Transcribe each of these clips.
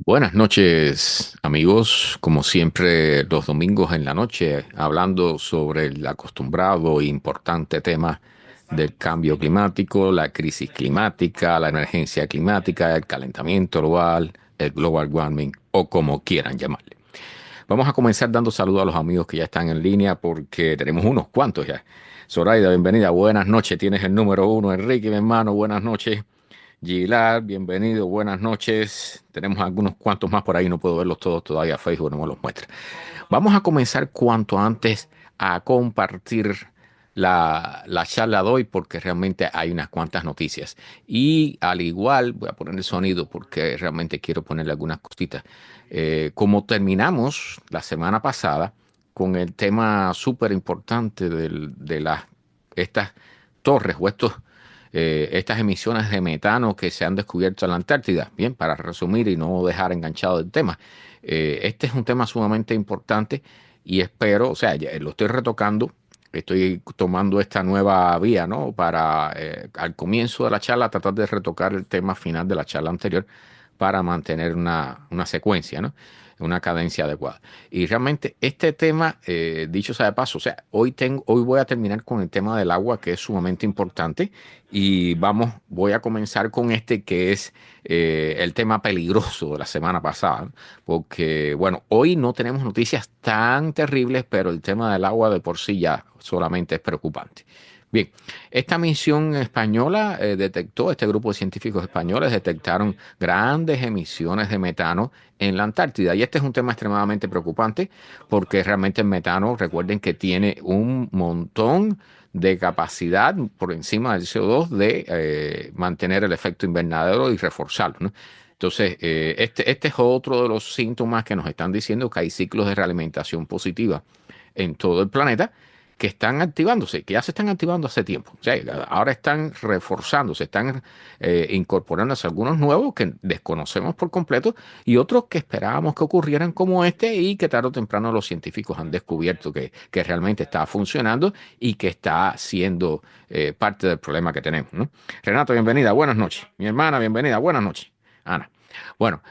Buenas noches, amigos. Como siempre, los domingos en la noche, hablando sobre el acostumbrado e importante tema del cambio climático, la crisis climática, la emergencia climática, el calentamiento global, el global warming o como quieran llamarle. Vamos a comenzar dando saludos a los amigos que ya están en línea porque tenemos unos cuantos ya. Zoraida, bienvenida. Buenas noches. Tienes el número uno. Enrique, mi hermano, buenas noches. Gilar, bienvenido, buenas noches. Tenemos algunos cuantos más por ahí, no puedo verlos todos todavía, Facebook no me los muestra. Vamos a comenzar cuanto antes a compartir la charla de hoy porque realmente hay unas cuantas noticias. Y al igual, voy a poner el sonido porque realmente quiero ponerle algunas cositas. Como terminamos la semana pasada con el tema súper importante estas torres o estas emisiones de metano que se han descubierto en la Antártida. Bien, para resumir y no dejar enganchado el tema, este es un tema sumamente importante y espero, o sea, lo estoy retocando, estoy tomando esta nueva vía, ¿no? Para al comienzo de la charla tratar de retocar el tema final de la charla anterior para mantener una secuencia, ¿no? Una cadencia adecuada. Y realmente este tema, dicho sea de paso, o sea, hoy voy a terminar con el tema del agua, que es sumamente importante, y voy a comenzar con este que es el tema peligroso de la semana pasada, ¿no? Porque, bueno, hoy no tenemos noticias tan terribles, pero el tema del agua de por sí ya solamente es preocupante. Bien, esta misión española este grupo de científicos españoles detectaron grandes emisiones de metano en la Antártida. Y este es un tema extremadamente preocupante porque realmente el metano, recuerden que tiene un montón de capacidad por encima del CO2 de mantener el efecto invernadero y reforzarlo, ¿no? Entonces, este es otro de los síntomas que nos están diciendo que hay ciclos de realimentación positiva en todo el planeta que están activándose, que ya se están activando hace tiempo. O sea, ahora están reforzándose, están incorporándose algunos nuevos que desconocemos por completo y otros que esperábamos que ocurrieran como este y que tarde o temprano los científicos han descubierto que realmente está funcionando y que está siendo parte del problema que tenemos, ¿no? Renato, bienvenida, buenas noches. Mi hermana, bienvenida, buenas noches. Ana. Bueno,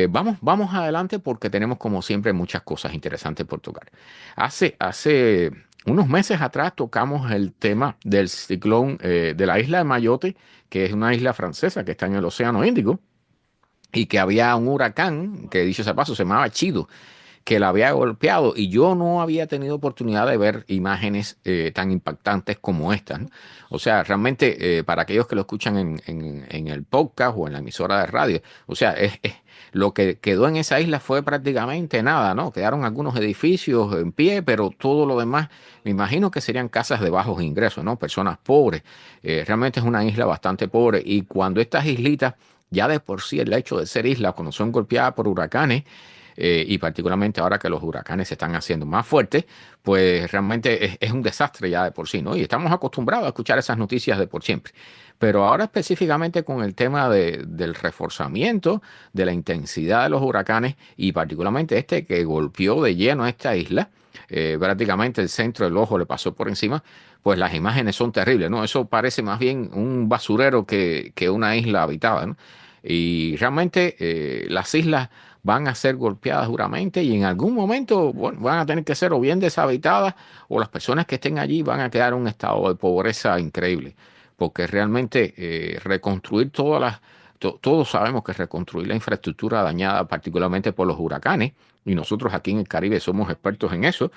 vamos adelante porque tenemos como siempre muchas cosas interesantes por tocar. Hace unos meses atrás tocamos el tema del ciclón de la isla de Mayotte, que es una isla francesa que está en el Océano Índico, y que había un huracán, que dicho sea paso, se llamaba Chido, que la había golpeado y yo no había tenido oportunidad de ver imágenes tan impactantes como estas, ¿no? O sea, realmente para aquellos que lo escuchan en el podcast o en la emisora de radio, o sea, lo que quedó en esa isla fue prácticamente nada, ¿no? Quedaron algunos edificios en pie, pero todo lo demás, me imagino que serían casas de bajos ingresos, ¿no? Personas pobres. Realmente es una isla bastante pobre y cuando estas islitas, ya de por sí el hecho de ser islas, cuando son golpeadas por huracanes, y particularmente ahora que los huracanes se están haciendo más fuertes, pues realmente es un desastre ya de por sí, ¿no? Y estamos acostumbrados a escuchar esas noticias de por siempre. Pero ahora específicamente con el tema del reforzamiento, de la intensidad de los huracanes y particularmente este que golpeó de lleno a esta isla, prácticamente el centro del ojo le pasó por encima, pues las imágenes son terribles, ¿no? Eso parece más bien un basurero que una isla habitada, ¿no? Y realmente las islas van a ser golpeadas duramente y en algún momento bueno, van a tener que ser o bien deshabitadas o las personas que estén allí van a quedar en un estado de pobreza increíble. Porque realmente reconstruir todos sabemos que reconstruir la infraestructura dañada particularmente por los huracanes, y nosotros aquí en el Caribe somos expertos en eso,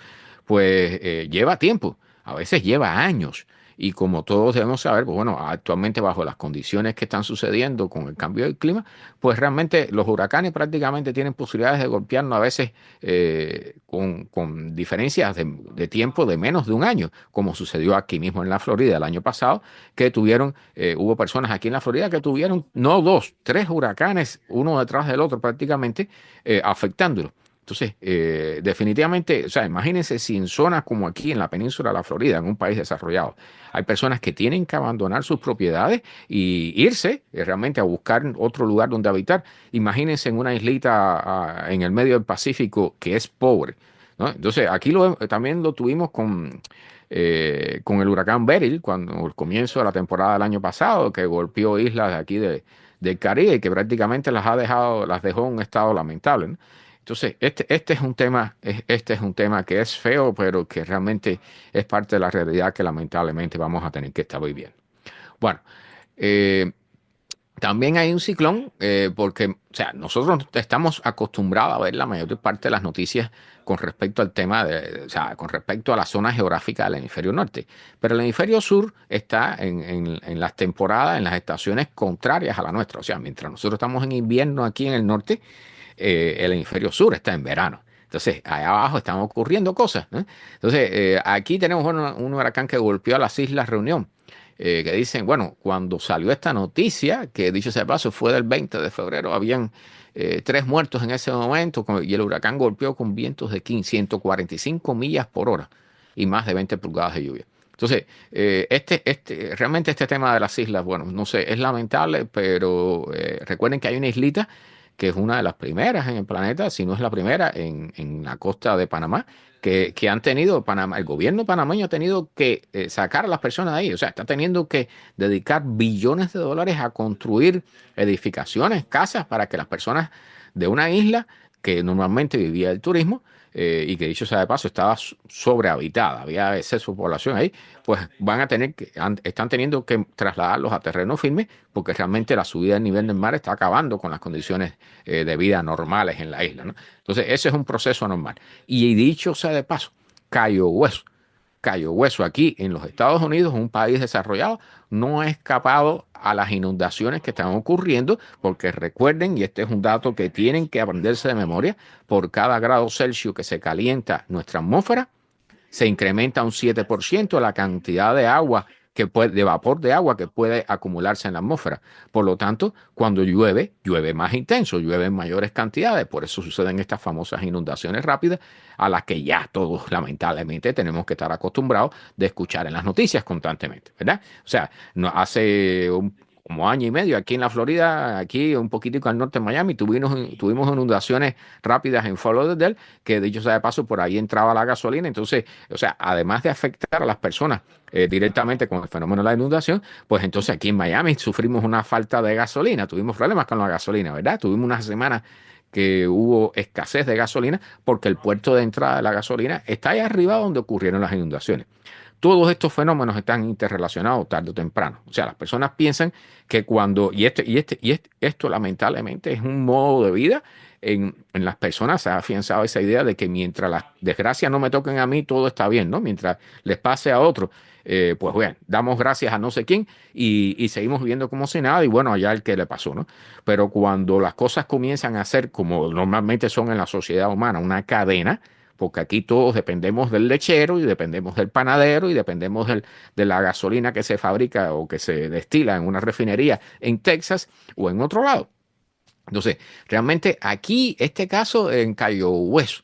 pues lleva tiempo, a veces lleva años. Y como todos debemos saber, pues bueno, actualmente bajo las condiciones que están sucediendo con el cambio del clima, pues realmente los huracanes prácticamente tienen posibilidades de golpearnos a veces con diferencias de tiempo de menos de un año, como sucedió aquí mismo en la Florida el año pasado, hubo personas aquí en la Florida que tuvieron no dos, tres huracanes, uno detrás del otro prácticamente, afectándolos. Entonces, definitivamente, o sea, imagínense si en zonas como aquí en la península de la Florida, en un país desarrollado, hay personas que tienen que abandonar sus propiedades y irse realmente a buscar otro lugar donde habitar. Imagínense en una islita en el medio del Pacífico que es pobre, ¿no? Entonces, también lo tuvimos con el huracán Beryl, cuando el comienzo de la temporada del año pasado, que golpeó islas de aquí del Caribe, que prácticamente las dejó en un estado lamentable, ¿no? Entonces, este es un tema que es feo, pero que realmente es parte de la realidad que lamentablemente vamos a tener que estar viviendo. Bueno, eh, también hay un ciclón, porque, o sea, nosotros estamos acostumbrados a ver la mayor parte de las noticias con respecto al tema o sea, con respecto a la zona geográfica del hemisferio norte. Pero el hemisferio sur está en las temporadas, en las estaciones contrarias a la nuestra. O sea, mientras nosotros estamos en invierno aquí en el norte, el hemisferio sur está en verano. Entonces, allá abajo están ocurriendo cosas, ¿no? Entonces, aquí tenemos un huracán que golpeó a las Islas Reunión, que dicen, bueno, cuando salió esta noticia, que dicho sea de paso fue del 20 de febrero, habían 3 muertos en ese momento y el huracán golpeó con vientos de 145 millas por hora y más de 20 pulgadas de lluvia. Entonces, realmente este tema de las islas, bueno, no sé, es lamentable, pero recuerden que hay una islita que es una de las primeras en el planeta, si no es la primera, en la costa de Panamá, que han tenido, Panamá, el gobierno panameño ha tenido que sacar a las personas de ahí, o sea, está teniendo que dedicar billones de dólares a construir edificaciones, casas, para que las personas de una isla que normalmente vivía del turismo, y que dicho sea de paso estaba sobrehabitada, había exceso de población ahí, pues están teniendo que trasladarlos a terreno firme porque realmente la subida del nivel del mar está acabando con las condiciones de vida normales en la isla, ¿no? Entonces, ese es un proceso normal. Y dicho sea de paso, Cayo Hueso. Cayo Hueso aquí en los Estados Unidos, un país desarrollado, no ha escapado a las inundaciones que están ocurriendo, porque recuerden, y este es un dato que tienen que aprenderse de memoria, por cada grado Celsius que se calienta nuestra atmósfera, se incrementa un 7% la cantidad de agua de vapor de agua que puede acumularse en la atmósfera. Por lo tanto, cuando llueve, llueve más intenso, llueve en mayores cantidades. Por eso suceden estas famosas inundaciones rápidas a las que ya todos lamentablemente tenemos que estar acostumbrados de escuchar en las noticias constantemente, ¿verdad? O sea, no, como año y medio aquí en la Florida, aquí un poquitico al norte de Miami, tuvimos inundaciones rápidas en Fort Lauderdale, que dicho sea de paso, por ahí entraba la gasolina. Entonces, o sea, además de afectar a las personas directamente con el fenómeno de la inundación, pues entonces aquí en Miami sufrimos una falta de gasolina, tuvimos problemas con la gasolina, ¿verdad? Tuvimos una semana que hubo escasez de gasolina porque el puerto de entrada de la gasolina está ahí arriba donde ocurrieron las inundaciones. Todos estos fenómenos están interrelacionados tarde o temprano. O sea, las personas piensan que esto lamentablemente es un modo de vida. En las personas se ha afianzado esa idea de que mientras las desgracias no me toquen a mí, todo está bien, ¿no? Mientras les pase a otro, pues bueno, damos gracias a no sé quién y seguimos viviendo como si nada y bueno, allá el que le pasó, ¿no? Pero cuando las cosas comienzan a ser como normalmente son en la sociedad humana, una cadena, porque aquí todos dependemos del lechero y dependemos del panadero y dependemos de la gasolina que se fabrica o que se destila en una refinería en Texas o en otro lado. Entonces, realmente aquí, este caso en Cayo Hueso,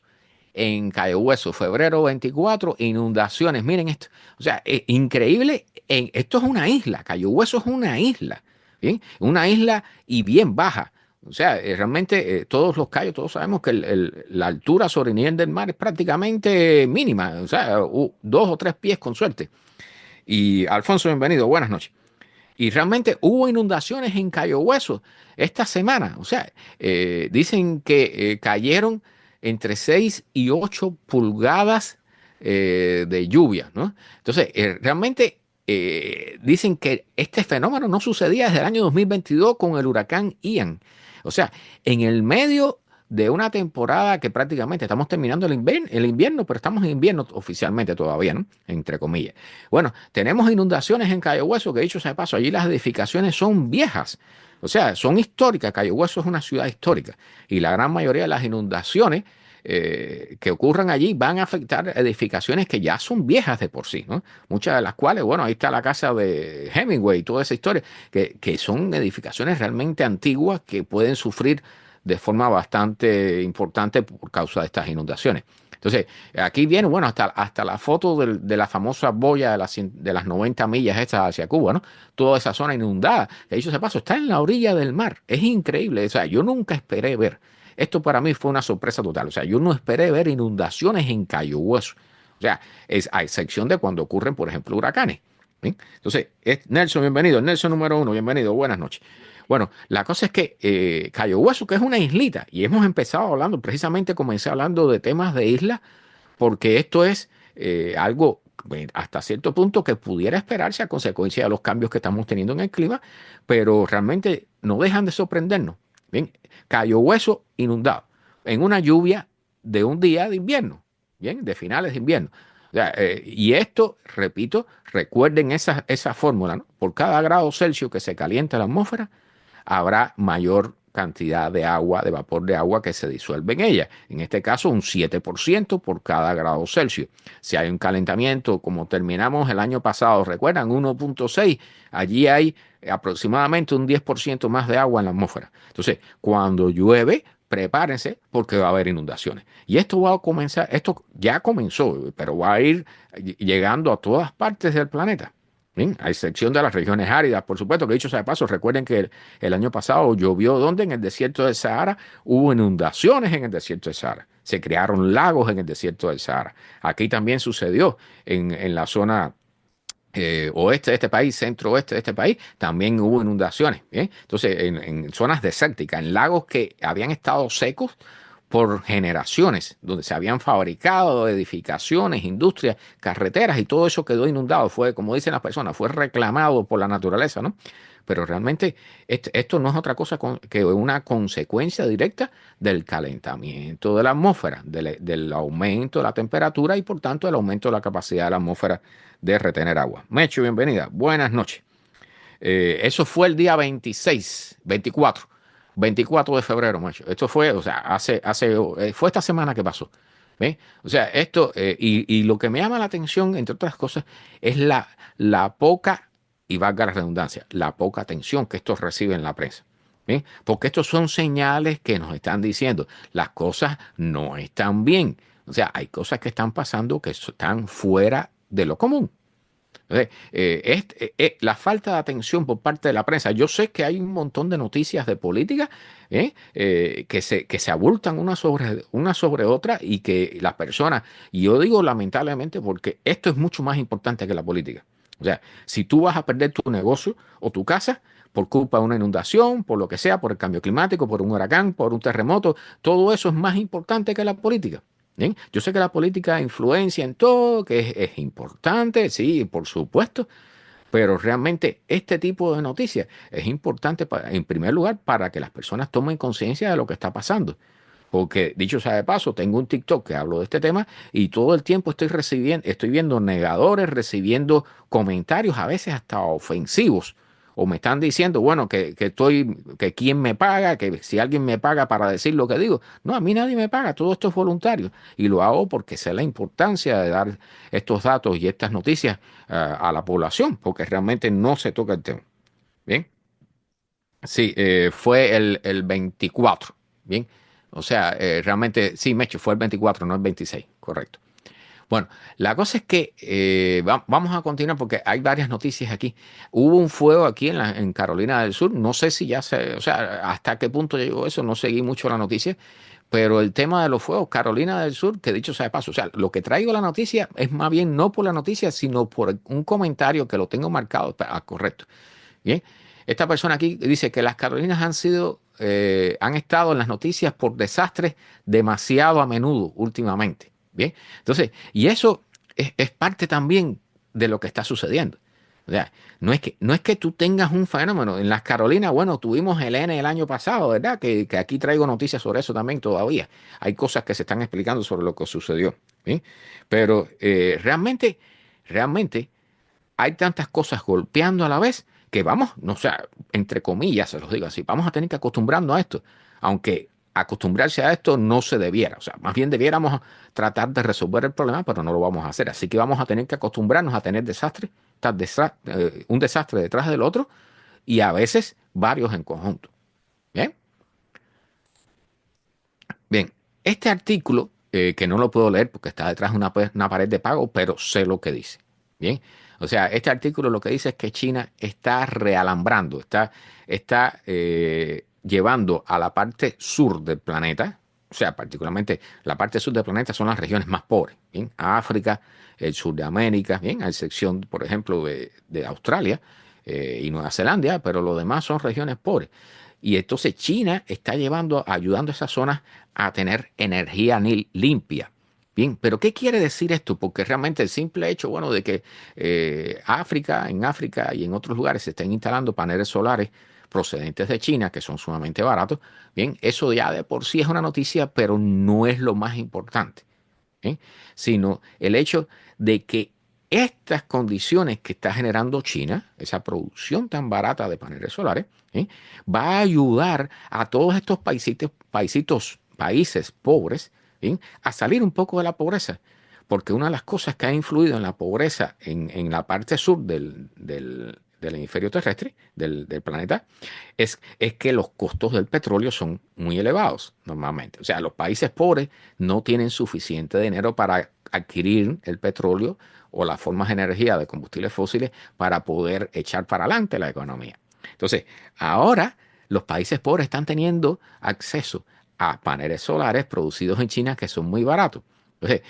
febrero 24, inundaciones, miren esto, o sea, increíble, esto es una isla, Cayo Hueso es una isla, ¿bien? Una isla y bien baja. O sea, realmente todos los cayos, todos sabemos que la altura sobre el nivel del mar es prácticamente mínima, o sea, 2 o 3 pies con suerte. Y Alfonso, bienvenido, buenas noches. Y realmente hubo inundaciones en Cayo Hueso esta semana. O sea, dicen que cayeron entre 6 y 8 pulgadas de lluvia, ¿no? Entonces, realmente dicen que este fenómeno no sucedía desde el año 2022 con el huracán Ian. O sea, en el medio de una temporada que prácticamente estamos terminando el invierno, pero estamos en invierno oficialmente todavía, ¿no? Entre comillas. Bueno, tenemos inundaciones en Cayo Hueso, que dicho sea de paso, allí las edificaciones son viejas, o sea, son históricas. Cayo Hueso es una ciudad histórica y la gran mayoría de las inundaciones que ocurran allí van a afectar edificaciones que ya son viejas de por sí, ¿no? Muchas de las cuales, bueno, ahí está la casa de Hemingway y toda esa historia, que son edificaciones realmente antiguas que pueden sufrir de forma bastante importante por causa de estas inundaciones. Entonces, aquí viene, bueno, hasta la foto de la famosa boya de las 90 millas estas hacia Cuba, ¿no? Toda esa zona inundada, que dicho sea paso, está en la orilla del mar. Es increíble. O sea, yo nunca esperé ver. Esto para mí fue una sorpresa total. O sea, yo no esperé ver inundaciones en Cayo Hueso. O sea, a excepción de cuando ocurren, por ejemplo, huracanes. ¿Bien? Entonces, Nelson, bienvenido. Nelson número 1, bienvenido. Buenas noches. Bueno, la cosa es que Cayo Hueso, que es una islita, y hemos empezado hablando, precisamente comencé hablando de temas de islas, porque esto es algo hasta cierto punto que pudiera esperarse a consecuencia de los cambios que estamos teniendo en el clima, pero realmente no dejan de sorprendernos. Bien, Cayo Hueso inundado en una lluvia de un día de invierno, bien, de finales de invierno. O sea, y esto, repito, recuerden esa fórmula, ¿no? Por cada grado Celsius que se calienta la atmósfera, habrá mayor cantidad de agua, de vapor de agua que se disuelve en ella. En este caso, un 7% por cada grado Celsius. Si hay un calentamiento, como terminamos el año pasado, recuerdan, 1.6, allí hay aproximadamente un 10% más de agua en la atmósfera. Entonces, cuando llueve, prepárense porque va a haber inundaciones. Y esto va a comenzar, esto ya comenzó, pero va a ir llegando a todas partes del planeta. Bien, a excepción de las regiones áridas, por supuesto, que dicho sea de paso, recuerden que el año pasado llovió donde en el desierto del Sahara, hubo inundaciones en el desierto del Sahara, se crearon lagos en el desierto del Sahara. Aquí también sucedió en la zona oeste de este país, centro-oeste de este país, también hubo inundaciones. ¿Bien? Entonces, en zonas desérticas, en lagos que habían estado secos por generaciones, donde se habían fabricado edificaciones, industrias, carreteras y todo eso quedó inundado. Fue, como dicen las personas, fue reclamado por la naturaleza, ¿no? Pero realmente esto no es otra cosa que una consecuencia directa del calentamiento de la atmósfera, del aumento de la temperatura y por tanto el aumento de la capacidad de la atmósfera de retener agua. Mecho, bienvenida. Buenas noches. Eso fue el día 24 de febrero, macho. Esto fue, o sea, fue esta semana que pasó. ¿Ve? O sea, esto, y lo que me llama la atención, entre otras cosas, es la poca, y valga la redundancia, la poca atención que esto recibe en la prensa. ¿Ve? Porque estos son señales que nos están diciendo, las cosas no están bien. O sea, hay cosas que están pasando que están fuera de lo común. Entonces, la falta de atención por parte de la prensa. Yo sé que hay un montón de noticias de política que se abultan una sobre otra y que las personas, y yo digo lamentablemente porque esto es mucho más importante que la política. O sea, si tú vas a perder tu negocio o tu casa por culpa de una inundación, por lo que sea, por el cambio climático, por un huracán, por un terremoto, todo eso es más importante que la política. Bien, yo sé que la política influencia en todo, que es importante, sí, por supuesto, pero realmente este tipo de noticias es importante en primer lugar para que las personas tomen conciencia de lo que está pasando. Porque dicho sea de paso, tengo un TikTok que hablo de este tema y todo el tiempo estoy viendo negadores, recibiendo comentarios a veces hasta ofensivos. O me están diciendo, bueno, que quién me paga, que si alguien me paga para decir lo que digo. No, a mí nadie me paga, todo esto es voluntario. Y lo hago porque sé la importancia de dar estos datos y estas noticias a la población, porque realmente no se toca el tema. Bien. Sí, fue el 24. Bien. O sea, realmente, sí, Mecho, fue el 24, no el 26, correcto. Bueno, la cosa es que vamos a continuar porque hay varias noticias aquí. Hubo un fuego aquí en Carolina del Sur. No sé si o sea, hasta qué punto llegó eso, no seguí mucho la noticia, pero el tema de los fuegos, Carolina del Sur, que dicho sea de paso, o sea, lo que traigo la noticia es más bien no por la noticia, sino por un comentario que lo tengo marcado. Correcto. Bien, esta persona aquí dice que las Carolinas han estado en las noticias por desastres demasiado a menudo últimamente. Bien, entonces, y eso es parte también de lo que está sucediendo. O sea, no es que tú tengas un fenómeno. En las Carolinas, bueno, tuvimos el N el año pasado, ¿verdad? Que aquí traigo noticias sobre eso también todavía. Hay cosas que se están explicando sobre lo que sucedió. ¿Sí? Pero realmente hay tantas cosas golpeando a la vez que vamos, no sé, entre comillas, se los digo así, vamos a tener que acostumbrarnos a esto, aunque acostumbrarse a esto no se debiera, o sea, más bien debiéramos tratar de resolver el problema, pero no lo vamos a hacer, así que vamos a tener que acostumbrarnos a tener desastres, un desastre detrás del otro y a veces varios en conjunto. Bien, bien, este artículo, que no lo puedo leer porque está detrás de una pared de pago, pero sé lo que dice. Bien, o sea, este artículo lo que dice es que China está realambrando, está llevando a la parte sur del planeta, o sea, particularmente la parte sur del planeta son las regiones más pobres, bien, África, el sur de América, bien, a excepción, por ejemplo, de Australia, y Nueva Zelanda, pero los demás son regiones pobres. Y entonces China está ayudando a esas zonas a tener energía limpia. Bien, pero ¿qué quiere decir esto? Porque realmente el simple hecho, bueno, de que en África y en otros lugares se estén instalando paneles solares procedentes de China, que son sumamente baratos, bien, eso ya de por sí es una noticia, pero no es lo más importante. ¿Eh? Sino el hecho de que estas condiciones que está generando China, esa producción tan barata de paneles solares, ¿eh? Va a ayudar a todos estos países pobres, ¿eh? A salir un poco de la pobreza. Porque una de las cosas que ha influido en la pobreza en la parte sur del hemisferio terrestre, del planeta, es que los costos del petróleo son muy elevados normalmente. O sea, los países pobres no tienen suficiente dinero para adquirir el petróleo o las formas de energía de combustibles fósiles para poder echar para adelante la economía. Entonces, ahora los países pobres están teniendo acceso a paneles solares producidos en China que son muy baratos. Entonces,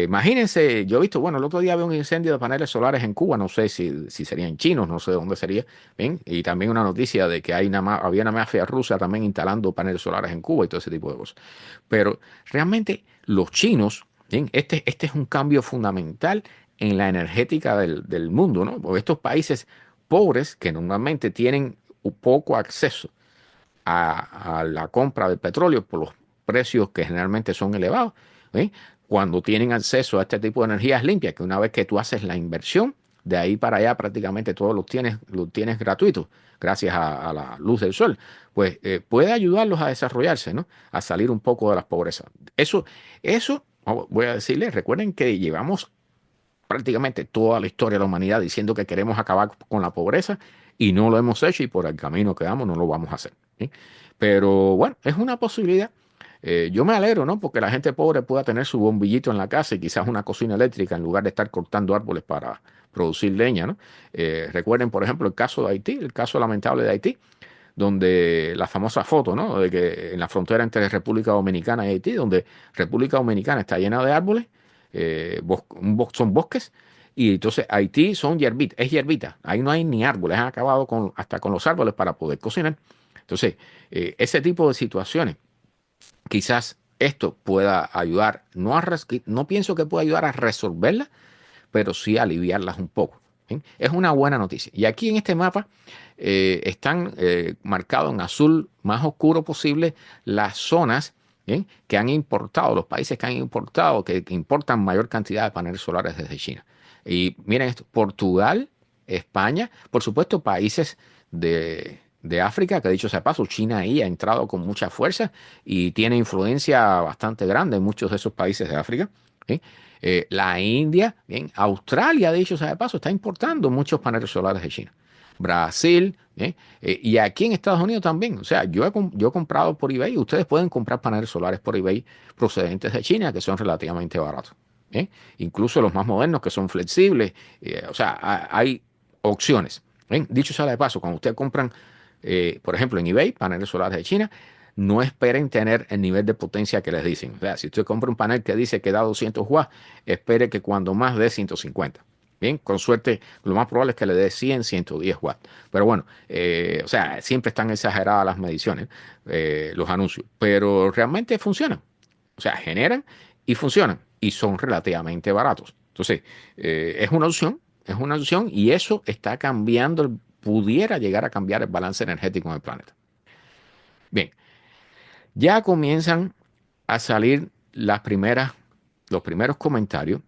imagínense, yo he visto, bueno, el otro día había un incendio de paneles solares en Cuba, no sé si serían chinos, no sé de dónde sería, ¿bien? Y también una noticia de que había una mafia rusa también instalando paneles solares en Cuba y todo ese tipo de cosas. Pero realmente los chinos, ¿bien? Este es un cambio fundamental en la energética del mundo, ¿no? Porque estos países pobres que normalmente tienen poco acceso a la compra del petróleo por los precios que generalmente son elevados, ¿sí? Cuando tienen acceso a este tipo de energías limpias, que una vez que tú haces la inversión, de ahí para allá prácticamente todos los tienes gratuitos, gracias a la luz del sol, pues puede ayudarlos a desarrollarse, ¿no? A salir un poco de las pobrezas. Eso, voy a decirles, recuerden que llevamos prácticamente toda la historia de la humanidad diciendo que queremos acabar con la pobreza y no lo hemos hecho y por el camino que damos no lo vamos a hacer. ¿Sí? Pero bueno, es una posibilidad. Yo me alegro, ¿no? Porque la gente pobre pueda tener su bombillito en la casa y quizás una cocina eléctrica en lugar de estar cortando árboles para producir leña, ¿no? Recuerden, por ejemplo, el caso de Haití, el caso lamentable de Haití, donde la famosa foto, ¿no? De que en la frontera entre República Dominicana y Haití, donde República Dominicana está llena de árboles, son bosques, y entonces Haití es hierbita, ahí no hay ni árboles, han acabado hasta con los árboles para poder cocinar. Entonces, ese tipo de situaciones, quizás esto pueda ayudar, no pienso que pueda ayudar a resolverlas, pero sí aliviarlas un poco. ¿Bien? Es una buena noticia. Y aquí en este mapa están marcados en azul más oscuro posible las zonas, ¿bien? Que han importado, los países que han importado, que importan mayor cantidad de paneles solares desde China. Y miren esto, Portugal, España, por supuesto países de África, que dicho sea de paso, China ahí ha entrado con mucha fuerza y tiene influencia bastante grande en muchos de esos países de África. ¿Sí? La India, bien, Australia, dicho sea de paso, está importando muchos paneles solares de China. Brasil, bien, y aquí en Estados Unidos también. O sea, yo he comprado por eBay, ustedes pueden comprar paneles solares por eBay procedentes de China que son relativamente baratos. Bien. Incluso los más modernos que son flexibles. O sea, hay opciones. Bien. Dicho sea de paso, cuando ustedes compran, por ejemplo, en eBay, paneles solares de China, no esperen tener el nivel de potencia que les dicen. O sea, si usted compra un panel que dice que da 200 watts, espere que cuando más dé 150. Bien, con suerte, lo más probable es que le dé 100, 110 watts. Pero bueno, o sea, siempre están exageradas las mediciones, los anuncios, pero realmente funcionan. O sea, generan y funcionan y son relativamente baratos. Entonces, es una opción y eso está cambiando, pudiera llegar a cambiar el balance energético en el planeta. Bien, ya comienzan a salir los primeros comentarios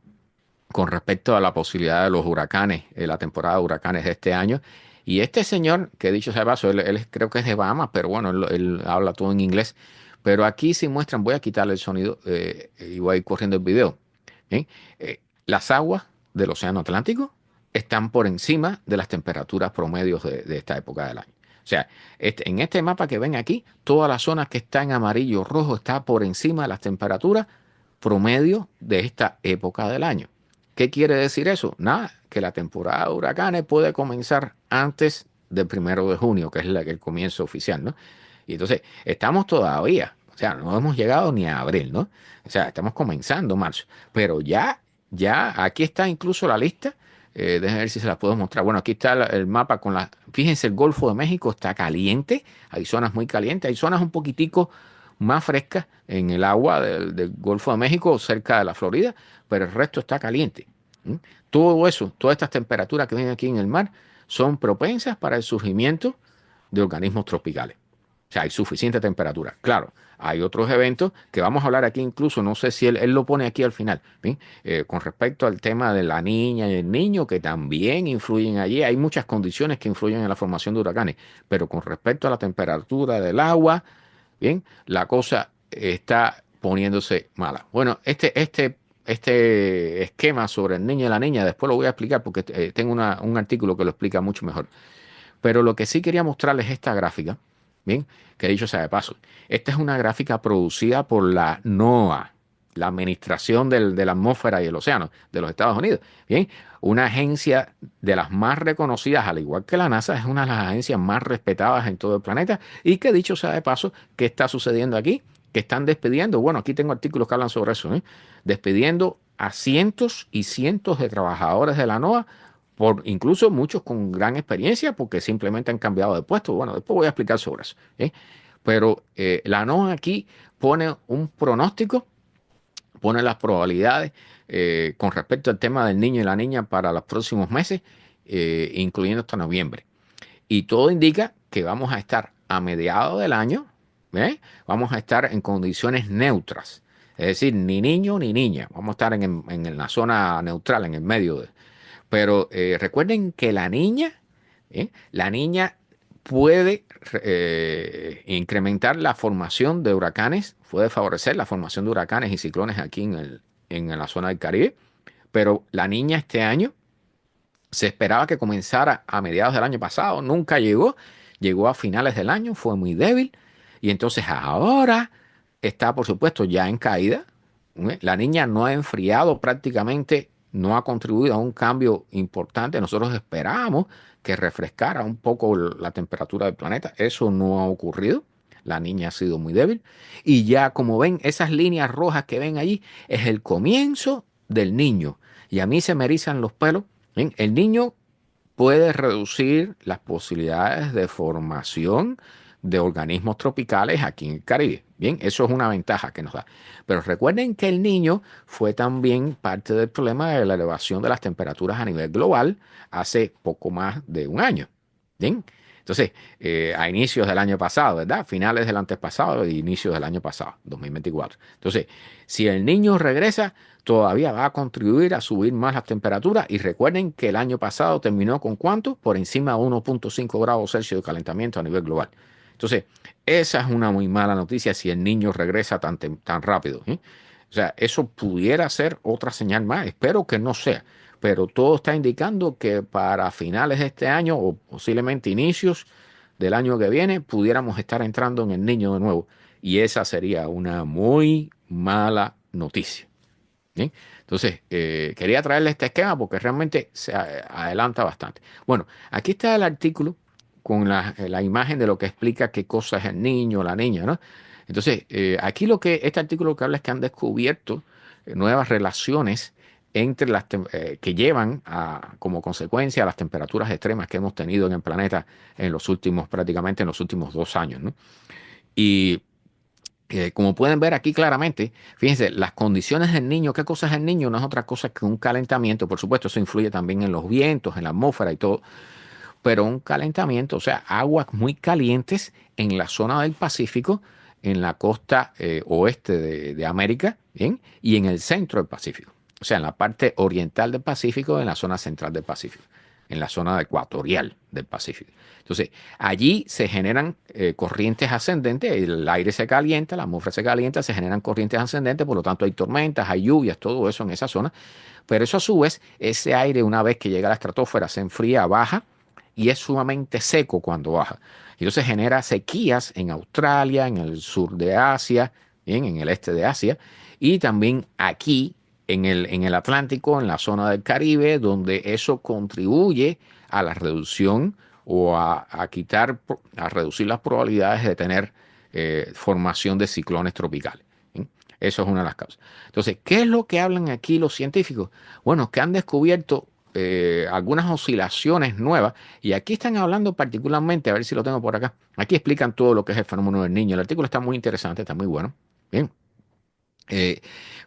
con respecto a la posibilidad de los huracanes, la temporada de huracanes de este año. Y este señor, que dicho sea de paso, él creo que es de Bahamas, pero bueno, él habla todo en inglés. Pero aquí sí muestran, voy a quitarle el sonido y voy a ir corriendo el video. ¿Bien? Las aguas del Océano Atlántico están por encima de las temperaturas promedios de esta época del año. O sea, en este mapa que ven aquí, todas las zonas que están en amarillo o rojo está por encima de las temperaturas promedio de esta época del año. ¿Qué quiere decir eso? Nada, que la temporada de huracanes puede comenzar antes del 1 de junio, que es el comienzo oficial, ¿no? Y entonces, estamos todavía, o sea, no hemos llegado ni a abril, ¿no? O sea, estamos comenzando marzo, pero ya aquí está incluso la lista Déjenme ver si se las puedo mostrar. Bueno, aquí está el mapa con la... Fíjense, el Golfo de México está caliente. Hay zonas muy calientes. Hay zonas un poquitico más frescas en el agua del Golfo de México, cerca de la Florida, pero el resto está caliente. ¿Mm? Todo eso, todas estas temperaturas que ven aquí en el mar, son propensas para el surgimiento de organismos tropicales. O sea, hay suficiente temperatura. Claro, hay otros eventos que vamos a hablar aquí incluso, no sé si él lo pone aquí al final, ¿bien? Con respecto al tema de la niña y el niño, que también influyen allí. Hay muchas condiciones que influyen en la formación de huracanes, pero con respecto a la temperatura del agua, bien, la cosa está poniéndose mala. Bueno, este esquema sobre el niño y la niña, después lo voy a explicar porque tengo un artículo que lo explica mucho mejor. Pero lo que sí quería mostrarles es esta gráfica, bien, que dicho sea de paso, esta es una gráfica producida por la NOAA, la Administración de la Atmósfera y el Océano de los Estados Unidos, bien, una agencia de las más reconocidas, al igual que la NASA, es una de las agencias más respetadas en todo el planeta y que dicho sea de paso, ¿qué está sucediendo aquí? Que están despidiendo, bueno, aquí tengo artículos que hablan sobre eso, despidiendo a cientos y cientos de trabajadores de la NOAA por incluso muchos con gran experiencia porque simplemente han cambiado de puesto. Bueno, después voy a explicar sobre eso. Pero la NOAA aquí pone un pronóstico, pone las probabilidades con respecto al tema del niño y la niña para los próximos meses, incluyendo hasta noviembre. Y todo indica que vamos a estar a mediados del año, vamos a estar en condiciones neutras. Es decir, ni niño ni niña. Vamos a estar en la zona neutral, en el medio de, pero recuerden que la niña puede incrementar la formación de huracanes, puede favorecer la formación de huracanes y ciclones aquí en la zona del Caribe, pero la niña este año se esperaba que comenzara a mediados del año pasado, nunca llegó, llegó a finales del año, fue muy débil y entonces ahora está por supuesto ya en caída. La niña no ha enfriado prácticamente, no ha contribuido a un cambio importante. Nosotros esperábamos que refrescara un poco la temperatura del planeta. Eso no ha ocurrido. La niña ha sido muy débil. Y ya como ven, esas líneas rojas que ven allí es el comienzo del niño. Y a mí se me erizan los pelos. ¿Ven? El niño puede reducir las posibilidades de formación de organismos tropicales aquí en el Caribe. Bien, eso es una ventaja que nos da. Pero recuerden que el niño fue también parte del problema de la elevación de las temperaturas a nivel global hace poco más de un año. Bien, entonces, a inicios del año pasado, ¿verdad? Finales del antes pasado e inicios del año pasado, 2024. Entonces, si el niño regresa, todavía va a contribuir a subir más las temperaturas. Y recuerden que el año pasado terminó con ¿cuánto? Por encima de 1,5 grados Celsius de calentamiento a nivel global. Entonces, esa es una muy mala noticia si el niño regresa tan rápido. O sea, eso pudiera ser otra señal más. Espero que no sea. Pero todo está indicando que para finales de este año o posiblemente inicios del año que viene pudiéramos estar entrando en el niño de nuevo. Y esa sería una muy mala noticia. ¿Bien? Entonces, quería traerle este esquema porque realmente se adelanta bastante. Bueno, aquí está el artículo con la imagen de lo que explica qué cosa es el niño o la niña, ¿no? Entonces, aquí este artículo que habla es que han descubierto nuevas relaciones entre que llevan como consecuencia a las temperaturas extremas que hemos tenido en el planeta prácticamente en los últimos 2 años, ¿no? Y como pueden ver aquí claramente, fíjense, las condiciones del niño, ¿qué cosa es el niño? No es otra cosa que un calentamiento, por supuesto, eso influye también en los vientos, en la atmósfera y todo, pero un calentamiento, o sea, aguas muy calientes en la zona del Pacífico, en la costa oeste de América, ¿bien? Y en el centro del Pacífico, o sea, en la parte oriental del Pacífico, en la zona central del Pacífico, en la zona ecuatorial del Pacífico. Entonces, allí se generan corrientes ascendentes, el aire se calienta, la atmósfera se calienta, se generan corrientes ascendentes, por lo tanto hay tormentas, hay lluvias, todo eso en esa zona. Pero eso a su vez, ese aire una vez que llega a la estratosfera se enfría, baja y es sumamente seco cuando baja. Y entonces genera sequías en Australia, en el sur de Asia, bien, en el este de Asia y también aquí en el Atlántico, en la zona del Caribe, donde eso contribuye a la reducción o a reducir las probabilidades de tener formación de ciclones tropicales. ¿Sí? Eso es una de las causas. Entonces, ¿qué es lo que hablan aquí los científicos? Bueno, que han descubierto algunas oscilaciones nuevas. Y aquí están hablando particularmente, a ver si lo tengo por acá. Aquí explican todo lo que es el fenómeno del niño. El artículo está muy interesante, está muy bueno. Bien. Eh,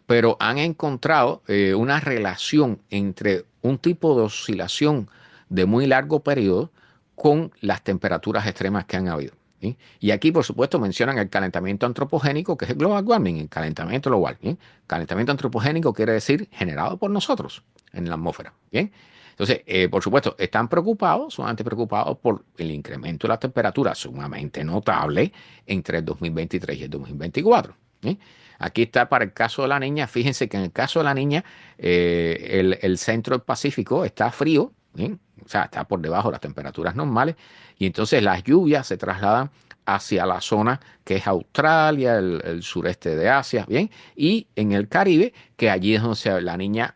pero han encontrado una relación entre un tipo de oscilación de muy largo periodo con las temperaturas extremas que han habido. ¿Sí? Y aquí, por supuesto, mencionan el calentamiento antropogénico, que es el global warming, el calentamiento global. ¿Bien? Calentamiento antropogénico quiere decir generado por nosotros en la atmósfera. ¿Bien? Entonces, por supuesto, están preocupados, sumamente preocupados por el incremento de la temperatura sumamente notable entre el 2023 y el 2024. ¿Sí? Aquí está para el caso de la niña. Fíjense que en el caso de la niña, el centro del Pacífico está frío, ¿bien? O sea, está por debajo de las temperaturas normales. Y entonces las lluvias se trasladan hacia la zona que es Australia, el sureste de Asia, ¿bien? Y en el Caribe, que allí es donde la niña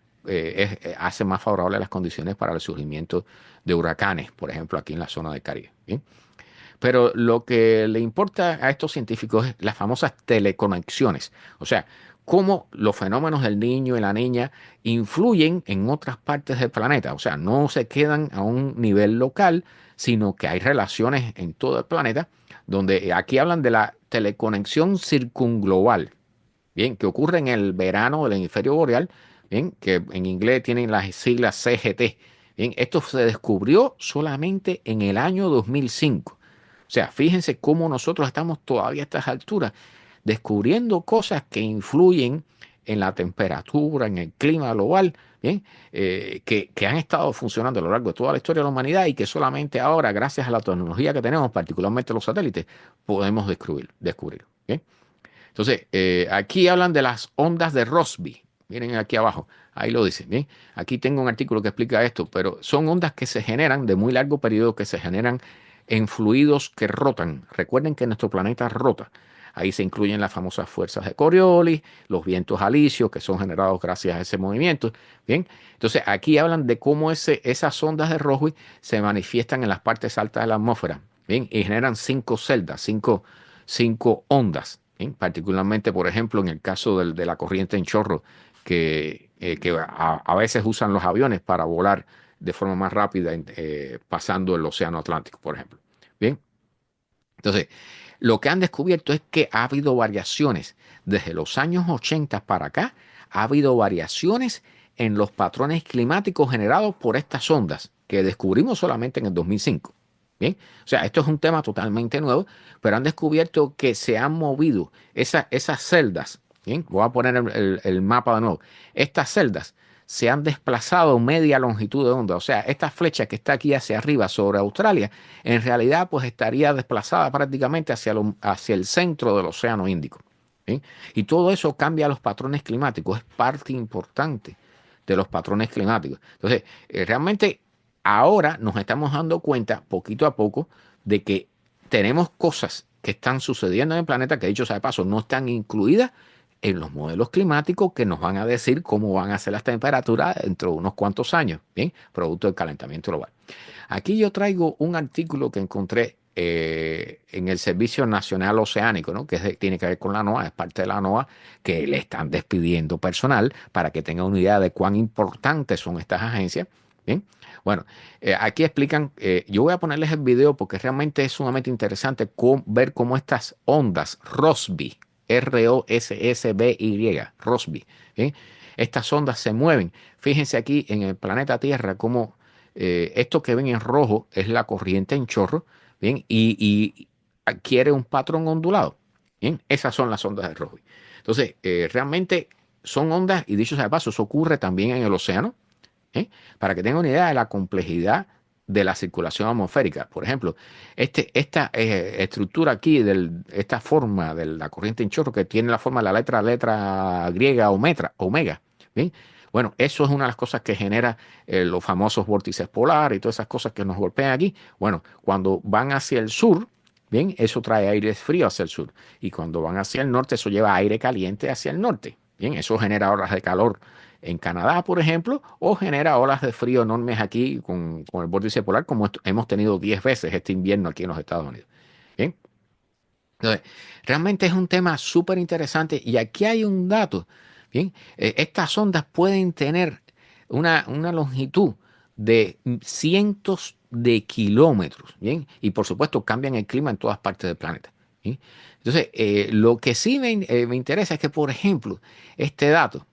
hace más favorables las condiciones para el surgimiento de huracanes, por ejemplo, aquí en la zona del Caribe, ¿bien? Pero lo que le importa a estos científicos es las famosas teleconexiones. O sea, cómo los fenómenos del niño y la niña influyen en otras partes del planeta. O sea, no se quedan a un nivel local, sino que hay relaciones en todo el planeta, donde aquí hablan de la teleconexión circunglobal, bien, que ocurre en el verano del hemisferio boreal, bien, que en inglés tienen las siglas CGT. Bien, esto se descubrió solamente en el año 2005. O sea, fíjense cómo nosotros estamos todavía a estas alturas descubriendo cosas que influyen en la temperatura, en el clima global, bien, que han estado funcionando a lo largo de toda la historia de la humanidad y que solamente ahora, gracias a la tecnología que tenemos, particularmente los satélites, podemos descubrir. Bien. Entonces, aquí hablan de las ondas de Rossby. Miren aquí abajo, ahí lo dice. Bien, aquí tengo un artículo que explica esto, pero son ondas que se generan de muy largo periodo, que se generan en fluidos que rotan. Recuerden que nuestro planeta rota. Ahí se incluyen las famosas fuerzas de Coriolis, los vientos alisios que son generados gracias a ese movimiento. Bien, entonces aquí hablan de cómo esas ondas de Rossby se manifiestan en las partes altas de la atmósfera. Bien, y generan cinco celdas, cinco ondas. ¿Sí? Particularmente, por ejemplo, en el caso de la corriente en chorro, que a veces usan los aviones para volar de forma más rápida, pasando el océano Atlántico, por ejemplo. Bien, entonces, lo que han descubierto es que ha habido variaciones desde los años 80 para acá, ha habido variaciones en los patrones climáticos generados por estas ondas que descubrimos solamente en el 2005. Bien, o sea, esto es un tema totalmente nuevo, pero han descubierto que se han movido esas celdas. Bien, voy a poner el mapa de nuevo. Estas celdas se han desplazado media longitud de onda. O sea, esta flecha que está aquí hacia arriba sobre Australia, en realidad pues estaría desplazada prácticamente hacia el centro del Océano Índico. ¿Sí? Y todo eso cambia los patrones climáticos, es parte importante de los patrones climáticos. Entonces, realmente ahora nos estamos dando cuenta, poquito a poco, de que tenemos cosas que están sucediendo en el planeta que, dicho sea de paso, no están incluidas en los modelos climáticos que nos van a decir cómo van a ser las temperaturas dentro de unos cuantos años, ¿bien? Producto del calentamiento global. Aquí yo traigo un artículo que encontré en el Servicio Nacional Oceánico, ¿no? Tiene que ver con la NOAA, es parte de la NOAA, que le están despidiendo personal para que tengan una idea de cuán importantes son estas agencias. Bien, bueno, aquí explican, yo voy a ponerles el video porque realmente es sumamente interesante ver cómo estas ondas Rossby, Rossby, Rossby, ¿bien? Estas ondas se mueven. Fíjense aquí en el planeta Tierra cómo esto que ven en rojo es la corriente en chorro, ¿bien? Y adquiere un patrón ondulado, ¿bien? Esas son las ondas de Rossby. Entonces, realmente son ondas, y dicho sea de paso, eso ocurre también en el océano, ¿eh? Para que tengan una idea de la complejidad de la circulación atmosférica. Por ejemplo, esta estructura aquí, esta forma de la corriente en chorro que tiene la forma de la letra griega omega, ¿bien? Bueno, eso es una de las cosas que genera los famosos vórtices polares y todas esas cosas que nos golpean aquí. Bueno, cuando van hacia el sur, bien, eso trae aire frío hacia el sur. Y cuando van hacia el norte, eso lleva aire caliente hacia el norte. Bien, eso genera olas de calor en Canadá, por ejemplo, o genera olas de frío enormes aquí con el vórtice polar, como hemos tenido 10 veces este invierno aquí en los Estados Unidos. Bien, entonces, realmente es un tema súper interesante y aquí hay un dato. Bien, estas ondas pueden tener una longitud de cientos de kilómetros, ¿bien? Y por supuesto cambian el clima en todas partes del planeta, ¿bien? Entonces, lo que sí me interesa es que, por ejemplo, este dato,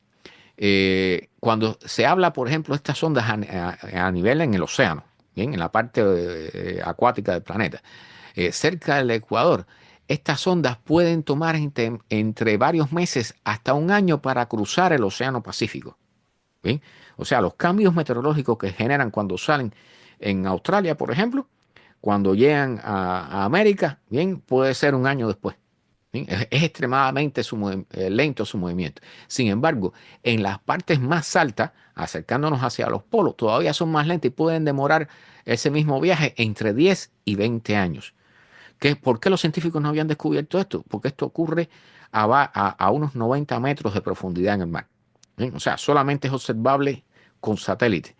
cuando se habla, por ejemplo, de estas ondas a nivel en el océano, ¿bien? En la parte acuática del planeta, cerca del Ecuador, estas ondas pueden tomar entre varios meses hasta un año para cruzar el Océano Pacífico. ¿Bien? O sea, los cambios meteorológicos que generan cuando salen en Australia, por ejemplo, cuando llegan a América, bien, puede ser un año después. ¿Bien? Es extremadamente lento su movimiento. Sin embargo, en las partes más altas, acercándonos hacia los polos, todavía son más lentas y pueden demorar ese mismo viaje entre 10 y 20 años. ¿Por qué los científicos no habían descubierto esto? Porque esto ocurre a unos 90 metros de profundidad en el mar. ¿Bien? O sea, solamente es observable con satélite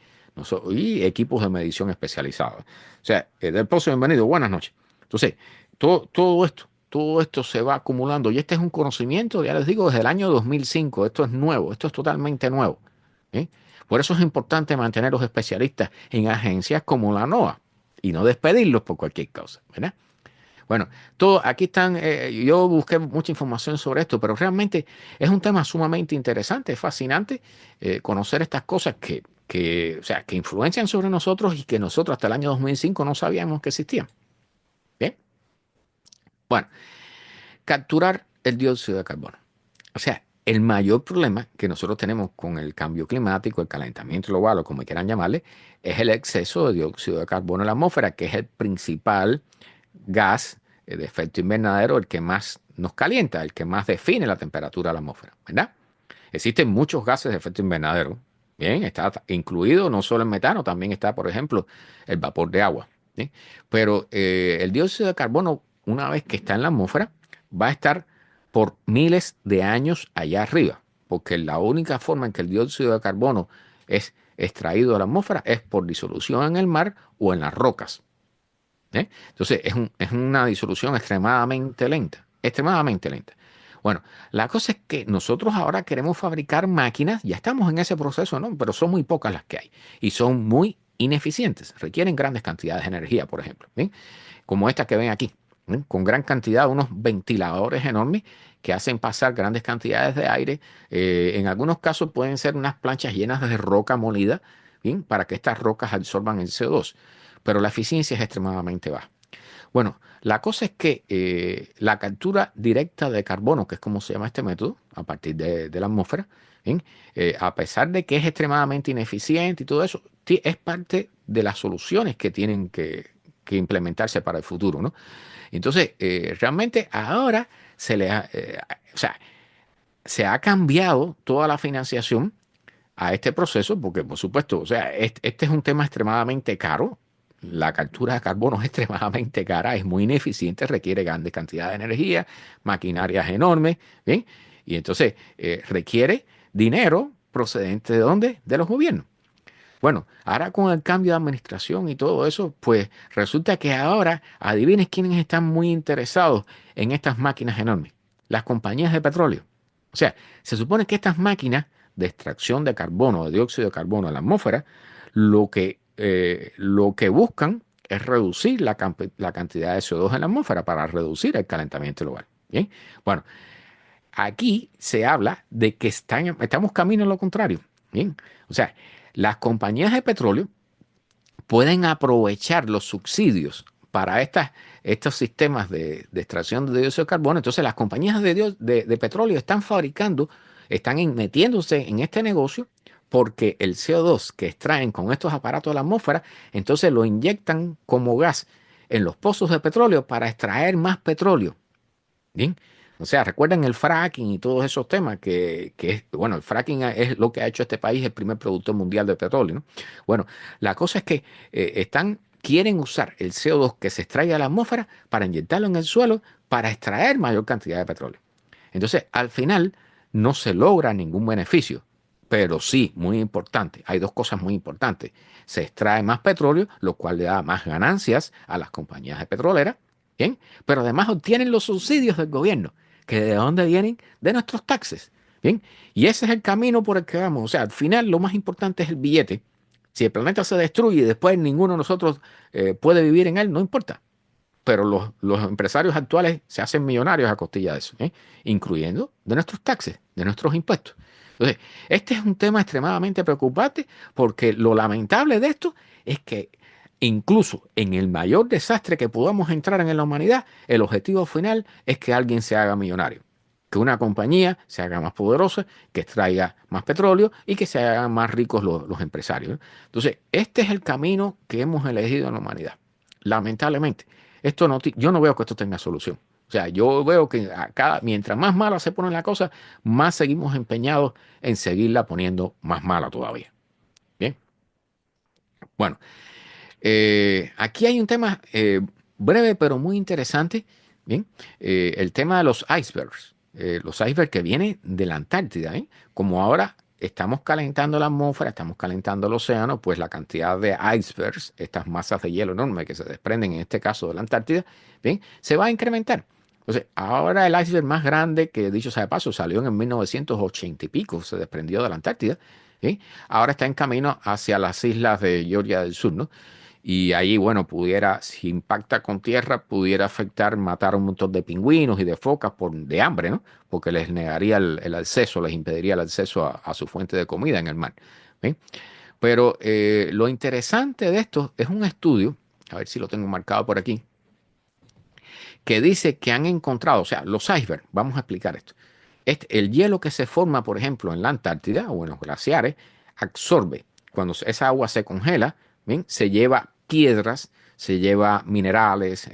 y equipos de medición especializados. O sea, del Pozo, bienvenido, buenas noches. Entonces, todo esto se va acumulando y este es un conocimiento, ya les digo, desde el año 2005. Esto es nuevo, esto es totalmente nuevo. ¿Bien? Por eso es importante mantener a los especialistas en agencias como la NOAA y no despedirlos por cualquier causa, ¿verdad? Bueno, aquí están, yo busqué mucha información sobre esto, pero realmente es un tema sumamente interesante, fascinante conocer estas cosas o sea, que influencian sobre nosotros y que nosotros hasta el año 2005 no sabíamos que existían. ¿Bien? Bueno, capturar el dióxido de carbono. O sea, el mayor problema que nosotros tenemos con el cambio climático, el calentamiento global o como quieran llamarle, es el exceso de dióxido de carbono en la atmósfera, que es el principal gas de efecto invernadero, el que más nos calienta, el que más define la temperatura de la atmósfera, ¿verdad? Existen muchos gases de efecto invernadero, bien, está incluido no solo el metano, también está, por ejemplo, el vapor de agua, ¿sí? Pero el dióxido de carbono, una vez que está en la atmósfera, va a estar por miles de años allá arriba, porque la única forma en que el dióxido de carbono es extraído de la atmósfera es por disolución en el mar o en las rocas. Entonces, es una disolución extremadamente lenta, extremadamente lenta. Bueno, la cosa es que nosotros ahora queremos fabricar máquinas, ya estamos en ese proceso, ¿no? Pero son muy pocas las que hay y son muy ineficientes, requieren grandes cantidades de energía, por ejemplo, ¿bien? Como esta que ven aquí, ¿bien? Con gran cantidad, unos ventiladores enormes que hacen pasar grandes cantidades de aire. En algunos casos pueden ser unas planchas llenas de roca molida, ¿bien? Para que estas rocas absorban el CO2, pero la eficiencia es extremadamente baja. Bueno, la cosa es que la captura directa de carbono, que es como se llama este método, a partir de la atmósfera, ¿bien? A pesar de que es extremadamente ineficiente y todo eso, es parte de las soluciones que tienen que implementarse para el futuro, ¿no? Entonces, realmente ahora o sea, se ha cambiado toda la financiación a este proceso, porque por supuesto, o sea, este es un tema extremadamente caro. La captura de carbono es extremadamente cara, es muy ineficiente, requiere grandes cantidades de energía, maquinarias enormes, ¿bien? Y entonces requiere dinero procedente ¿de dónde? De los gobiernos. Bueno, ahora con el cambio de administración y todo eso, pues resulta que ahora, adivines quiénes están muy interesados en estas máquinas enormes. Las compañías de petróleo. O sea, se supone que estas máquinas de extracción de carbono, de dióxido de carbono en la atmósfera, lo que buscan es reducir la cantidad de CO2 en la atmósfera para reducir el calentamiento global. Bien, bueno, aquí se habla de que estamos camino a lo contrario. Bien, o sea, las compañías de petróleo pueden aprovechar los subsidios para estos sistemas de extracción de dióxido de carbono. Entonces, las compañías de petróleo están fabricando, metiéndose en este negocio porque el CO2 que extraen con estos aparatos de la atmósfera, entonces lo inyectan como gas en los pozos de petróleo para extraer más petróleo. Bien. O sea, recuerden el fracking y todos esos temas bueno, el fracking es lo que ha hecho este país el primer productor mundial de petróleo, ¿no? Bueno, la cosa es que quieren usar el CO2 que se extrae de la atmósfera para inyectarlo en el suelo para extraer mayor cantidad de petróleo. Entonces, al final, no se logra ningún beneficio. Pero sí, muy importante, hay dos cosas muy importantes. Se extrae más petróleo, lo cual le da más ganancias a las compañías de petroleras, ¿bien? Pero además obtienen los subsidios del gobierno, que de dónde vienen, de nuestros taxes, ¿bien? Y ese es el camino por el que vamos. O sea, al final lo más importante es el billete, Si el planeta se destruye y después ninguno de nosotros puede vivir en él, no importa. Pero los empresarios actuales se hacen millonarios a costilla de eso, ¿eh? Incluyendo de nuestros taxes, de nuestros impuestos. Entonces, este es un tema extremadamente preocupante porque lo lamentable de esto es que incluso en el mayor desastre que podamos entrar en la humanidad, el objetivo final es que alguien se haga millonario, que una compañía se haga más poderosa, que extraiga más petróleo y que se hagan más ricos los empresarios, ¿no? Entonces, este es el camino que hemos elegido en la humanidad. Lamentablemente, esto no, yo no veo que esto tenga solución. O sea, yo veo que acá, mientras más mala se pone la cosa, más seguimos empeñados en seguirla poniendo más mala todavía. Bien, bueno, aquí hay un tema breve pero muy interesante. Bien, el tema de los icebergs que vienen de la Antártida, ¿eh? Como ahora estamos calentando la atmósfera, estamos calentando el océano, pues la cantidad de icebergs, estas masas de hielo enormes que se desprenden en este caso de la Antártida, bien, se va a incrementar. Entonces, ahora el iceberg más grande, que dicho sea de paso, salió en el 1980 y pico, se desprendió de la Antártida, ¿sí? Ahora está en camino hacia las islas de Georgia del Sur, ¿no? Y ahí, bueno, pudiera, si impacta con tierra, pudiera afectar, matar a un montón de pingüinos y de focas de hambre, ¿no? Porque les negaría el acceso, les impediría el acceso a su fuente de comida en el mar. ¿Ven? Pero lo interesante de esto es un estudio, a ver si lo tengo marcado por aquí, que dice que han encontrado, o sea, los icebergs, vamos a explicar esto. El hielo que se forma, por ejemplo, en la Antártida o en los glaciares, absorbe. Cuando esa agua se congela, ¿bien? Se lleva piedras, se lleva minerales,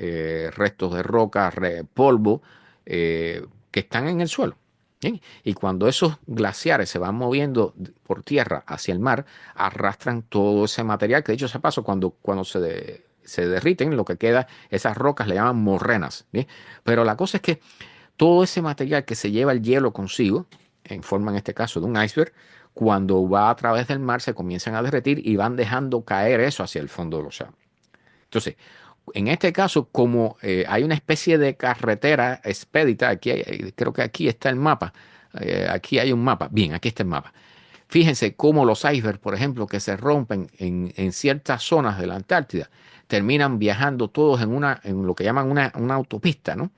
restos de roca, polvo, que están en el suelo. ¿Bien? Y cuando esos glaciares se van moviendo por tierra hacia el mar, arrastran todo ese material, que dicho sea paso, cuando se derriten, lo que queda, esas rocas le llaman morrenas. ¿Bien? Pero la cosa es que todo ese material que se lleva el hielo consigo, en forma en este caso de un iceberg, cuando va a través del mar se comienzan a derretir y van dejando caer eso hacia el fondo del océano. Entonces, en este caso, como hay una especie de carretera expedita, creo que aquí está el mapa, aquí hay un mapa, bien, aquí está el mapa. Fíjense cómo los icebergs, por ejemplo, que se rompen en ciertas zonas de la Antártida, terminan viajando todos en lo que llaman una autopista, ¿no?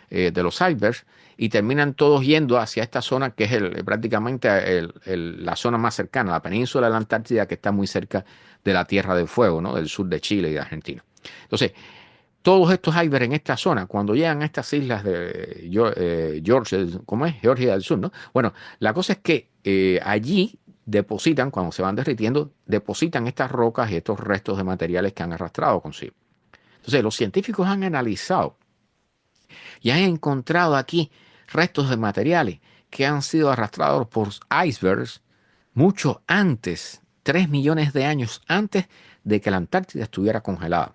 De los icebergs y terminan todos yendo hacia esta zona que es prácticamente la zona más cercana, la península de la Antártida que está muy cerca de la Tierra del Fuego, ¿no? Del sur de Chile y de Argentina. Entonces, todos estos icebergs en esta zona, cuando llegan a estas islas de Georgia, ¿cómo es? Georgia del Sur, ¿no? Bueno, la cosa es que allí depositan, cuando se van derritiendo, depositan estas rocas y estos restos de materiales que han arrastrado consigo. Entonces, los científicos han analizado y han encontrado aquí restos de materiales que han sido arrastrados por icebergs mucho antes, 3 millones de años antes de que la Antártida estuviera congelada.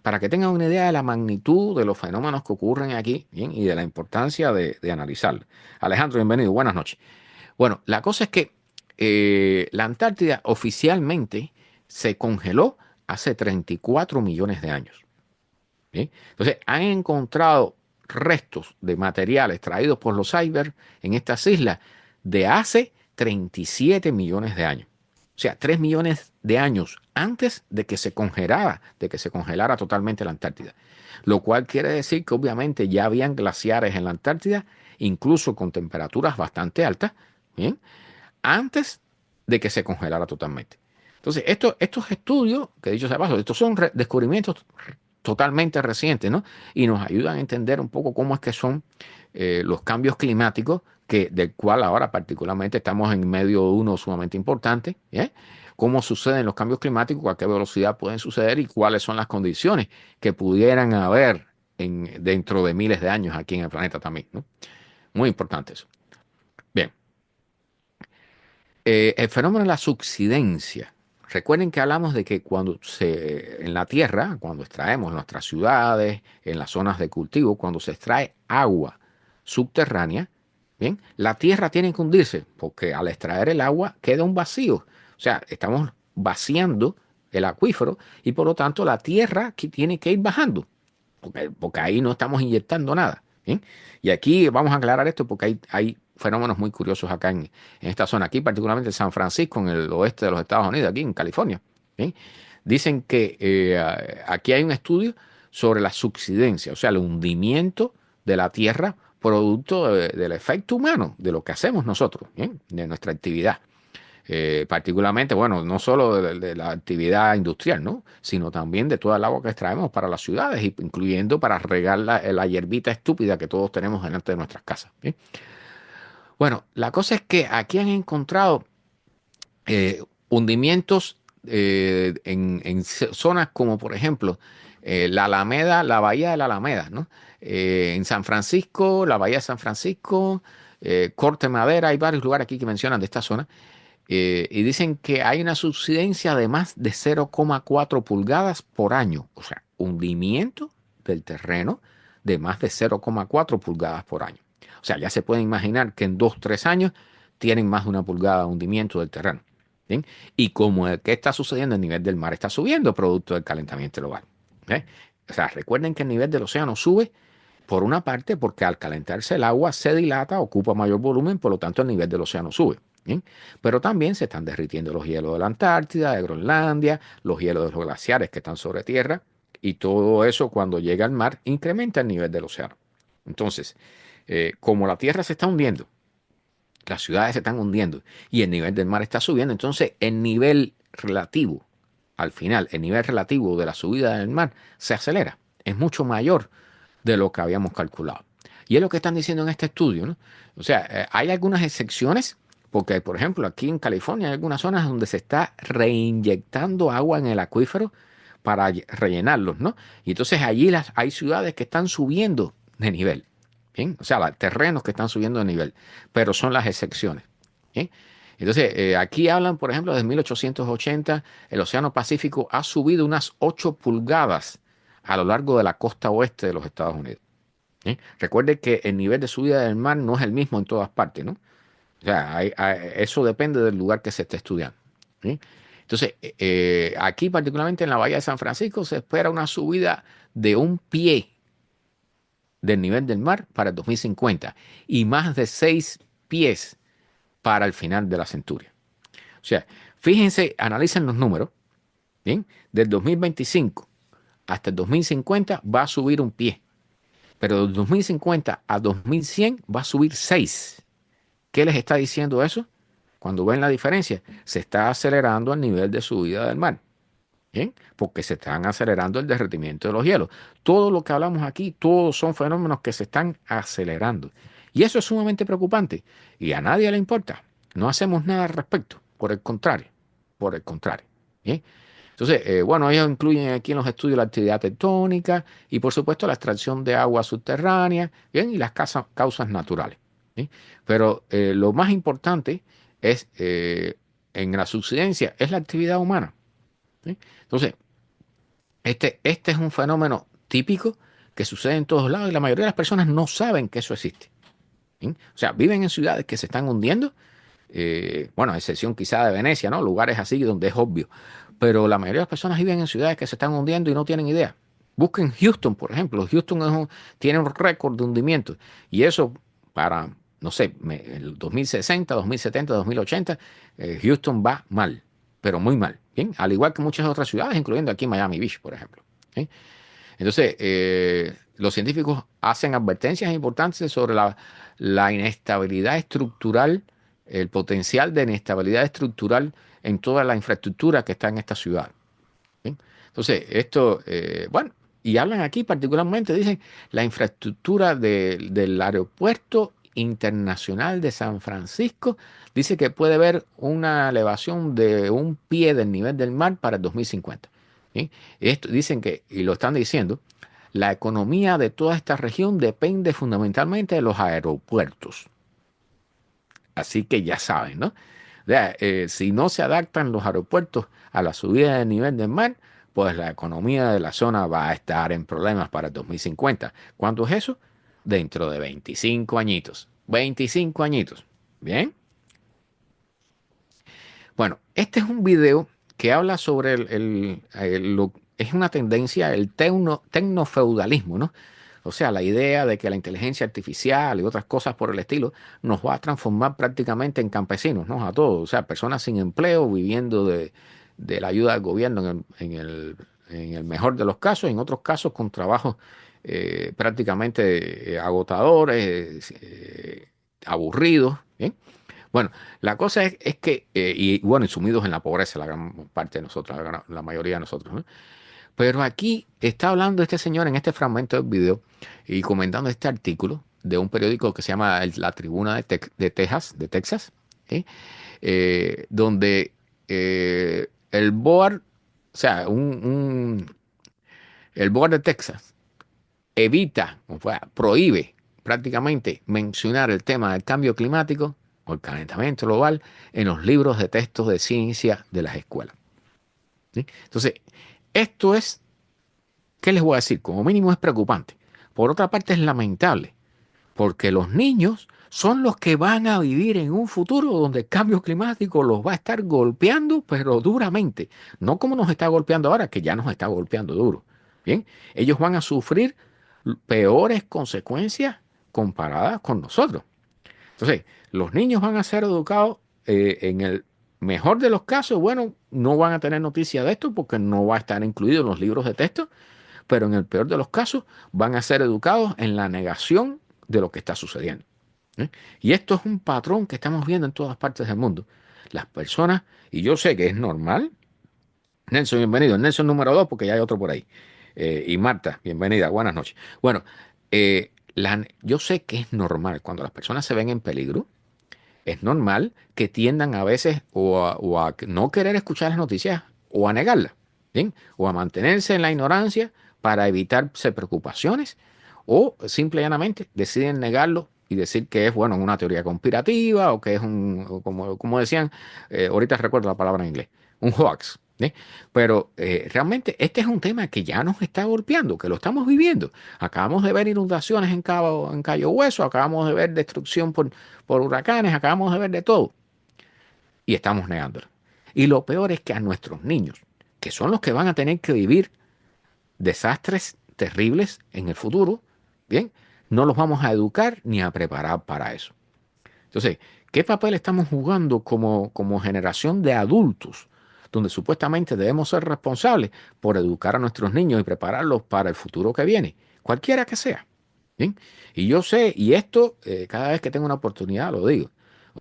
Para que tengan una idea de la magnitud de los fenómenos que ocurren aquí, ¿bien? Y de la importancia de analizarlo. Alejandro, bienvenido, buenas noches. Bueno, la cosa es que la Antártida oficialmente se congeló hace 34 millones de años. ¿Sí? Entonces, han encontrado restos de materiales traídos por los icebergs en estas islas de hace 37 millones de años. O sea, 3 millones de años antes de que se congelara totalmente la Antártida. Lo cual quiere decir que obviamente ya habían glaciares en la Antártida, incluso con temperaturas bastante altas, ¿bien? Antes de que se congelara totalmente. Entonces, estos estudios, que dicho sea paso, estos son descubrimientos totalmente recientes, ¿no? Y nos ayudan a entender un poco cómo es que son los cambios climáticos, del cual ahora particularmente estamos en medio de uno sumamente importante, ¿eh? Cómo suceden los cambios climáticos, a qué velocidad pueden suceder y cuáles son las condiciones que pudieran haber dentro de miles de años aquí en el planeta también, ¿no? Muy importante eso. Bien. El fenómeno de la subsidencia. Recuerden que hablamos de que en la tierra, cuando extraemos en nuestras ciudades, en las zonas de cultivo, cuando se extrae agua subterránea, bien, la tierra tiene que hundirse, porque al extraer el agua queda un vacío. O sea, estamos vaciando el acuífero y por lo tanto la tierra tiene que ir bajando, porque ahí no estamos inyectando nada. ¿Bien? Y aquí vamos a aclarar esto porque hay fenómenos muy curiosos acá en esta zona, aquí particularmente en San Francisco, en el oeste de los Estados Unidos, aquí en California. ¿Bien? Dicen que aquí hay un estudio sobre la subsidencia, o sea, el hundimiento de la Tierra producto del efecto humano, de lo que hacemos nosotros, ¿bien? De nuestra actividad. Particularmente, bueno, no solo de la actividad industrial, ¿no? Sino también de toda el agua que extraemos para las ciudades, incluyendo para regar la hierbita estúpida que todos tenemos delante de nuestras casas. ¿Bien? Bueno, la cosa es que aquí han encontrado hundimientos en zonas como, por ejemplo, la Alameda, la Bahía de la Alameda, ¿no? En San Francisco, la Bahía de San Francisco, Corte Madera, hay varios lugares aquí que mencionan de esta zona. Y dicen que hay una subsidencia de más de 0,4 pulgadas por año. O sea, hundimiento del terreno de más de 0,4 pulgadas por año. O sea, ya se pueden imaginar que en 2, 3 años tienen más de 1 pulgada de hundimiento del terreno. ¿Bien? Y como el que está sucediendo, el nivel del mar está subiendo producto del calentamiento global. ¿Eh? O sea, recuerden que el nivel del océano sube por una parte porque al calentarse el agua se dilata, ocupa mayor volumen, por lo tanto el nivel del océano sube. ¿Bien? Pero también se están derritiendo los hielos de la Antártida, de Groenlandia, los hielos de los glaciares que están sobre tierra, y todo eso cuando llega al mar incrementa el nivel del océano. Entonces, como la tierra se está hundiendo, las ciudades se están hundiendo y el nivel del mar está subiendo, entonces el nivel relativo, al final, el nivel relativo de la subida del mar se acelera, es mucho mayor de lo que habíamos calculado. Y es lo que están diciendo en este estudio, ¿no? O sea, hay algunas excepciones, porque por ejemplo aquí en California hay algunas zonas donde se está reinyectando agua en el acuífero para rellenarlos, ¿no? Y entonces allí hay ciudades que están subiendo de nivel, ¿bien? O sea, terrenos que están subiendo de nivel, pero son las excepciones, ¿bien? Entonces, aquí hablan, por ejemplo, desde 1880, el Océano Pacífico ha subido unas 8 pulgadas a lo largo de la costa oeste de los Estados Unidos. ¿Sí? Recuerde que el nivel de subida del mar no es el mismo en todas partes, ¿no? O sea, eso depende del lugar que se esté estudiando. ¿Sí? Entonces, aquí particularmente en la Bahía de San Francisco se espera una subida de 1 pie del nivel del mar para el 2050 y más de 6 pies para el final de la centuria. O sea, fíjense, analicen los números, ¿bien? Del 2025 hasta el 2050 va a subir 1 pie. Pero del 2050 a 2100 va a subir 6. ¿Qué les está diciendo eso? Cuando ven la diferencia, se está acelerando el nivel de subida del mar. ¿Bien? Porque se están acelerando el derretimiento de los hielos. Todo lo que hablamos aquí, todos son fenómenos que se están acelerando. Y eso es sumamente preocupante. Y a nadie le importa. No hacemos nada al respecto. Por el contrario. Por el contrario. ¿Bien? Entonces, bueno, ellos incluyen aquí en los estudios la actividad tectónica y por supuesto la extracción de agua subterránea, ¿bien? Y las causas naturales. ¿Sí? Pero lo más importante es, en la subsidencia, es la actividad humana. ¿Sí? Entonces, este es un fenómeno típico que sucede en todos lados y la mayoría de las personas no saben que eso existe. ¿Sí? O sea, viven en ciudades que se están hundiendo, bueno, a excepción quizá de Venecia, ¿no? Lugares así donde es obvio. Pero la mayoría de las personas viven en ciudades que se están hundiendo y no tienen idea. Busquen Houston, por ejemplo. Houston tiene un récord de hundimiento. Y eso para, no sé, el 2060, 2070, 2080, Houston va mal, pero muy mal. ¿Bien? Al igual que muchas otras ciudades, incluyendo aquí Miami Beach, por ejemplo. ¿Sí? Entonces, los científicos hacen advertencias importantes sobre la inestabilidad estructural, el potencial de inestabilidad estructural en toda la infraestructura que está en esta ciudad. ¿Sí? Entonces, esto, bueno, y hablan aquí particularmente, dicen, la infraestructura del aeropuerto internacional de San Francisco, dice que puede haber una elevación de 1 pie del nivel del mar para el 2050. ¿Sí? Esto, dicen que, y lo están diciendo, la economía de toda esta región depende fundamentalmente de los aeropuertos. Así que ya saben, ¿no? O sea, si no se adaptan los aeropuertos a la subida del nivel del mar, pues la economía de la zona va a estar en problemas para el 2050. ¿Cuánto es eso? Dentro de 25 añitos. 25 añitos. Bien. Bueno, este es un video que habla sobre es una tendencia, el tecnofeudalismo, ¿no? O sea, la idea de que la inteligencia artificial y otras cosas por el estilo nos va a transformar prácticamente en campesinos, ¿no? A todos, o sea, personas sin empleo, viviendo de la ayuda del gobierno en el mejor de los casos, en otros casos con trabajos prácticamente agotadores, aburridos. ¿Bien? Bueno, la cosa es que, y bueno, y sumidos en la pobreza, la gran parte de nosotros, la mayoría de nosotros, ¿no? Pero aquí está hablando este señor en este fragmento del video y comentando este artículo de un periódico que se llama La Tribuna de Texas, ¿sí? Donde el board, o sea, el board de Texas evita, o sea, prohíbe prácticamente mencionar el tema del cambio climático o el calentamiento global en los libros de texto de ciencia de las escuelas. ¿Sí? Entonces, esto es, ¿qué les voy a decir? Como mínimo es preocupante. Por otra parte es lamentable, porque los niños son los que van a vivir en un futuro donde el cambio climático los va a estar golpeando, pero duramente. No como nos está golpeando ahora, que ya nos está golpeando duro. Bien, ellos van a sufrir peores consecuencias comparadas con nosotros. Entonces, los niños van a ser educados en el mejor de los casos, bueno, no van a tener noticia de esto porque no va a estar incluido en los libros de texto, pero en el peor de los casos van a ser educados en la negación de lo que está sucediendo. ¿Eh? Y esto es un patrón que estamos viendo en todas partes del mundo. Las personas, y yo sé que es normal, Nelson, bienvenido, Nelson número 2, porque ya hay otro por ahí. Y Marta, bienvenida, buenas noches. Bueno, yo sé que es normal cuando las personas se ven en peligro, es normal que tiendan a veces o a no querer escuchar las noticias o a negarlas, ¿bien? O a mantenerse en la ignorancia para evitarse preocupaciones o simple y llanamente deciden negarlo y decir que es, bueno, una teoría conspirativa o que es o como decían, ahorita recuerdo la palabra en inglés, un hoax. ¿Sí? Pero realmente este es un tema que ya nos está golpeando, que lo estamos viviendo. Acabamos de ver inundaciones en Cayo Hueso, acabamos de ver destrucción por huracanes, acabamos de ver de todo y estamos negándolo. Y lo peor es que a nuestros niños, que son los que van a tener que vivir desastres terribles en el futuro, bien, no los vamos a educar ni a preparar para eso. Entonces, ¿qué papel estamos jugando como generación de adultos, donde supuestamente debemos ser responsables por educar a nuestros niños y prepararlos para el futuro que viene, cualquiera que sea? ¿Bien? Y yo sé, y esto cada vez que tengo una oportunidad lo digo.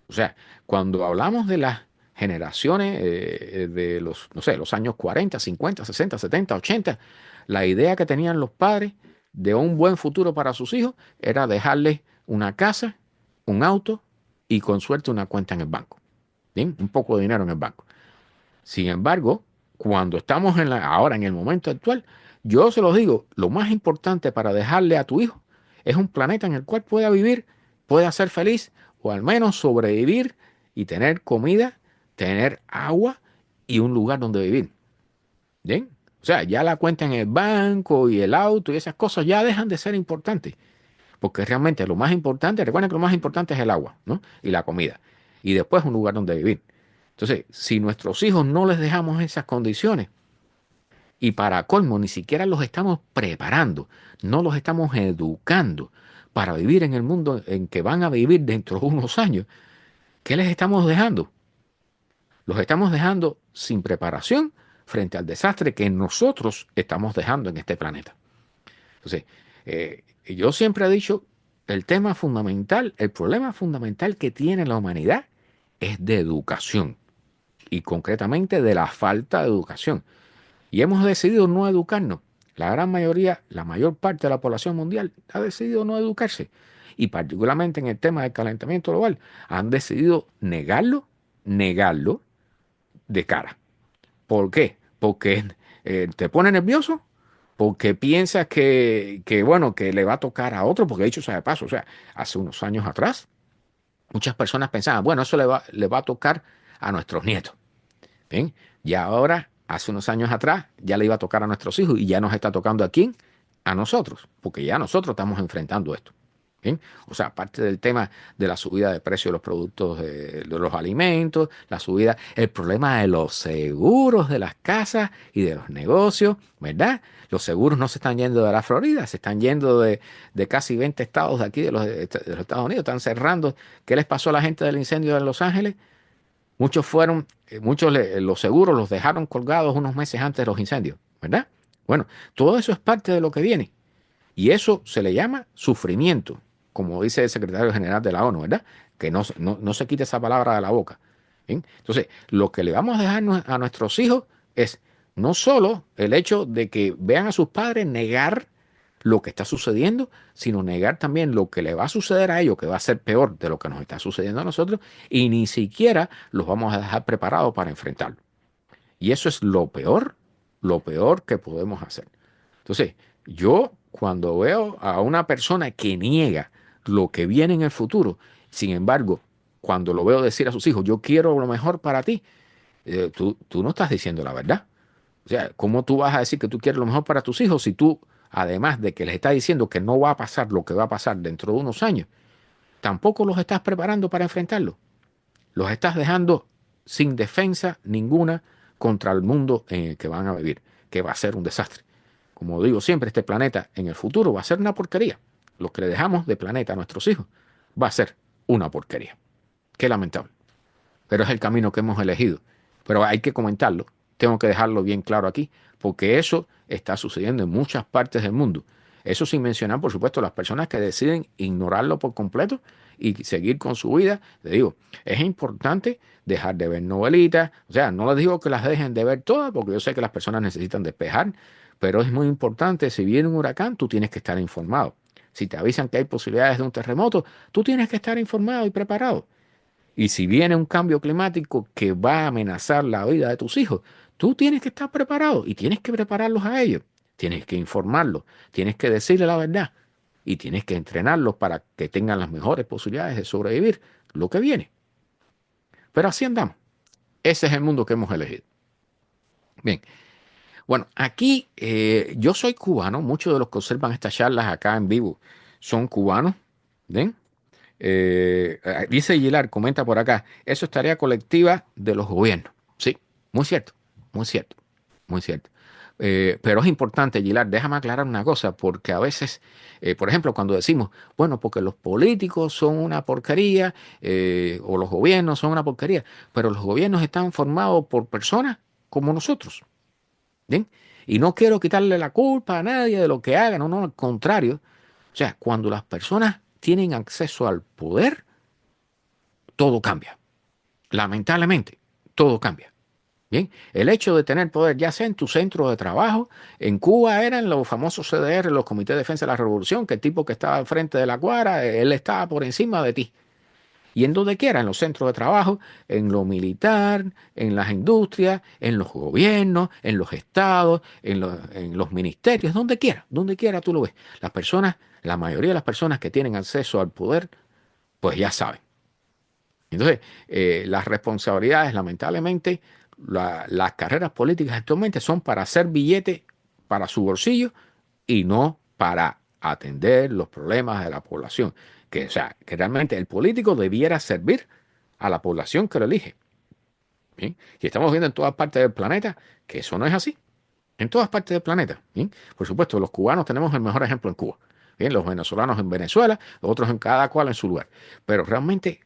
O sea, cuando hablamos de las generaciones de los, no sé, los años 40, 50, 60, 70, 80, la idea que tenían los padres de un buen futuro para sus hijos era dejarles una casa, un auto y con suerte una cuenta en el banco. ¿Bien? Un poco de dinero en el banco. Sin embargo, cuando estamos ahora en el momento actual, yo se los digo, lo más importante para dejarle a tu hijo es un planeta en el cual pueda vivir, pueda ser feliz o al menos sobrevivir y tener comida, tener agua y un lugar donde vivir. ¿Bien? O sea, ya la cuenta en el banco y el auto y esas cosas ya dejan de ser importantes. Porque realmente lo más importante, recuerden que lo más importante es el agua, ¿no? Y la comida. Y después un lugar donde vivir. Entonces, si nuestros hijos no les dejamos esas condiciones, y para colmo ni siquiera los estamos preparando, no los estamos educando para vivir en el mundo en que van a vivir dentro de unos años, ¿qué les estamos dejando? Los estamos dejando sin preparación frente al desastre que nosotros estamos dejando en este planeta. Entonces, yo siempre he dicho, el tema fundamental, el problema fundamental que tiene la humanidad es de educación y concretamente de la falta de educación. Y hemos decidido no educarnos. La gran mayoría, la mayor parte de la población mundial ha decidido no educarse. Y particularmente en el tema del calentamiento global, han decidido negarlo de cara. ¿Por qué? Porque te pone nervioso, porque piensas bueno, que le va a tocar a otro, porque de hecho, sea de paso, o sea, hace unos años atrás, muchas personas pensaban, bueno, eso le va a tocar a nuestros nietos. Bien, y ahora, hace unos años atrás, ya le iba a tocar a nuestros hijos y ya nos está tocando a quién, a nosotros, porque ya nosotros estamos enfrentando esto. Bien, o sea, aparte del tema de la subida de precio de los productos, de los alimentos, la subida, el problema de los seguros de las casas y de los negocios, ¿verdad? Los seguros no se están yendo de la Florida, se están yendo de casi 20 estados de aquí de los Estados Unidos, están cerrando. ¿Qué les pasó a la gente del incendio de Los Ángeles? Los seguros los dejaron colgados unos meses antes de los incendios, ¿verdad? Bueno, todo eso es parte de lo que viene. Y eso se le llama sufrimiento, como dice el secretario general de la ONU, ¿verdad? Que no se quite esa palabra de la boca. ¿Bien? Entonces, lo que le vamos a dejar a nuestros hijos es no solo el hecho de que vean a sus padres negar lo que está sucediendo, sino negar también lo que le va a suceder a ellos, que va a ser peor de lo que nos está sucediendo a nosotros, y ni siquiera los vamos a dejar preparados para enfrentarlo. Y eso es lo peor que podemos hacer. Entonces, yo cuando veo a una persona que niega lo que viene en el futuro, sin embargo, cuando lo veo decir a sus hijos, yo quiero lo mejor para ti, tú no estás diciendo la verdad. O sea, ¿cómo tú vas a decir que tú quieres lo mejor para tus hijos si tú, además de que les estás diciendo que no va a pasar lo que va a pasar dentro de unos años, tampoco los estás preparando para enfrentarlo? Los estás dejando sin defensa ninguna contra el mundo en el que van a vivir, que va a ser un desastre. Como digo siempre, este planeta en el futuro va a ser una porquería. Lo que le dejamos de planeta a nuestros hijos va a ser una porquería. Qué lamentable. Pero es el camino que hemos elegido. Pero hay que comentarlo. Tengo que dejarlo bien claro aquí, porque eso está sucediendo en muchas partes del mundo. Eso sin mencionar, por supuesto, las personas que deciden ignorarlo por completo y seguir con su vida. Le digo, es importante dejar de ver novelitas. O sea, no les digo que las dejen de ver todas, porque yo sé que las personas necesitan despejar, pero es muy importante, si viene un huracán, tú tienes que estar informado. Si te avisan que hay posibilidades de un terremoto, tú tienes que estar informado y preparado. Y si viene un cambio climático que va a amenazar la vida de tus hijos, tú tienes que estar preparado y tienes que prepararlos a ellos. Tienes que informarlos, tienes que decirle la verdad y tienes que entrenarlos para que tengan las mejores posibilidades de sobrevivir lo que viene. Pero así andamos. Ese es el mundo que hemos elegido. Bien, bueno, aquí yo soy cubano. Muchos de los que observan estas charlas acá en vivo son cubanos. ¿Ven? Dice Gilar, comenta por acá, eso es tarea colectiva de los gobiernos. Sí, muy cierto, muy cierto, muy cierto. Pero es importante, Gilar, déjame aclarar una cosa, porque a veces, por ejemplo, cuando decimos, bueno, porque los políticos son una porquería, o los gobiernos son una porquería, pero los gobiernos están formados por personas como nosotros, ¿bien? Y no quiero quitarle la culpa a nadie de lo que hagan, no, no, al contrario. O sea, cuando las personas tienen acceso al poder, todo cambia. Lamentablemente, todo cambia. Bien, el hecho de tener poder, ya sea en tu centro de trabajo, en Cuba eran los famosos CDR, los Comités de Defensa de la Revolución, que el tipo que estaba al frente de la cuadra, él estaba por encima de ti. Y en donde quiera, en los centros de trabajo, en lo militar, en las industrias, en los gobiernos, en los estados, en los ministerios, donde quiera tú lo ves. Las personas, la mayoría de las personas que tienen acceso al poder, pues ya saben. Entonces, las responsabilidades, lamentablemente, las carreras políticas actualmente son para hacer billetes para su bolsillo y no para atender los problemas de la población. Que, o sea, que realmente el político debiera servir a la población que lo elige. ¿Bien? Y estamos viendo en todas partes del planeta que eso no es así. En todas partes del planeta. ¿Bien? Por supuesto, los cubanos tenemos el mejor ejemplo en Cuba. Bien, los venezolanos en Venezuela, los otros en cada cual en su lugar. Pero realmente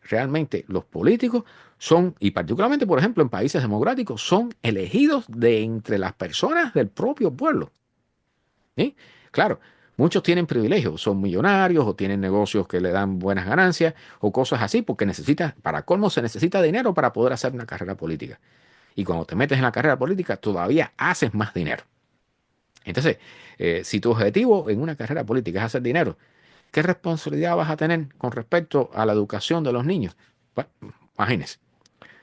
los políticos son, y particularmente, por ejemplo, en países democráticos, son elegidos de entre las personas del propio pueblo. ¿Sí? Claro, muchos tienen privilegios, son millonarios o tienen negocios que le dan buenas ganancias o cosas así, porque para colmo se necesita dinero para poder hacer una carrera política. Y cuando te metes en la carrera política, todavía haces más dinero. Entonces, si tu objetivo en una carrera política es hacer dinero, ¿qué responsabilidad vas a tener con respecto a la educación de los niños? Bueno, imagínense.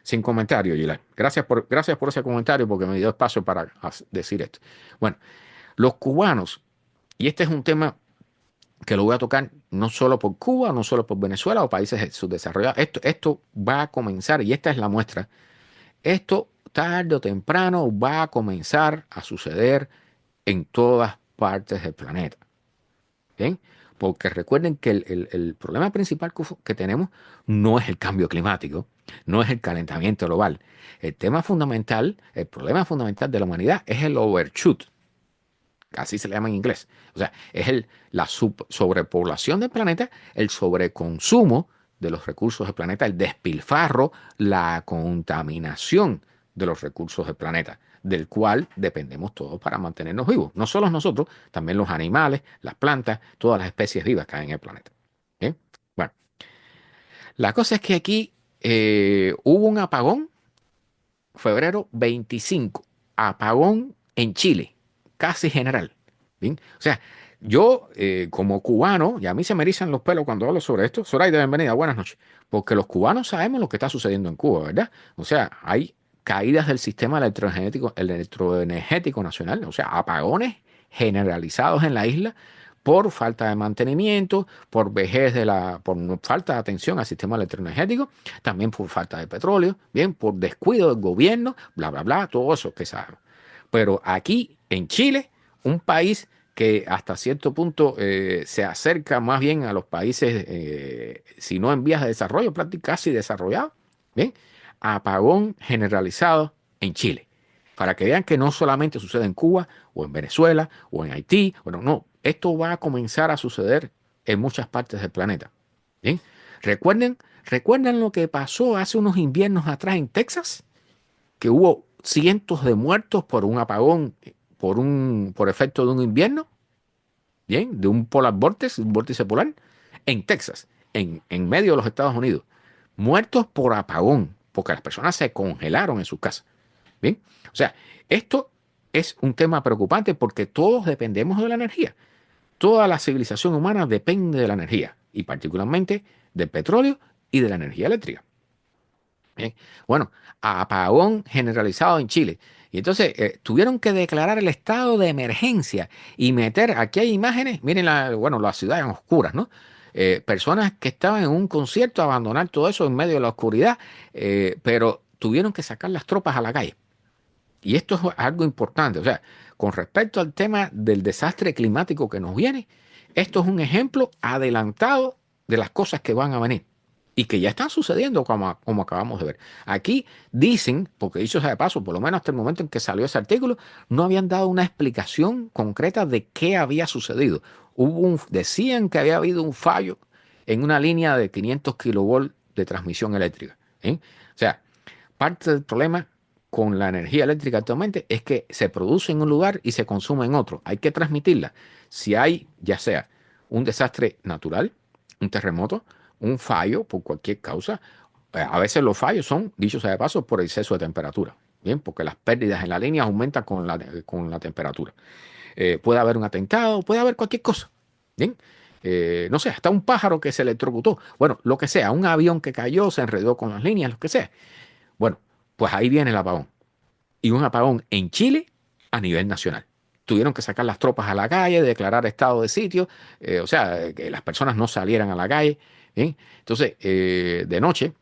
Sin comentario, Gilan. Gracias por ese comentario porque me dio espacio para decir esto. Bueno, los cubanos, y este es un tema que lo voy a tocar no solo por Cuba, no solo por Venezuela o países subdesarrollados. Esto va a comenzar, y esta es la muestra. Esto tarde o temprano va a comenzar a suceder en todas partes del planeta. ¿Bien? Porque recuerden que el problema principal que tenemos no es el cambio climático, no es el calentamiento global. El problema fundamental de la humanidad es el overshoot, así se le llama en inglés. O sea, es la sobrepoblación del planeta, el sobreconsumo de los recursos del planeta, el despilfarro, la contaminación de los recursos del planeta, del cual dependemos todos para mantenernos vivos. No solo nosotros, también los animales, las plantas, todas las especies vivas que hay en el planeta. ¿Bien? Bueno, la cosa es que aquí hubo un apagón, febrero 25, apagón en Chile, casi general. ¿Bien? O sea, yo como cubano, y a mí se me erizan los pelos cuando hablo sobre esto. Zoraida, bienvenida, buenas noches. Porque los cubanos sabemos lo que está sucediendo en Cuba, ¿verdad? O sea, hay caídas del sistema electroenergético nacional, o sea, apagones generalizados en la isla por falta de mantenimiento, por vejez por falta de atención al sistema electroenergético, también por falta de petróleo, bien, por descuido del gobierno, bla, bla, bla, todo eso que sabemos. Pero aquí en Chile, un país que hasta cierto punto se acerca más bien a los países, si no en vías de desarrollo, prácticamente casi desarrollados, bien, apagón generalizado en Chile. Para que vean que no solamente sucede en Cuba o en Venezuela o en Haití, bueno, no, esto va a comenzar a suceder en muchas partes del planeta. ¿Bien? ¿Recuerdan lo que pasó hace unos inviernos atrás en Texas? Que hubo cientos de muertos por un apagón, por efecto de un invierno, ¿bien? De un polar vortex, un vórtice polar, en Texas, en medio de los Estados Unidos. Muertos por apagón, porque las personas se congelaron en sus casas. ¿Bien? O sea, esto es un tema preocupante porque todos dependemos de la energía. Toda la civilización humana depende de la energía y particularmente del petróleo y de la energía eléctrica. Bien. Bueno, apagón generalizado en Chile. Y entonces tuvieron que declarar el estado de emergencia y meter, aquí hay imágenes, miren bueno, las ciudades oscuras, ¿no? Personas que estaban en un concierto, abandonar todo eso en medio de la oscuridad, pero tuvieron que sacar las tropas a la calle. Y esto es algo importante. O sea, con respecto al tema del desastre climático que nos viene, esto es un ejemplo adelantado de las cosas que van a venir y que ya están sucediendo como acabamos de ver. Aquí dicen, porque dicho sea de paso, por lo menos hasta el momento en que salió ese artículo, no habían dado una explicación concreta de qué había sucedido. Decían que había habido un fallo en una línea de 500 kilovolts de transmisión eléctrica. ¿Eh? O sea, parte del problema con la energía eléctrica actualmente es que se produce en un lugar y se consume en otro. Hay que transmitirla. Si hay, ya sea un desastre natural, un terremoto, un fallo por cualquier causa, a veces los fallos son, dicho sea de paso, por exceso de temperatura. Bien, porque las pérdidas en la línea aumentan con la temperatura. Puede haber un atentado, puede haber cualquier cosa. Bien, no sé, hasta un pájaro que se electrocutó. Bueno, lo que sea, un avión que cayó, se enredó con las líneas, lo que sea. Bueno, pues ahí viene el apagón. Y un apagón en Chile a nivel nacional. Tuvieron que sacar las tropas a la calle, declarar estado de sitio, o sea, que las personas no salieran a la calle. ¿Bien? Entonces, de noche,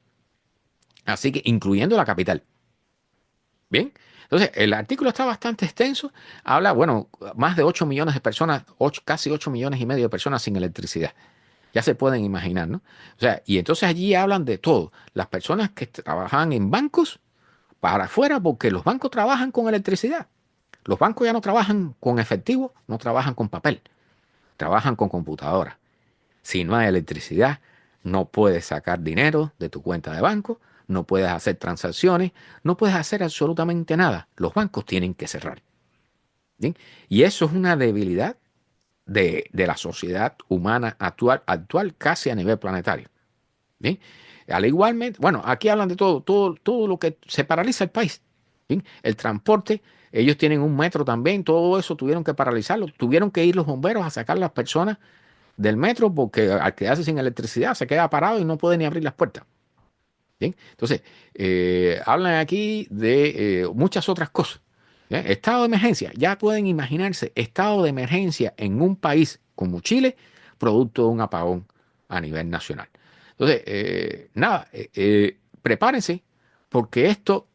así que incluyendo la capital. Bien, entonces el artículo está bastante extenso. Habla, bueno, más de 8 millones de personas, casi 8 millones y medio de personas sin electricidad. Ya se pueden imaginar, ¿no? O sea, y entonces allí hablan de todo. Las personas que trabajan en bancos para afuera, porque los bancos trabajan con electricidad. Los bancos ya no trabajan con efectivo, no trabajan con papel, trabajan con computadora. Si no hay electricidad, no puedes sacar dinero de tu cuenta de banco, no puedes hacer transacciones, no puedes hacer absolutamente nada. Los bancos tienen que cerrar. ¿Bien? Y eso es una debilidad de la sociedad humana actual casi a nivel planetario. ¿Bien? Al igualmente, bueno, aquí hablan de todo lo que se paraliza el país. ¿Bien? El transporte, ellos tienen un metro también, todo eso tuvieron que paralizarlo, tuvieron que ir los bomberos a sacar a las personas del metro porque al quedarse sin electricidad se queda parado y no puede ni abrir las puertas. Bien, entonces, hablan aquí de muchas otras cosas. ¿Bien? Estado de emergencia, ya pueden imaginarse estado de emergencia en un país como Chile, producto de un apagón a nivel nacional. Entonces, nada, prepárense porque esto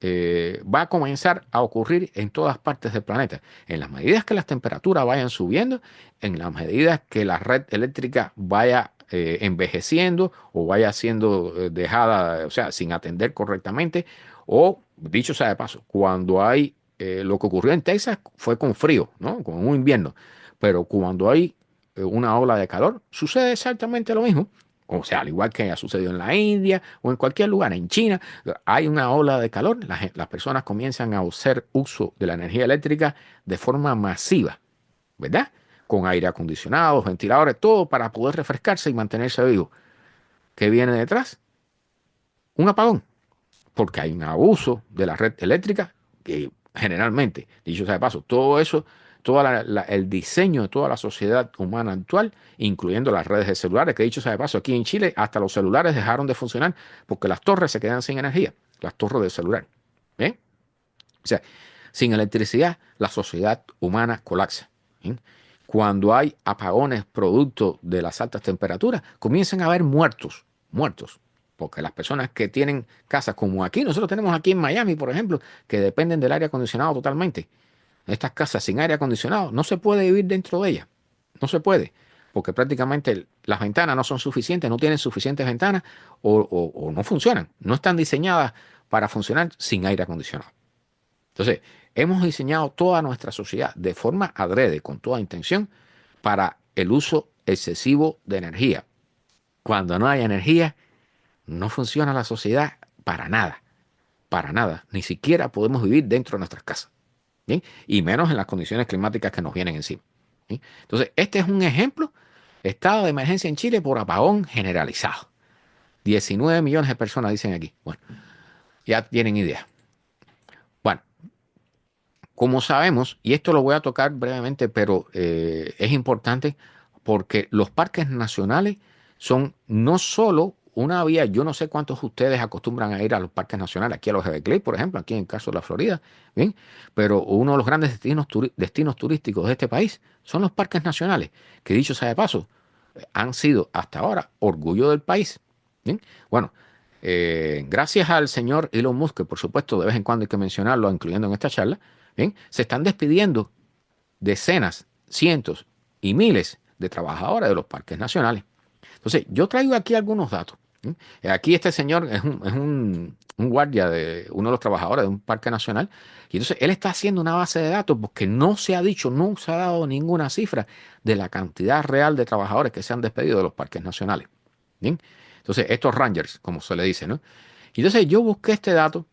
va a comenzar a ocurrir en todas partes del planeta. En las medidas que las temperaturas vayan subiendo, en las medidas que la red eléctrica vaya envejeciendo o vaya siendo dejada, o sea, sin atender correctamente, o dicho sea de paso, cuando hay lo que ocurrió en Texas fue con frío, ¿no? Con un invierno, pero cuando hay una ola de calor, sucede exactamente lo mismo. O sea, al igual que ha sucedido en la India o en cualquier lugar, en China, hay una ola de calor, las personas comienzan a hacer uso de la energía eléctrica de forma masiva, ¿verdad? Con aire acondicionado, ventiladores, todo para poder refrescarse y mantenerse vivo. ¿Qué viene detrás? Un apagón, porque hay un abuso de la red eléctrica que generalmente, dicho sea de paso, todo eso, el diseño de toda la sociedad humana actual, incluyendo las redes de celulares, que dicho sea de paso, aquí en Chile hasta los celulares dejaron de funcionar porque las torres se quedan sin energía, las torres de celular. ¿Bien? O sea, sin electricidad, la sociedad humana colapsa. ¿Bien? Cuando hay apagones producto de las altas temperaturas, comienzan a haber muertos. Porque las personas que tienen casas como aquí, nosotros tenemos aquí en Miami, por ejemplo, que dependen del aire acondicionado totalmente. Estas casas sin aire acondicionado, no se puede vivir dentro de ellas. No se puede. Porque prácticamente las ventanas no son suficientes, no tienen suficientes ventanas o no funcionan. No están diseñadas para funcionar sin aire acondicionado. Entonces, hemos diseñado toda nuestra sociedad de forma adrede, con toda intención, para el uso excesivo de energía. Cuando no hay energía, no funciona la sociedad para nada. Ni siquiera podemos vivir dentro de nuestras casas, ¿bien? Y menos en las condiciones climáticas que nos vienen encima. ¿Bien? Entonces, este es un ejemplo, estado de emergencia en Chile por apagón generalizado. 19 millones de personas dicen aquí. Bueno, ya tienen idea. Bueno, como sabemos, y esto lo voy a tocar brevemente, pero es importante porque los parques nacionales son no solo una vía, yo no sé cuántos de ustedes acostumbran a ir a los parques nacionales, aquí a los Everglades, por ejemplo, aquí en el caso de la Florida, ¿bien? Pero uno de los grandes destinos turísticos de este país son los parques nacionales, que dicho sea de paso, han sido hasta ahora orgullo del país, ¿bien? Bueno, gracias al señor Elon Musk, que por supuesto de vez en cuando hay que mencionarlo, incluyendo en esta charla, ¿bien? Se están despidiendo decenas, cientos y miles de trabajadores de los parques nacionales. Entonces, yo traigo aquí algunos datos. ¿Sí? Aquí este señor es un guardia de uno de los trabajadores de un parque nacional. Y entonces él está haciendo una base de datos porque no se ha dicho, no se ha dado ninguna cifra de la cantidad real de trabajadores que se han despedido de los parques nacionales. ¿Bien? Entonces, estos rangers, como se le dice, ¿no? Y entonces yo busqué este dato,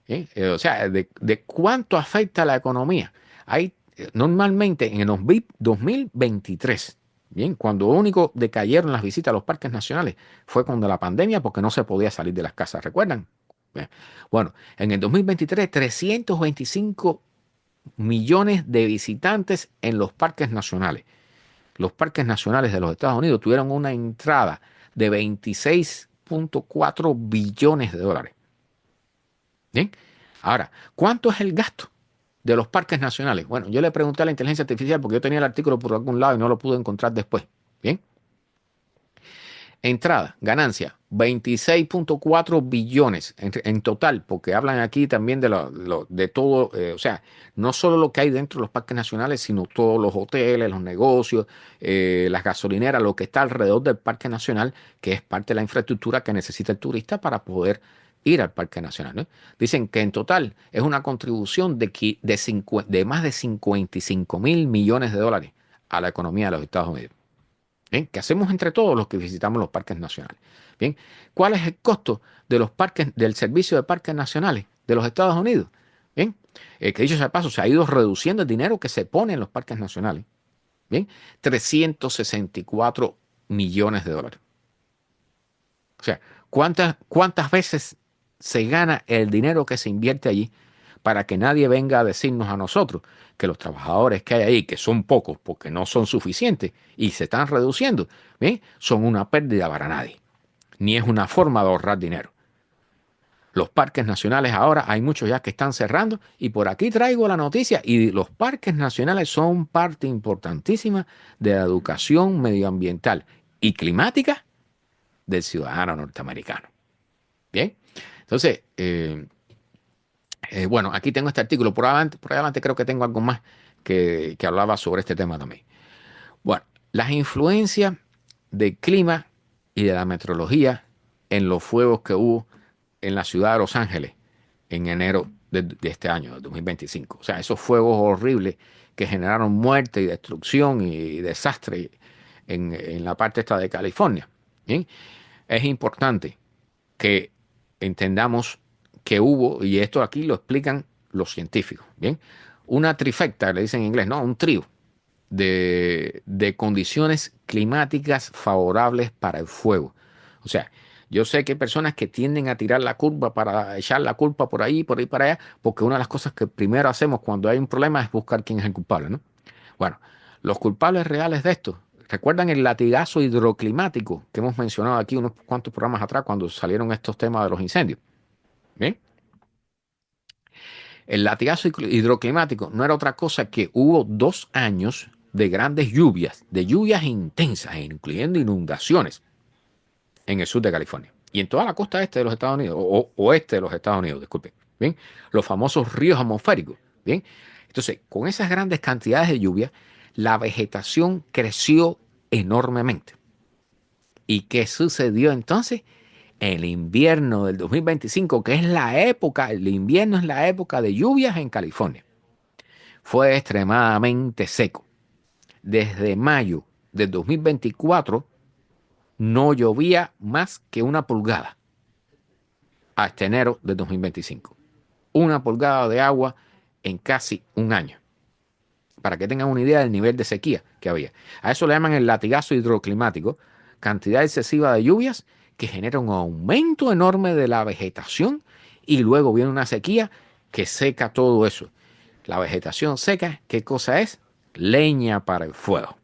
¿eh? O sea, de cuánto afecta a la economía. Hay normalmente en el 2023, bien, cuando único decayeron las visitas a los parques nacionales fue cuando la pandemia porque no se podía salir de las casas, ¿recuerdan? Bien. Bueno, en el 2023, 325 millones de visitantes en los parques nacionales. Los parques nacionales de los Estados Unidos tuvieron una entrada de 26,4 billones de dólares. Bien. Ahora, ¿cuánto es el gasto de los parques nacionales? Bueno, yo le pregunté a la inteligencia artificial porque yo tenía el artículo por algún lado y no lo pude encontrar después. Bien. Entrada, ganancia, 26,4 billones en total, porque hablan aquí también de todo, o sea, no solo lo que hay dentro de los parques nacionales, sino todos los hoteles, los negocios, las gasolineras, lo que está alrededor del parque nacional, que es parte de la infraestructura que necesita el turista para poder ir al parque nacional, ¿no? Dicen que en total es una contribución de más de 55 mil millones de dólares a la economía de los Estados Unidos. ¿Bien? Que hacemos entre todos los que visitamos los parques nacionales. Bien, ¿cuál es el costo de los parques, del servicio de parques nacionales de los Estados Unidos? Bien, que dicho sea de paso, se ha ido reduciendo el dinero que se pone en los parques nacionales. Bien, 364 millones de dólares. O sea, ¿cuántas veces se gana el dinero que se invierte allí para que nadie venga a decirnos a nosotros que los trabajadores que hay ahí, que son pocos porque no son suficientes y se están reduciendo, ¿bien? Son una pérdida para nadie, ni es una forma de ahorrar dinero? Los parques nacionales ahora hay muchos ya que están cerrando y por aquí traigo la noticia y los parques nacionales son parte importantísima de la educación medioambiental y climática del ciudadano norteamericano. Bien, entonces, bueno, aquí tengo este artículo. Por adelante creo que tengo algo más que hablaba sobre este tema también. Bueno, las influencias del clima y de la meteorología en los fuegos que hubo en la ciudad de Los Ángeles en enero de este año, de 2025. O sea, esos fuegos horribles que generaron muerte y destrucción y desastre en la parte esta de California. ¿Bien? es importante que entendamos que hubo, y esto aquí lo explican los científicos, ¿bien? Una trifecta, le dicen en inglés, ¿no? Un trío de condiciones climáticas favorables para el fuego. O sea, yo sé que hay personas que tienden a tirar la culpa para echar la culpa por ahí para allá, porque una de las cosas que primero hacemos cuando hay un problema es buscar quién es el culpable, ¿no? Bueno, los culpables reales de esto, ¿recuerdan el latigazo hidroclimático que hemos mencionado aquí unos cuantos programas atrás cuando salieron estos temas de los incendios? Bien, el latigazo hidroclimático no era otra cosa que hubo 2 años de grandes lluvias, de lluvias intensas, incluyendo inundaciones en el sur de California y en toda la costa este de los Estados Unidos, o oeste de los Estados Unidos, disculpe. Bien, los famosos ríos atmosféricos. Bien, entonces, con esas grandes cantidades de lluvia, la vegetación creció enormemente. ¿Y qué sucedió entonces? El invierno del 2025, que es la época, el invierno es la época de lluvias en California, fue extremadamente seco. Desde mayo del 2024 no llovía más que una pulgada hasta enero del 2025. Una pulgada de agua en casi un año. Para que tengan una idea del nivel de sequía que había. A eso le llaman el latigazo hidroclimático, cantidad excesiva de lluvias que genera un aumento enorme de la vegetación y luego viene una sequía que seca todo eso. La vegetación seca, ¿qué cosa es? Leña para el fuego.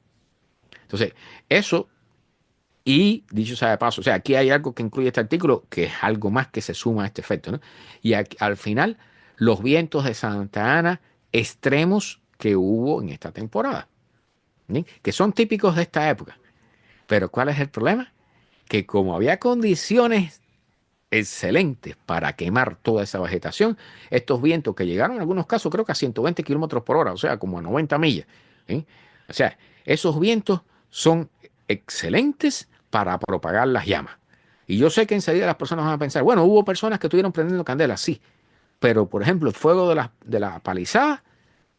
Entonces, eso, y dicho sea de paso, o sea, aquí hay algo que incluye este artículo que es algo más que se suma a este efecto, ¿no? Y aquí, al final, los vientos de Santa Ana extremos que hubo en esta temporada, ¿sí? Que son típicos de esta época. Pero ¿cuál es el problema? Que como había condiciones excelentes para quemar toda esa vegetación, estos vientos que llegaron en algunos casos creo que a 120 kilómetros por hora, o sea, como a 90 millas, ¿sí? O sea, esos vientos son excelentes para propagar las llamas. Y yo sé que enseguida las personas van a pensar, bueno, hubo personas que estuvieron prendiendo candelas, sí, pero por ejemplo el fuego de la palizada,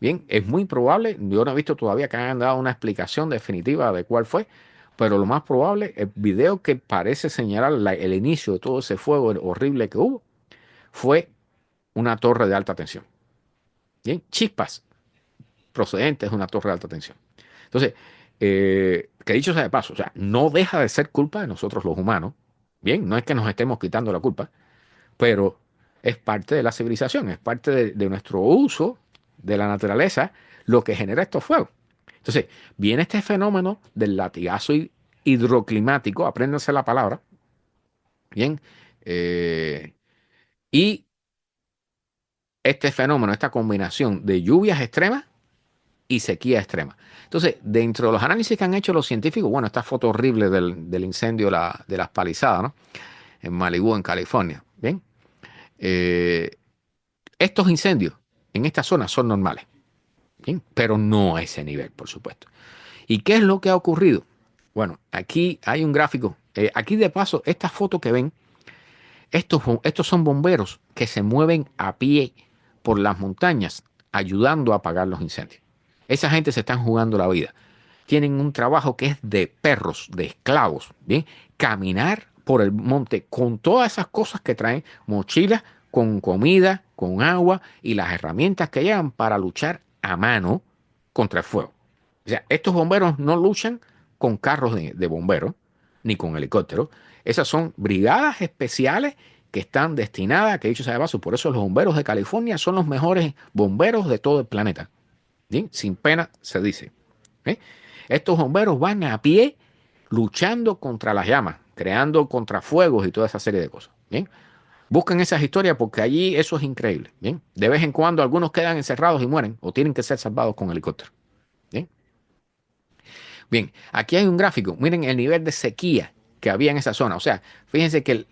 bien, es muy probable, yo no he visto todavía que hayan dado una explicación definitiva de cuál fue, pero lo más probable, el video que parece señalar el inicio de todo ese fuego horrible que hubo, fue una torre de alta tensión. Bien, chispas procedentes de una torre de alta tensión. Entonces, que dicho sea de paso, o sea, no deja de ser culpa de nosotros los humanos. Bien, no es que nos estemos quitando la culpa, pero es parte de la civilización, es parte de nuestro uso de la naturaleza lo que genera estos fuegos. Entonces, viene este fenómeno del latigazo hidroclimático, apréndanse la palabra, bien, eh, y este fenómeno, esta combinación de lluvias extremas y sequía extrema. Entonces, dentro de los análisis que han hecho los científicos, bueno, esta foto horrible del incendio de las palizadas, ¿no? En Malibú, en California, bien, eh, estos incendios en esta zona son normales, ¿bien? Pero no a ese nivel, por supuesto. ¿Y qué es lo que ha ocurrido? Bueno, aquí hay un gráfico. Aquí de paso, esta foto que ven, estos son bomberos que se mueven a pie por las montañas ayudando a apagar los incendios. Esa gente se están jugando la vida. Tienen un trabajo que es de perros, de esclavos, ¿bien? Caminar por el monte con todas esas cosas que traen, mochilas con comida, con agua y las herramientas que llevan para luchar a mano contra el fuego. O sea, estos bomberos no luchan con carros de bomberos ni con helicópteros. Esas son brigadas especiales que están destinadas, que dicho sea de paso, por eso los bomberos de California son los mejores bomberos de todo el planeta. ¿Bien? Sin pena se dice. ¿Eh? Estos bomberos van a pie luchando contra las llamas, creando contrafuegos y toda esa serie de cosas. ¿Bien? Busquen esas historias porque allí eso es increíble. ¿Bien? De vez en cuando algunos quedan encerrados y mueren o tienen que ser salvados con helicóptero. ¿Bien? Bien, aquí hay un gráfico. Miren el nivel de sequía que había en esa zona. O sea, fíjense que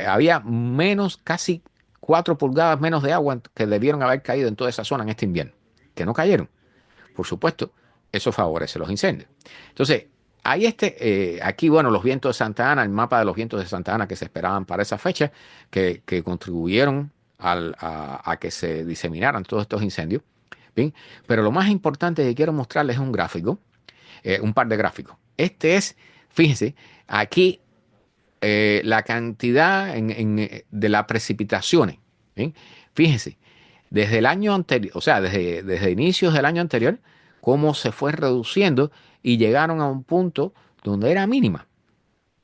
había menos, casi 4 pulgadas menos de agua que debieron haber caído en toda esa zona en este invierno. Que no cayeron. Por supuesto, eso favorece los incendios. Entonces, hay aquí, bueno, los vientos de Santa Ana, el mapa de los vientos de Santa Ana que se esperaban para esa fecha, que contribuyeron a que se diseminaran todos estos incendios. Bien, pero lo más importante que quiero mostrarles es un gráfico, un par de gráficos. Este es, fíjense, aquí la cantidad de las precipitaciones. ¿Bien? Fíjense, desde el año anterior, o sea, desde inicios del año anterior, cómo se fue reduciendo y llegaron a un punto donde era mínima.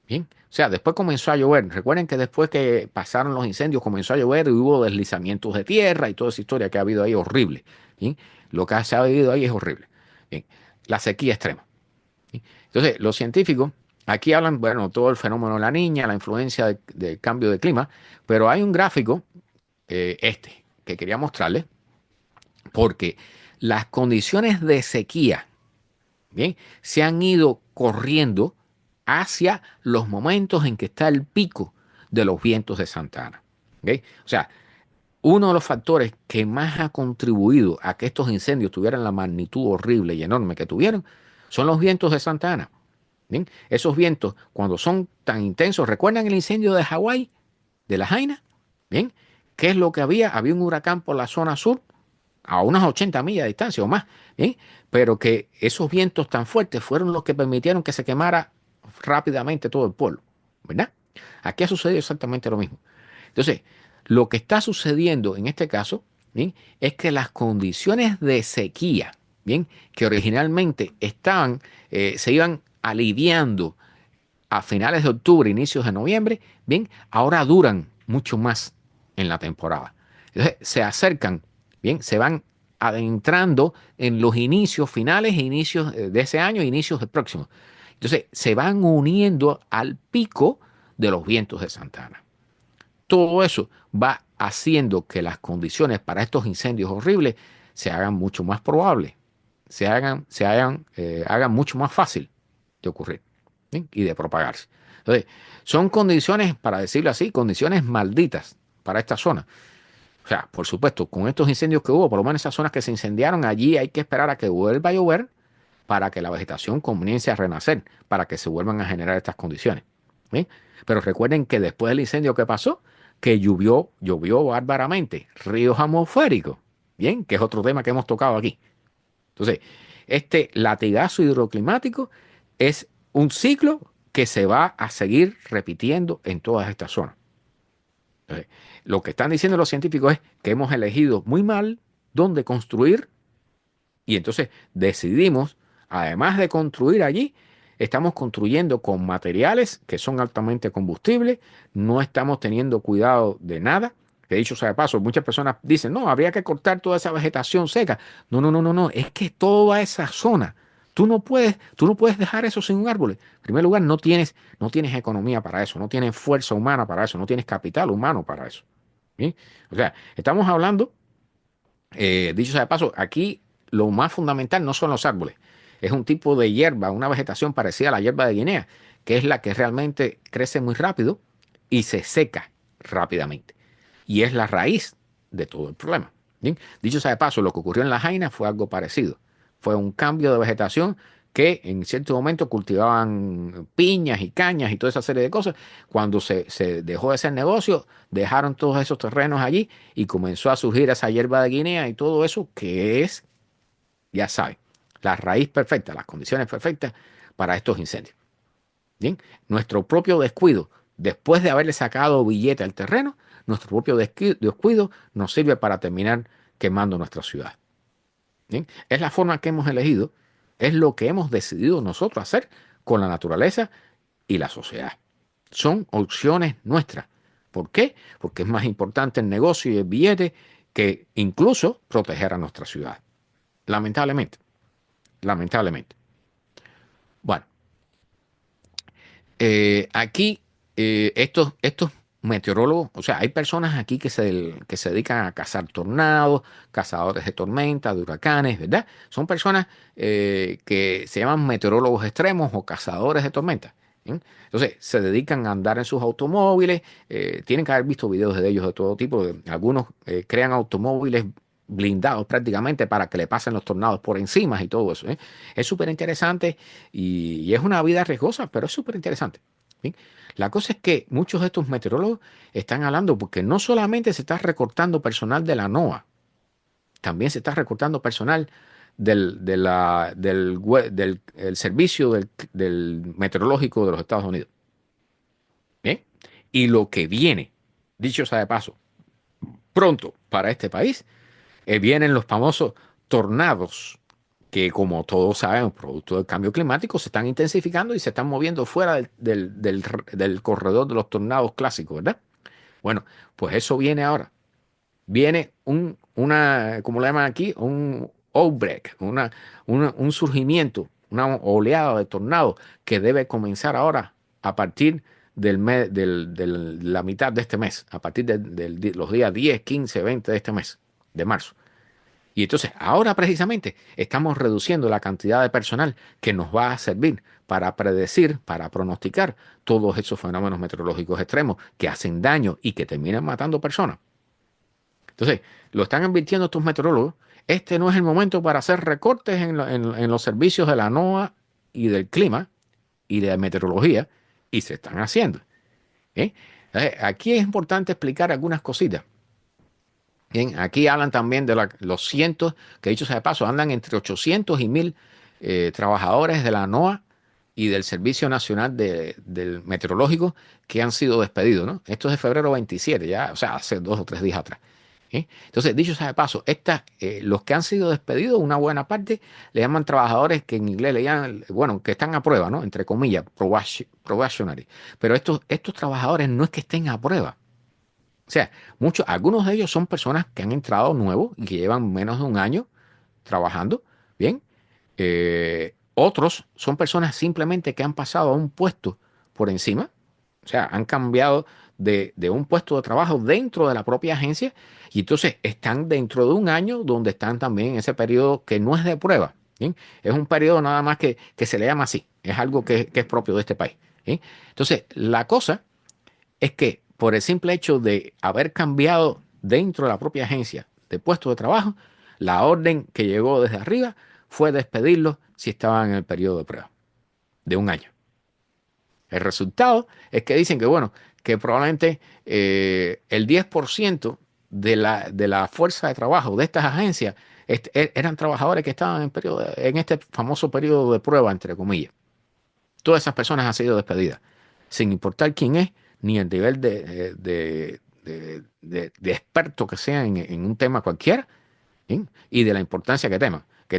Bien, o sea, después comenzó a llover. Recuerden que después que pasaron los incendios comenzó a llover y hubo deslizamientos de tierra y toda esa historia que ha habido ahí horrible. Bien, lo que se ha vivido ahí es horrible. Bien, la sequía extrema. Bien, entonces, los científicos aquí hablan, bueno, todo el fenómeno de la niña, la influencia del cambio de clima, pero hay un gráfico, que quería mostrarles, porque las condiciones de sequía, bien, se han ido corriendo hacia los momentos en que está el pico de los vientos de Santa Ana. ¿Ok? O sea, uno de los factores que más ha contribuido a que estos incendios tuvieran la magnitud horrible y enorme que tuvieron son los vientos de Santa Ana. ¿Bien? Esos vientos, cuando son tan intensos, ¿recuerdan el incendio de Hawái, de la Jaina? ¿Bien? ¿Qué es lo que había? Había un huracán por la zona sur a unas 80 millas de distancia o más, ¿bien? Pero que esos vientos tan fuertes fueron los que permitieron que se quemara rápidamente todo el pueblo, ¿verdad? Aquí ha sucedido exactamente lo mismo. Entonces, lo que está sucediendo en este caso, ¿bien? Es que las condiciones de sequía, ¿bien? Que originalmente se iban aliviando a finales de octubre, inicios de noviembre, bien, ahora duran mucho más en la temporada. Entonces, se acercan, bien, se van adentrando en los inicios, finales e inicios de ese año, inicios del próximo. Entonces, se van uniendo al pico de los vientos de Santa Ana. Todo eso va haciendo que las condiciones para estos incendios horribles se hagan mucho más probables, hagan mucho más fácil de ocurrir, ¿sí? Y de propagarse. Entonces, son condiciones, para decirlo así, condiciones malditas para esta zona. O sea, por supuesto, con estos incendios que hubo, por lo menos esas zonas que se incendiaron, allí hay que esperar a que vuelva a llover para que la vegetación comience a renacer, para que se vuelvan a generar estas condiciones. ¿Sí? Pero recuerden que después del incendio que pasó, que llovió bárbaramente, ríos atmosféricos, bien, que es otro tema que hemos tocado aquí. Entonces, este latigazo hidroclimático es un ciclo que se va a seguir repitiendo en todas estas zonas. Entonces, lo que están diciendo los científicos es que hemos elegido muy mal dónde construir y entonces decidimos, además de construir allí, estamos construyendo con materiales que son altamente combustibles, no estamos teniendo cuidado de nada. Que dicho sea de paso, muchas personas dicen, no, habría que cortar toda esa vegetación seca. No, no, no, no, no, es que toda esa zona, tú no puedes dejar eso sin un árbol. En primer lugar, no tienes economía para eso, no tienes fuerza humana para eso, no tienes capital humano para eso. ¿Sí? O sea, estamos hablando, dicho sea de paso, aquí lo más fundamental no son los árboles, es un tipo de hierba, una vegetación parecida a la hierba de Guinea, que es la que realmente crece muy rápido y se seca rápidamente. Y es la raíz de todo el problema. ¿Bien? Dicho sea de paso, lo que ocurrió en la Jaina fue algo parecido. Fue un cambio de vegetación que en cierto momento cultivaban piñas y cañas y toda esa serie de cosas. Cuando se dejó de hacer negocio, dejaron todos esos terrenos allí y comenzó a surgir esa hierba de Guinea y todo eso que es, ya saben, la raíz perfecta, las condiciones perfectas para estos incendios. Bien, nuestro propio descuido, después de haberle sacado billete al terreno, nuestro propio descuido nos sirve para terminar quemando nuestra ciudad. Bien, es la forma que hemos elegido, es lo que hemos decidido nosotros hacer con la naturaleza y la sociedad. Son opciones nuestras. ¿Por qué? Porque es más importante el negocio y el billete que incluso proteger a nuestra ciudad. Lamentablemente, lamentablemente. Bueno, aquí estos meteorólogos, o sea, hay personas aquí que se dedican a cazar tornados, cazadores de tormentas, de huracanes, ¿verdad? Son personas que se llaman meteorólogos extremos o cazadores de tormentas. ¿Bien? Entonces, se dedican a andar en sus automóviles, tienen que haber visto videos de ellos de todo tipo. Algunos crean automóviles blindados prácticamente para que le pasen los tornados por encima y todo eso. ¿Eh? Es súper interesante y es una vida riesgosa, pero es súper interesante. ¿Sí? La cosa es que muchos de estos meteorólogos están hablando porque no solamente se está recortando personal de la NOAA, también se está recortando personal del el servicio del meteorológico de los Estados Unidos. ¿Bien? Y lo que viene, dicho sea de paso, pronto para este país, vienen los famosos tornados, que como todos sabemos, producto del cambio climático, se están intensificando y se están moviendo fuera del corredor de los tornados clásicos, ¿verdad? Bueno, pues eso viene ahora. Viene ¿cómo le llaman aquí? Un outbreak, un surgimiento, una oleada de tornados que debe comenzar ahora a partir de la mitad de este mes, a partir de los días 10, 15, 20 de este mes, de marzo. Y entonces, ahora precisamente estamos reduciendo la cantidad de personal que nos va a servir para predecir, para pronosticar todos esos fenómenos meteorológicos extremos que hacen daño y que terminan matando personas. Entonces, lo están advirtiendo estos meteorólogos. Este no es el momento para hacer recortes en los servicios de la NOAA y del clima y de meteorología, y se están haciendo. ¿Eh? Aquí es importante explicar algunas cositas. Bien, aquí hablan también de los cientos, que dicho sea de paso, andan entre 800 y 1000 trabajadores de la NOAA y del Servicio Nacional del Meteorológico que han sido despedidos, ¿no? Esto es de febrero 27, ya, o sea, hace 2 o 3 días atrás. Entonces, dicho sea de paso, los que han sido despedidos, una buena parte, le llaman trabajadores que en inglés le llaman, bueno, que están a prueba, ¿no? Entre comillas, probationary. Pero estos trabajadores no es que estén a prueba. O sea, algunos de ellos son personas que han entrado nuevos y que llevan menos de un año trabajando, ¿bien? Otros son personas simplemente que han pasado a un puesto por encima, o sea, han cambiado de un puesto de trabajo dentro de la propia agencia y entonces están dentro de un año donde están también en ese periodo que no es de prueba, ¿bien? Es un periodo nada más que se le llama así, es algo que es propio de este país, ¿bien? Entonces, la cosa es que por el simple hecho de haber cambiado dentro de la propia agencia de puesto de trabajo, la orden que llegó desde arriba fue despedirlos si estaban en el periodo de prueba de un año. El resultado es que dicen que, bueno, que probablemente el 10% de la fuerza de trabajo de estas agencias eran trabajadores que estaban en este famoso periodo de prueba, entre comillas. Todas esas personas han sido despedidas, sin importar quién es, ni el nivel de experto que sea en un tema cualquiera, ¿bien? Y de la importancia que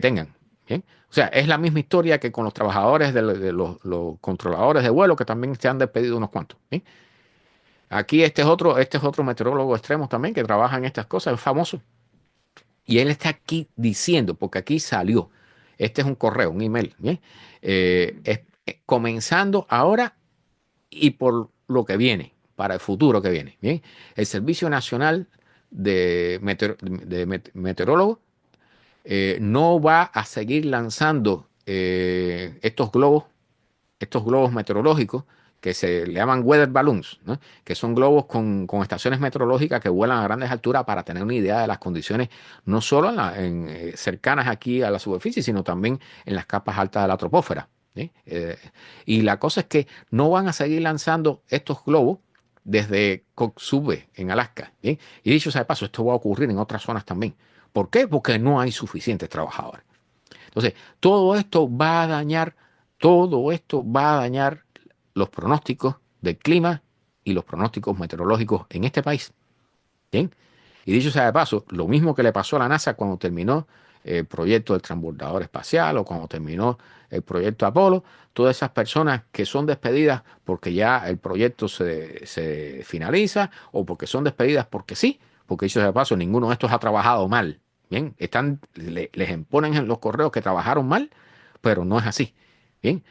tengan. ¿Bien? O sea, es la misma historia que con los trabajadores de los controladores de vuelo, que también se han despedido unos cuantos. ¿Bien? Aquí este es otro meteorólogo extremo también que trabaja en estas cosas, es famoso. Y él está aquí diciendo, porque aquí salió, este es un correo, un email, ¿bien? Comenzando ahora y por lo que viene, para el futuro que viene. Bien, el Servicio Nacional de Meteorólogos no va a seguir lanzando estos globos meteorológicos que se le llaman weather balloons, ¿no? Que son globos con estaciones meteorológicas que vuelan a grandes alturas para tener una idea de las condiciones, no solo cercanas aquí a la superficie, sino también en las capas altas de la troposfera. ¿Sí? Y la cosa es que no van a seguir lanzando estos globos desde Kotzebue, en Alaska. ¿Bien? Y dicho sea de paso, esto va a ocurrir en otras zonas también. ¿Por qué? Porque no hay suficientes trabajadores. Entonces, todo esto va a dañar los pronósticos del clima y los pronósticos meteorológicos en este país. ¿Bien? Y dicho sea de paso, lo mismo que le pasó a la NASA cuando terminó el proyecto del transbordador espacial o cuando terminó el proyecto Apolo, todas esas personas que son despedidas porque ya el proyecto se finaliza o porque son despedidas porque sí, porque dicho sea de paso, ninguno de estos ha trabajado mal. Bien, les imponen en los correos que trabajaron mal, pero no es así. Bien,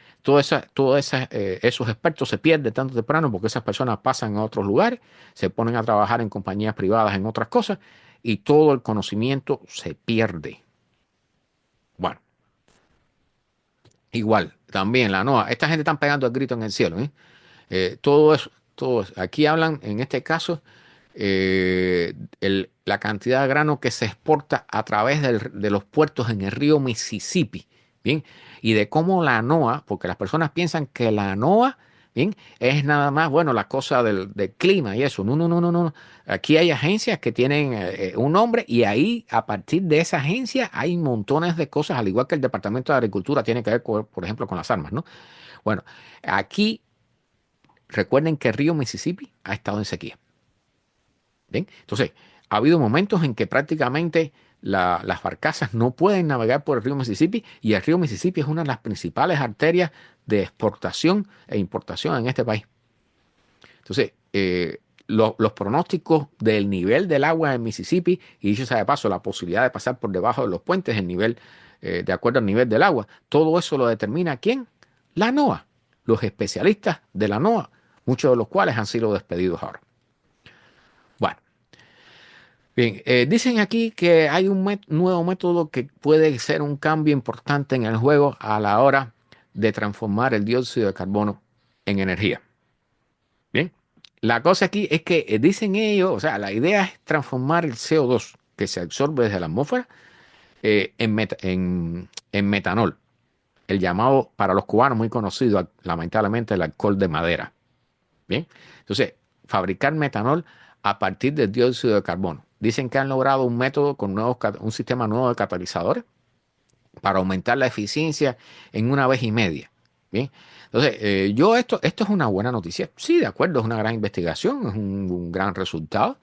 esos expertos se pierden tanto temprano porque esas personas pasan a otros lugares, se ponen a trabajar en compañías privadas en otras cosas y todo el conocimiento se pierde. Bueno, igual, también la NOAA, esta gente están pegando el grito en el cielo, ¿eh? Todo eso. Aquí hablan, en este caso, la cantidad de grano que se exporta a través de los puertos en el río Mississippi, ¿bien? Y de cómo la NOAA, porque las personas piensan que la NOAA, ¿bien? Es nada más, bueno, la cosa del clima y eso. No, no, no, no, no. Aquí hay agencias que tienen un nombre y ahí, a partir de esa agencia, hay montones de cosas, al igual que el Departamento de Agricultura tiene que ver, por ejemplo, con las armas, ¿no? Bueno, aquí recuerden que el río Mississippi ha estado en sequía. ¿Bien? Entonces, ha habido momentos en que prácticamente las barcazas no pueden navegar por el río Mississippi y el río Mississippi es una de las principales arterias de exportación e importación en este país. Entonces, los pronósticos del nivel del agua en Mississippi, y dicho sea de paso, la posibilidad de pasar por debajo de los puentes, el nivel, de acuerdo al nivel del agua, todo eso lo determina ¿quién? La NOAA, los especialistas de la NOAA, muchos de los cuales han sido despedidos ahora. Bueno, bien, dicen aquí que hay un nuevo método que puede ser un cambio importante en el juego a la hora de transformar el dióxido de carbono en energía. Bien, la cosa aquí es que dicen ellos, o sea, la idea es transformar el CO2 que se absorbe desde la atmósfera en metanol, el llamado para los cubanos muy conocido, lamentablemente, el alcohol de madera. Bien, entonces, fabricar metanol a partir del dióxido de carbono. Dicen que han logrado un método con un sistema nuevo de catalizadores para aumentar la eficiencia en 1,5 veces. Bien, entonces, esto es una buena noticia. Sí, de acuerdo, es una gran investigación, es un gran resultado.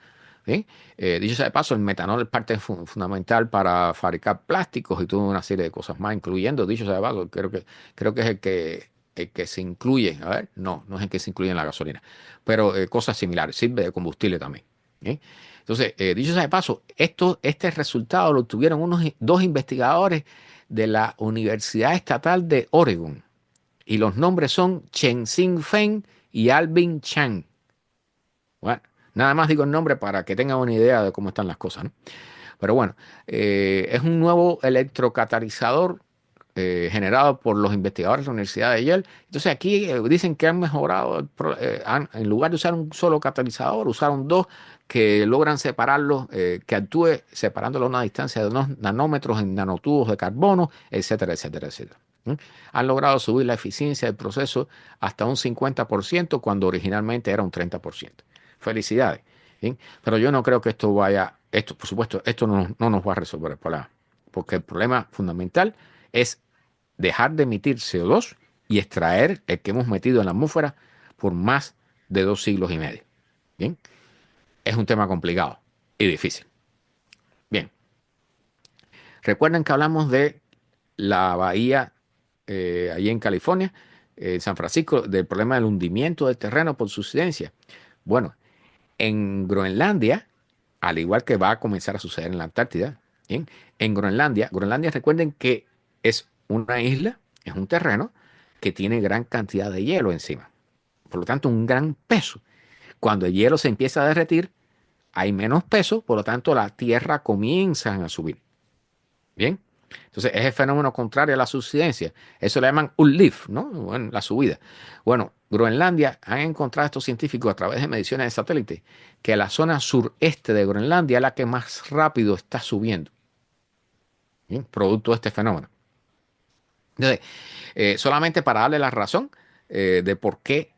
Bien, dicho sea de paso, el metanol es parte fundamental para fabricar plásticos y toda una serie de cosas más, incluyendo, dicho sea de paso, creo que es el que se incluye, a ver, no es el que se incluye en la gasolina, pero cosas similares, sirve de combustible también. ¿Bien? Entonces, dicho sea de paso, este resultado lo obtuvieron dos investigadores de la Universidad Estatal de Oregon. Y los nombres son Chen-Xin Feng y Alvin Chang. Bueno, nada más digo el nombre para que tengan una idea de cómo están las cosas, ¿no? Pero bueno, es un nuevo electrocatalizador generado por los investigadores de la Universidad de Yale. Entonces aquí dicen que han mejorado, en lugar de usar un solo catalizador, usaron dos que logran separarlos, que actúe separándolo a una distancia de unos nanómetros en nanotubos de carbono, etcétera, etcétera, etcétera. Han logrado subir la eficiencia del proceso hasta un 50% cuando originalmente era un 30%. Felicidades. ¿Bien? Pero yo no creo que esto, por supuesto, esto no nos va a resolver el problema, porque el problema fundamental es dejar de emitir CO2 y extraer el que hemos metido en la atmósfera por más de 2 siglos y medio. Bien, es un tema complicado y difícil. Bien, recuerden que hablamos de la bahía allí en California, San Francisco, del problema del hundimiento del terreno por subsidencia. Bueno, en Groenlandia, al igual que va a comenzar a suceder en la Antártida, ¿bien? En Groenlandia recuerden que es una isla, es un terreno que tiene gran cantidad de hielo encima. Por lo tanto, un gran peso. Cuando el hielo se empieza a derretir, hay menos peso, por lo tanto, la tierra comienza a subir. Bien. Entonces, es el fenómeno contrario a la subsidencia. Eso le llaman uplift, ¿no? Bueno, la subida. Bueno, Groenlandia, han encontrado estos científicos a través de mediciones de satélite que la zona sureste de Groenlandia es la que más rápido está subiendo. Bien, producto de este fenómeno. Entonces, solamente para darle la razón de por qué,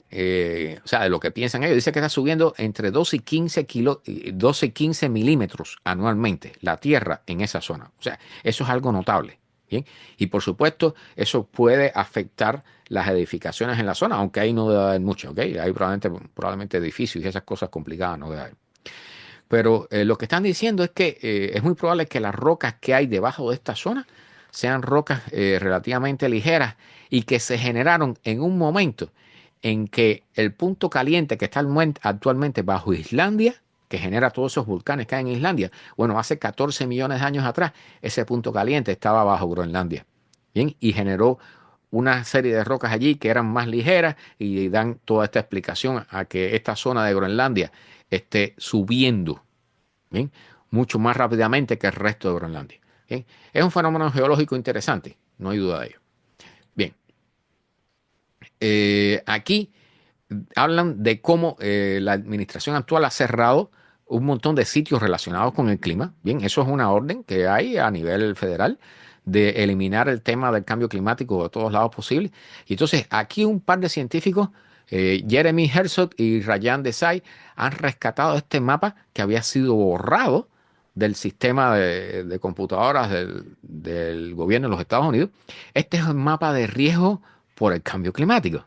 o sea, de lo que piensan ellos, dice que está subiendo entre 12 y 15 milímetros anualmente la Tierra en esa zona. O sea, eso es algo notable. Bien, y por supuesto, eso puede afectar las edificaciones en la zona, aunque ahí no debe haber mucho, ¿ok? Hay probablemente edificios y esas cosas complicadas no debe haber. Pero lo que están diciendo es que es muy probable que las rocas que hay debajo de esta zona sean rocas relativamente ligeras y que se generaron en un momento en que el punto caliente que está actualmente bajo Islandia, que genera todos esos volcanes que hay en Islandia, bueno, hace 14 millones de años atrás, ese punto caliente estaba bajo Groenlandia. Bien, y generó una serie de rocas allí que eran más ligeras y dan toda esta explicación a que esta zona de Groenlandia esté subiendo, ¿bien? Mucho más rápidamente que el resto de Groenlandia. ¿Bien? Es un fenómeno geológico interesante, no hay duda de ello. Bien, aquí hablan de cómo la administración actual ha cerrado un montón de sitios relacionados con el clima. Bien, eso es una orden que hay a nivel federal de eliminar el tema del cambio climático de todos lados posibles. Y entonces aquí un par de científicos, Jeremy Herzog y Rayan Desai, han rescatado este mapa que había sido borrado del sistema de computadoras del gobierno de los Estados Unidos. Este es un mapa de riesgo por el cambio climático.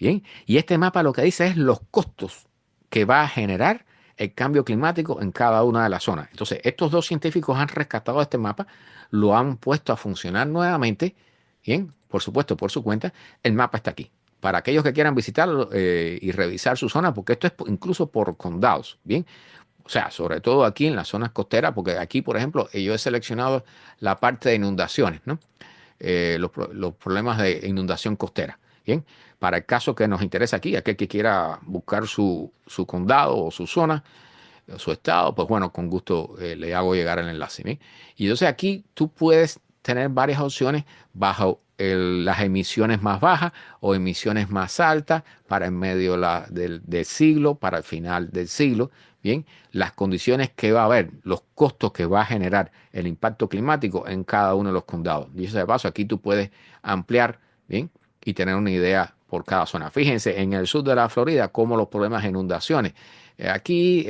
Bien, y este mapa lo que dice es los costos que va a generar el cambio climático en cada una de las zonas. Entonces, estos dos científicos han rescatado este mapa, lo han puesto a funcionar nuevamente. Bien, por supuesto, por su cuenta, el mapa está aquí. Para aquellos que quieran visitarlo y revisar su zona, porque esto es incluso por condados. Bien, o sea, sobre todo aquí en las zonas costeras, porque aquí, por ejemplo, yo he seleccionado la parte de inundaciones, ¿no? Los problemas de inundación costera. Bien, para el caso que nos interesa aquí, aquel que quiera buscar su condado o su zona, o su estado, pues bueno, con gusto le hago llegar el enlace. ¿Bien? Y entonces aquí tú puedes tener varias opciones bajo las emisiones más bajas o emisiones más altas para en medio del siglo, para el final del siglo. Bien, las condiciones que va a haber, los costos que va a generar el impacto climático en cada uno de los condados. Y eso de paso, aquí tú puedes ampliar, bien, y tener una idea por cada zona. Fíjense, en el sur de la Florida, cómo los problemas de inundaciones. Aquí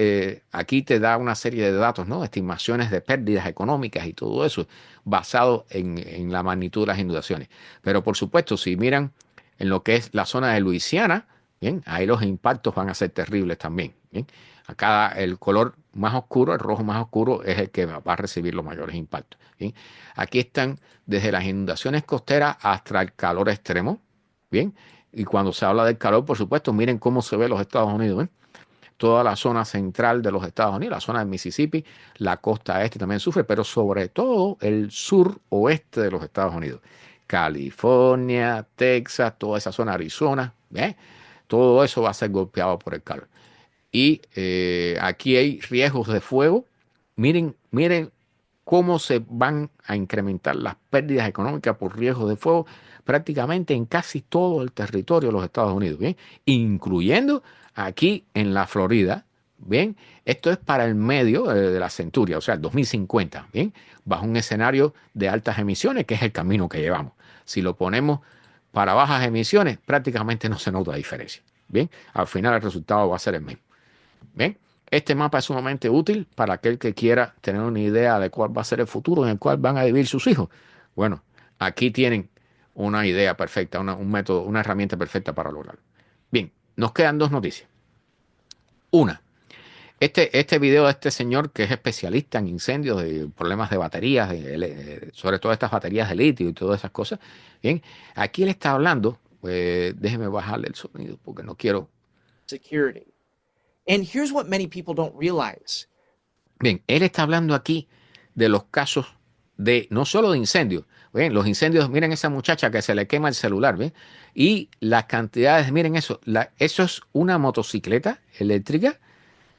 te da una serie de datos, ¿no? Estimaciones de pérdidas económicas y todo eso, basado en la magnitud de las inundaciones. Pero por supuesto, si miran en lo que es la zona de Luisiana, bien, ahí los impactos van a ser terribles también. Bien, acá el color más oscuro, el rojo más oscuro, es el que va a recibir los mayores impactos. Bien, aquí están desde las inundaciones costeras hasta el calor extremo. Bien, y cuando se habla del calor, por supuesto, miren cómo se ve los Estados Unidos. ¿Ven? Toda la zona central de los Estados Unidos, la zona de Mississippi, la costa este también sufre, pero sobre todo el sur oeste de los Estados Unidos. California, Texas, toda esa zona, Arizona, ¿eh? Todo eso va a ser golpeado por el calor. Y aquí hay riesgos de fuego. Miren cómo se van a incrementar las pérdidas económicas por riesgos de fuego prácticamente en casi todo el territorio de los Estados Unidos, ¿bien? Incluyendo aquí en la Florida, ¿bien? Esto es para el medio de la centuria, o sea, el 2050, ¿bien? Bajo un escenario de altas emisiones, que es el camino que llevamos. Si lo ponemos para bajas emisiones, prácticamente no se nota diferencia, ¿bien? Al final el resultado va a ser el mismo. Bien, este mapa es sumamente útil para aquel que quiera tener una idea de cuál va a ser el futuro en el cual van a vivir sus hijos. Bueno, aquí tienen una idea perfecta, un método, una herramienta perfecta para lograrlo. Bien, nos quedan dos noticias. Una, este video de este señor que es especialista en incendios, de problemas de baterías, sobre todo estas baterías de litio y todas esas cosas. Bien, aquí él está hablando, déjeme bajarle el sonido porque no quiero. Security. And here's what many people don't realize. Bien, él está hablando aquí de los casos de no solo de incendios. Bien, los incendios, miren esa muchacha que se le quema el celular, ¿bien? Y las cantidades, miren eso, eso es una motocicleta eléctrica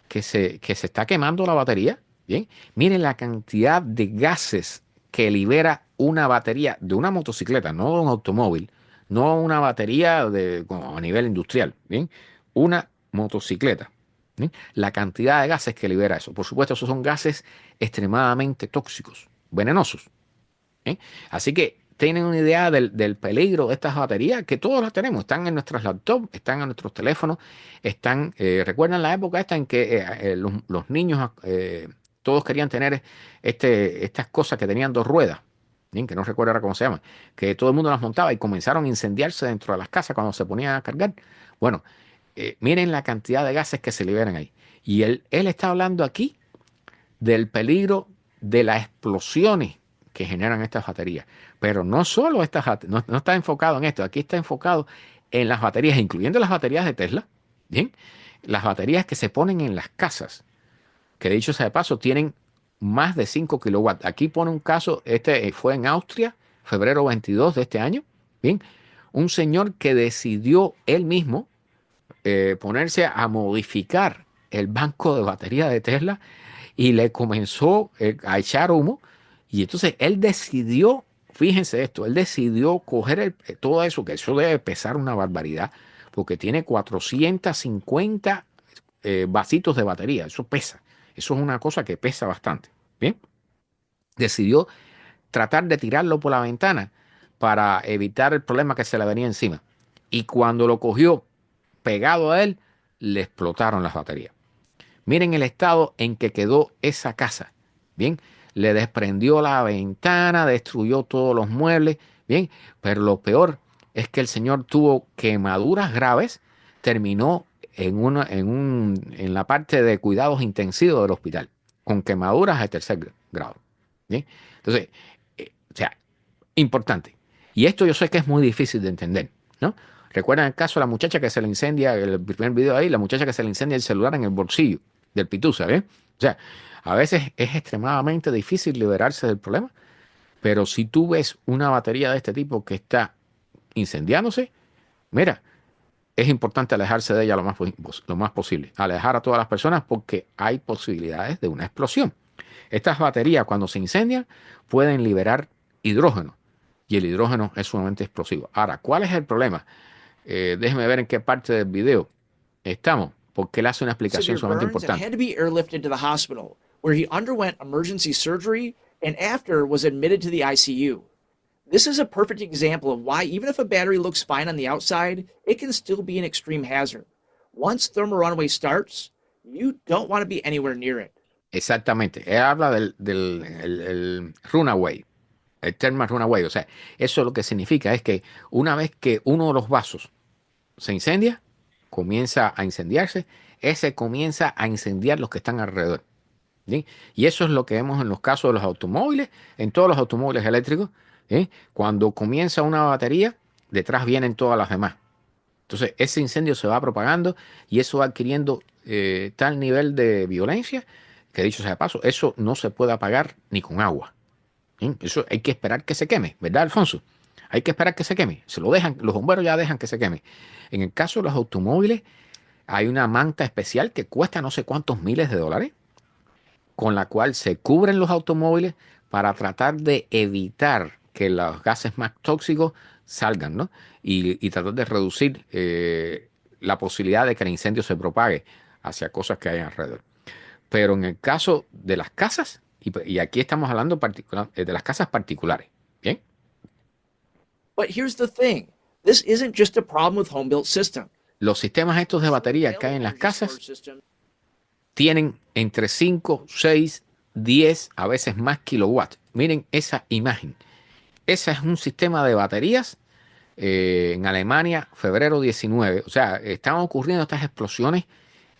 que se está quemando la batería, ¿bien? Miren la cantidad de gases que libera una batería de una motocicleta, no de un automóvil, no una batería como a nivel industrial, ¿bien? Una motocicleta. ¿Sí? La cantidad de gases que libera eso. Por supuesto, esos son gases extremadamente tóxicos, venenosos. ¿Sí? Así que tienen una idea del peligro de estas baterías, que todos las tenemos. Están en nuestras laptops, están en nuestros teléfonos, ¿recuerdan la época esta en que los niños todos querían tener estas cosas que tenían dos ruedas? Bien, que no recuerdo ahora cómo se llaman, que todo el mundo las montaba y comenzaron a incendiarse dentro de las casas cuando se ponían a cargar. Bueno, miren la cantidad de gases que se liberan ahí. Y él está hablando aquí del peligro de las explosiones que generan estas baterías. Pero no solo no está enfocado en esto, aquí está enfocado en las baterías, incluyendo las baterías de Tesla, ¿bien? Las baterías que se ponen en las casas, que dicho sea de paso, tienen más de 5 kilowatts. Aquí pone un caso, este fue en Austria, febrero 22 de este año, ¿bien? Un señor que decidió él mismo ponerse a modificar el banco de batería de Tesla y le comenzó a echar humo. Y entonces él decidió, fíjense esto, él decidió coger todo eso, que eso debe pesar una barbaridad, porque tiene 450 vasitos de batería, eso pesa, eso es una cosa que pesa bastante. Bien, decidió tratar de tirarlo por la ventana para evitar el problema que se le venía encima. Y cuando lo cogió pegado a él, le explotaron las baterías. Miren el estado en que quedó esa casa. Bien, le desprendió la ventana, destruyó todos los muebles. Bien, pero lo peor es que el señor tuvo quemaduras graves, terminó en la parte de cuidados intensivos del hospital, con quemaduras de tercer grado. ¿Bien? Entonces, o sea, importante. Y esto yo sé que es muy difícil de entender, ¿no? Recuerdan el caso de la muchacha que se le incendia, el primer video ahí, la muchacha que se le incendia el celular en el bolsillo del pitusa, ¿eh? O sea, a veces es extremadamente difícil liberarse del problema, pero si tú ves una batería de este tipo que está incendiándose, mira, es importante alejarse de ella lo más posible. Alejar a todas las personas porque hay posibilidades de una explosión. Estas baterías, cuando se incendian, pueden liberar hidrógeno. Y el hidrógeno es sumamente explosivo. Ahora, ¿cuál es el problema? Déjeme ver en qué parte del video estamos, porque él hace una explicación severe sumamente burns and importante. had to be airlifted to the hospital, where he underwent emergency surgery and after was admitted to the ICU. This is a perfect example of why, even if a battery looks fine on the outside, it can still be an extreme hazard. Once thermal runaway starts, you don't want to be anywhere near it. Exactamente. Él habla el runaway, el thermal runaway. O sea, eso lo que significa es que una vez que uno de los vasos se incendia, comienza a incendiarse, ese comienza a incendiar los que están alrededor. ¿Sí? Y eso es lo que vemos en los casos de los automóviles, en todos los automóviles eléctricos. ¿Sí? Cuando comienza una batería, detrás vienen todas las demás. Entonces, ese incendio se va propagando y eso va adquiriendo tal nivel de violencia que, dicho sea de paso, eso no se puede apagar ni con agua. ¿Sí? Eso hay que esperar que se queme, ¿verdad, Alfonso? Hay que esperar que se queme. Se lo dejan, los bomberos ya dejan que se queme. En el caso de los automóviles, hay una manta especial que cuesta no sé cuántos miles de dólares, con la cual se cubren los automóviles para tratar de evitar que los gases más tóxicos salgan, ¿no? Y tratar de reducir la posibilidad de que el incendio se propague hacia cosas que hay alrededor. Pero en el caso de las casas, y aquí estamos hablando de las casas particulares, ¿bien? But here's the thing, this isn't just a problem with home built systems. Los sistemas estos de batería que hay en las casas tienen entre 5, 6, 10, a veces más kilowatts. Miren esa imagen. Ese es un sistema de baterías en Alemania, febrero 19. O sea, están ocurriendo estas explosiones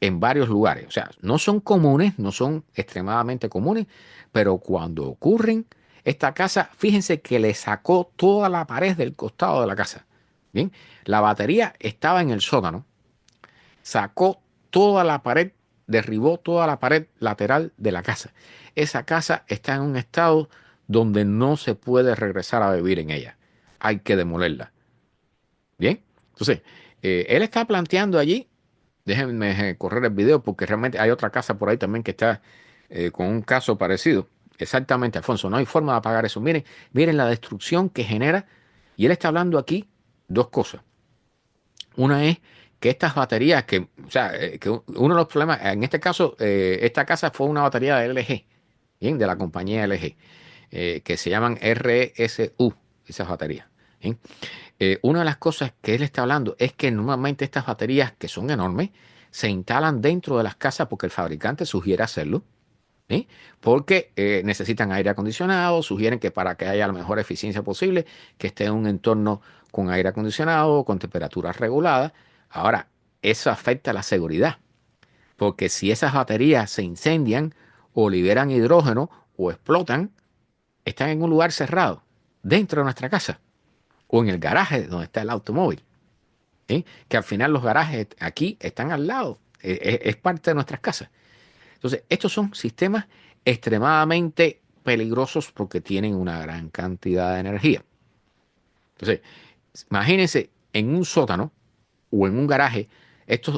en varios lugares. O sea, no son comunes, no son extremadamente comunes, pero cuando ocurren, esta casa, fíjense que le sacó toda la pared del costado de la casa. Bien, la batería estaba en el sótano, sacó toda la pared, derribó toda la pared lateral de la casa. Esa casa está en un estado donde no se puede regresar a vivir en ella. Hay que demolerla. Bien, entonces, él está planteando allí, déjenme correr el video porque realmente hay otra casa por ahí también que está con un caso parecido. Exactamente, Alfonso, no hay forma de apagar eso. Miren la destrucción que genera. Y él está hablando aquí dos cosas. Una es que estas baterías, o sea, que uno de los problemas, en este caso, esta casa fue una batería de LG, ¿bien? De la compañía LG, que se llaman RSU, esas baterías. ¿Bien? Una de las cosas que él está hablando es que normalmente estas baterías, que son enormes, se instalan dentro de las casas porque el fabricante sugiere hacerlo. ¿Sí? Porque necesitan aire acondicionado, sugieren que para que haya la mejor eficiencia posible, que esté en un entorno con aire acondicionado, con temperaturas reguladas. Ahora, eso afecta a la seguridad, porque si esas baterías se incendian o liberan hidrógeno o explotan, están en un lugar cerrado, dentro de nuestra casa o en el garaje donde está el automóvil. ¿Sí? Que al final los garajes aquí están al lado, es parte de nuestras casas. Entonces, estos son sistemas extremadamente peligrosos porque tienen una gran cantidad de energía. Entonces, imagínense en un sótano o en un garaje,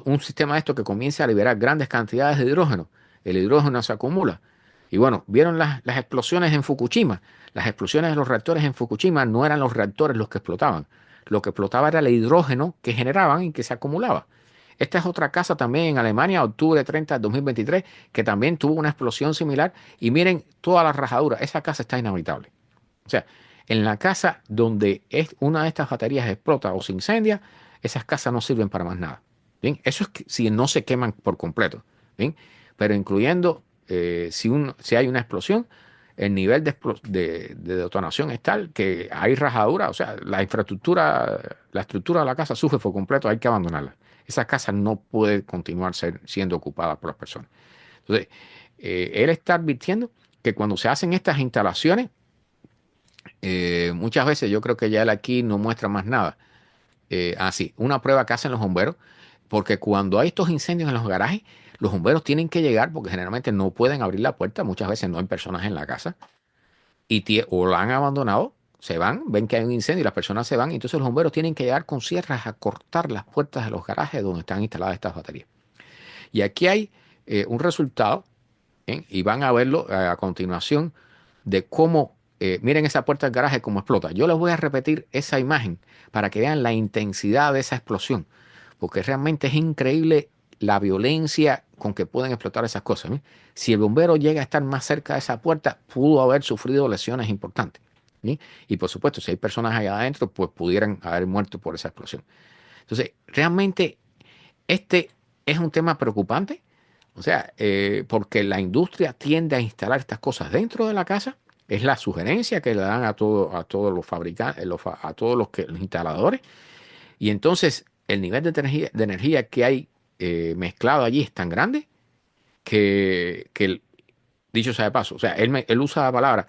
un sistema de esto que comienza a liberar grandes cantidades de hidrógeno. El hidrógeno se acumula. Y bueno, vieron las explosiones en Fukushima. Las explosiones de los reactores en Fukushima no eran los reactores los que explotaban. Lo que explotaba era el hidrógeno que generaban y que se acumulaba. Esta es otra casa también en Alemania, octubre 30 de 2023, que también tuvo una explosión similar. Y miren toda la rajadura. Esa casa está inhabitable. O sea, en la casa donde una de estas baterías explota o se incendia, esas casas no sirven para más nada. ¿Bien? Eso es si no se queman por completo. ¿Bien? Pero incluyendo si hay una explosión, el nivel de detonación es tal que hay rajadura, o sea, la estructura de la casa sufre por completo, hay que abandonarla. Esa casa no puede continuar siendo ocupada por las personas. Entonces, él está advirtiendo que cuando se hacen estas instalaciones, muchas veces yo creo que ya él aquí no muestra más nada. Sí, una prueba que hacen los bomberos, porque cuando hay estos incendios en los garajes, los bomberos tienen que llegar porque generalmente no pueden abrir la puerta, muchas veces no hay personas en la casa o la han abandonado, se van, ven que hay un incendio y las personas se van, y entonces los bomberos tienen que llegar con sierras a cortar las puertas de los garajes donde están instaladas estas baterías. Y aquí hay un resultado, ¿bien? Y van a verlo a continuación de cómo, miren esa puerta del garaje cómo explota. Yo les voy a repetir esa imagen para que vean la intensidad de esa explosión, porque realmente es increíble la violencia con que pueden explotar esas cosas, ¿sí? Si el bombero llega a estar más cerca de esa puerta, pudo haber sufrido lesiones importantes, ¿sí? Y por supuesto, si hay personas allá adentro, pues pudieran haber muerto por esa explosión. Entonces, realmente este es un tema preocupante, o sea, porque la industria tiende a instalar estas cosas dentro de la casa. Es la sugerencia que le dan a todos los fabricantes, a todos los instaladores. Y entonces el nivel de energía que hay mezclado allí es tan grande que dicho sea de paso, o sea, él usa la palabra,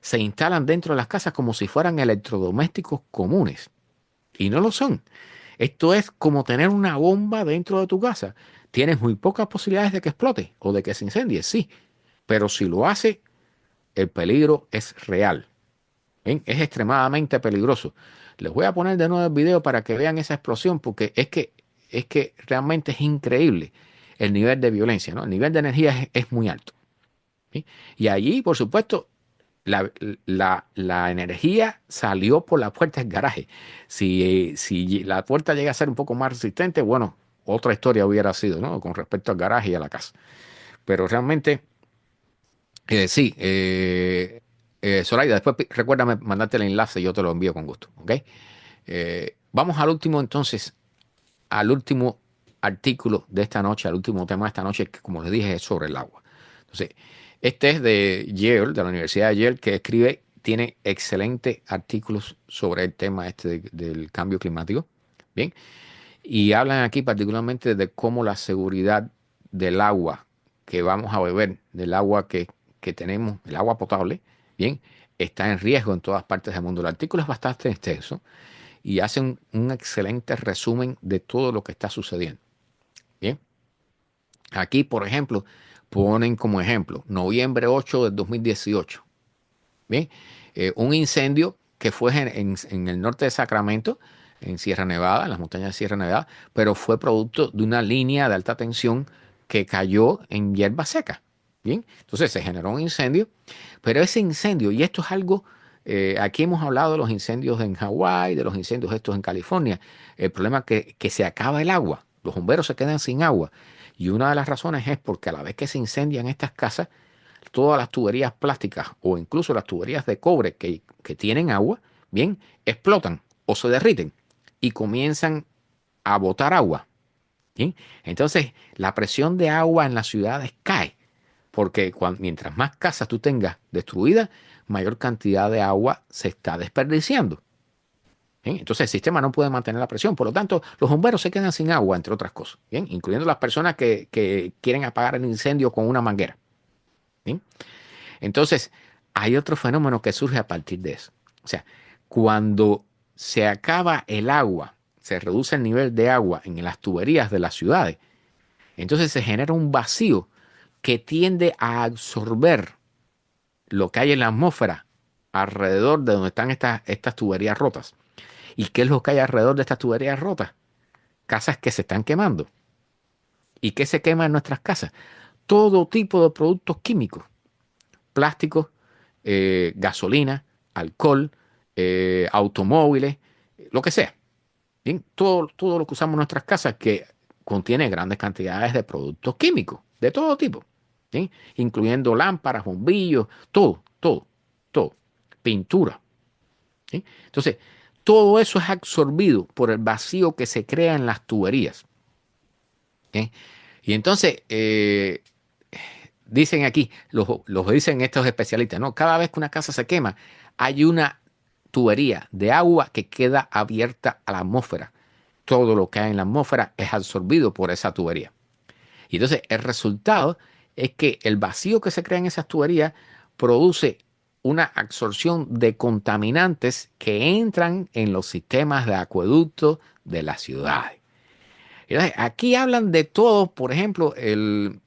se instalan dentro de las casas como si fueran electrodomésticos comunes. Y no lo son. Esto es como tener una bomba dentro de tu casa. Tienes muy pocas posibilidades de que explote o de que se incendie, sí. Pero si lo hace, el peligro es real. ¿Ven? Es extremadamente peligroso. Les voy a poner de nuevo el video para que vean esa explosión, porque es que realmente es increíble el nivel de violencia, ¿no? El nivel de energía es muy alto. ¿Sí? Y allí, por supuesto, la energía salió por la puerta del garaje. Si la puerta llega a ser un poco más resistente, bueno, otra historia hubiera sido, ¿no? Con respecto al garaje y a la casa. Pero realmente, sí, Zoraida, después recuérdame mandarte el enlace, yo te lo envío con gusto, ¿ok? Vamos al último entonces, al último artículo de esta noche, al último tema de esta noche, que como les dije es sobre el agua. Entonces, este es de Yale, de la Universidad de Yale, que tiene excelentes artículos sobre el tema del cambio climático. Bien, y hablan aquí particularmente de cómo la seguridad del agua que vamos a beber, del agua que tenemos, el agua potable, bien, está en riesgo en todas partes del mundo. El artículo es bastante extenso y hacen un excelente resumen de todo lo que está sucediendo. Bien, aquí, por ejemplo, ponen como ejemplo noviembre 8 del 2018. Bien, un incendio que fue en el norte de Sacramento, en Sierra Nevada, en las montañas de Sierra Nevada, pero fue producto de una línea de alta tensión que cayó en hierba seca. Bien, entonces se generó un incendio, pero ese incendio, y esto es algo, aquí hemos hablado de los incendios en Hawái, de los incendios estos en California, el problema es que se acaba el agua, los bomberos se quedan sin agua, y una de las razones es porque a la vez que se incendian estas casas, todas las tuberías plásticas o incluso las tuberías de cobre que tienen agua, bien, explotan o se derriten y comienzan a botar agua. ¿Bien? Entonces, la presión de agua en las ciudades cae, porque mientras más casas tú tengas destruidas, mayor cantidad de agua se está desperdiciando. ¿Bien? Entonces, el sistema no puede mantener la presión. Por lo tanto, los bomberos se quedan sin agua, entre otras cosas, ¿bien? Incluyendo las personas que quieren apagar el incendio con una manguera. ¿Bien? Entonces, hay otro fenómeno que surge a partir de eso. O sea, cuando se acaba el agua, se reduce el nivel de agua en las tuberías de las ciudades, entonces se genera un vacío que tiende a absorber lo que hay en la atmósfera alrededor de donde están estas tuberías rotas. ¿Y qué es lo que hay alrededor de estas tuberías rotas? Casas que se están quemando. ¿Y qué se quema en nuestras casas? Todo tipo de productos químicos, plásticos, gasolina, alcohol, automóviles, lo que sea. Bien, todo lo que usamos en nuestras casas que contiene grandes cantidades de productos químicos, de todo tipo, ¿sí? Incluyendo lámparas, bombillos, todo, pintura. ¿Sí? Entonces, todo eso es absorbido por el vacío que se crea en las tuberías. ¿Sí? Y entonces, dicen aquí, los dicen estos especialistas, ¿no? Cada vez que una casa se quema, hay una tubería de agua que queda abierta a la atmósfera. Todo lo que hay en la atmósfera es absorbido por esa tubería. Y entonces el resultado es que el vacío que se crea en esas tuberías produce una absorción de contaminantes que entran en los sistemas de acueducto de las ciudades. Entonces, aquí hablan de todo, por ejemplo,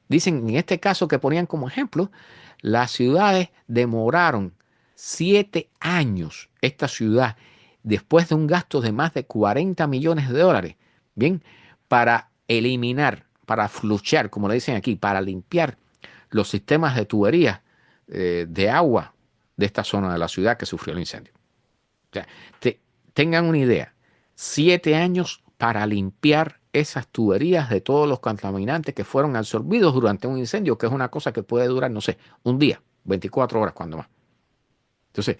dicen en este caso que ponían como ejemplo, las ciudades demoraron 7 años, esta ciudad, después de un gasto de más de 40 millones de dólares, bien, para eliminar, para fluchar, como le dicen aquí, para limpiar los sistemas de tuberías de agua de esta zona de la ciudad que sufrió el incendio. O sea, tengan una idea, 7 años para limpiar esas tuberías de todos los contaminantes que fueron absorbidos durante un incendio, que es una cosa que puede durar, no sé, un día, 24 horas cuando más. Entonces,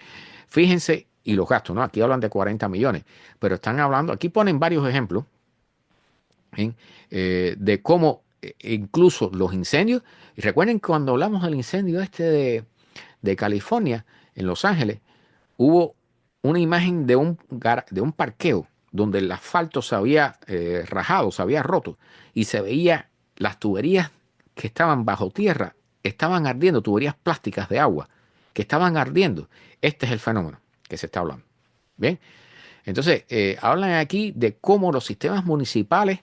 fíjense, y los gastos, ¿no? Aquí hablan de 40 millones, pero están hablando, aquí ponen varios ejemplos de cómo incluso los incendios, y recuerden que cuando hablamos del incendio de California, en Los Ángeles, hubo una imagen de un parqueo donde el asfalto se había rajado, se había roto y se veía las tuberías que estaban bajo tierra, estaban ardiendo, tuberías plásticas de agua que estaban ardiendo. Este es el fenómeno que se está hablando. Bien, entonces hablan aquí de cómo los sistemas municipales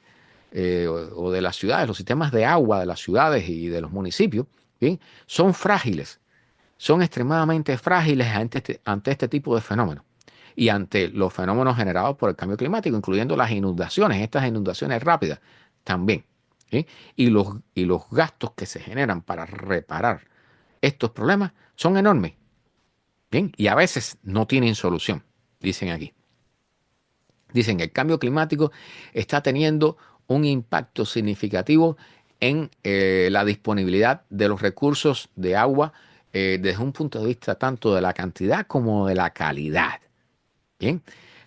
o de las ciudades, los sistemas de agua de las ciudades y de los municipios, bien, son frágiles, son extremadamente frágiles ante este tipo de fenómenos y ante los fenómenos generados por el cambio climático, incluyendo las inundaciones, estas inundaciones rápidas también. ¿Sí? Y los gastos que se generan para reparar estos problemas son enormes. ¿Bien? Y a veces no tienen solución, dicen aquí. Dicen que el cambio climático está teniendo un impacto significativo en la disponibilidad de los recursos de agua desde un punto de vista tanto de la cantidad como de la calidad. Bien,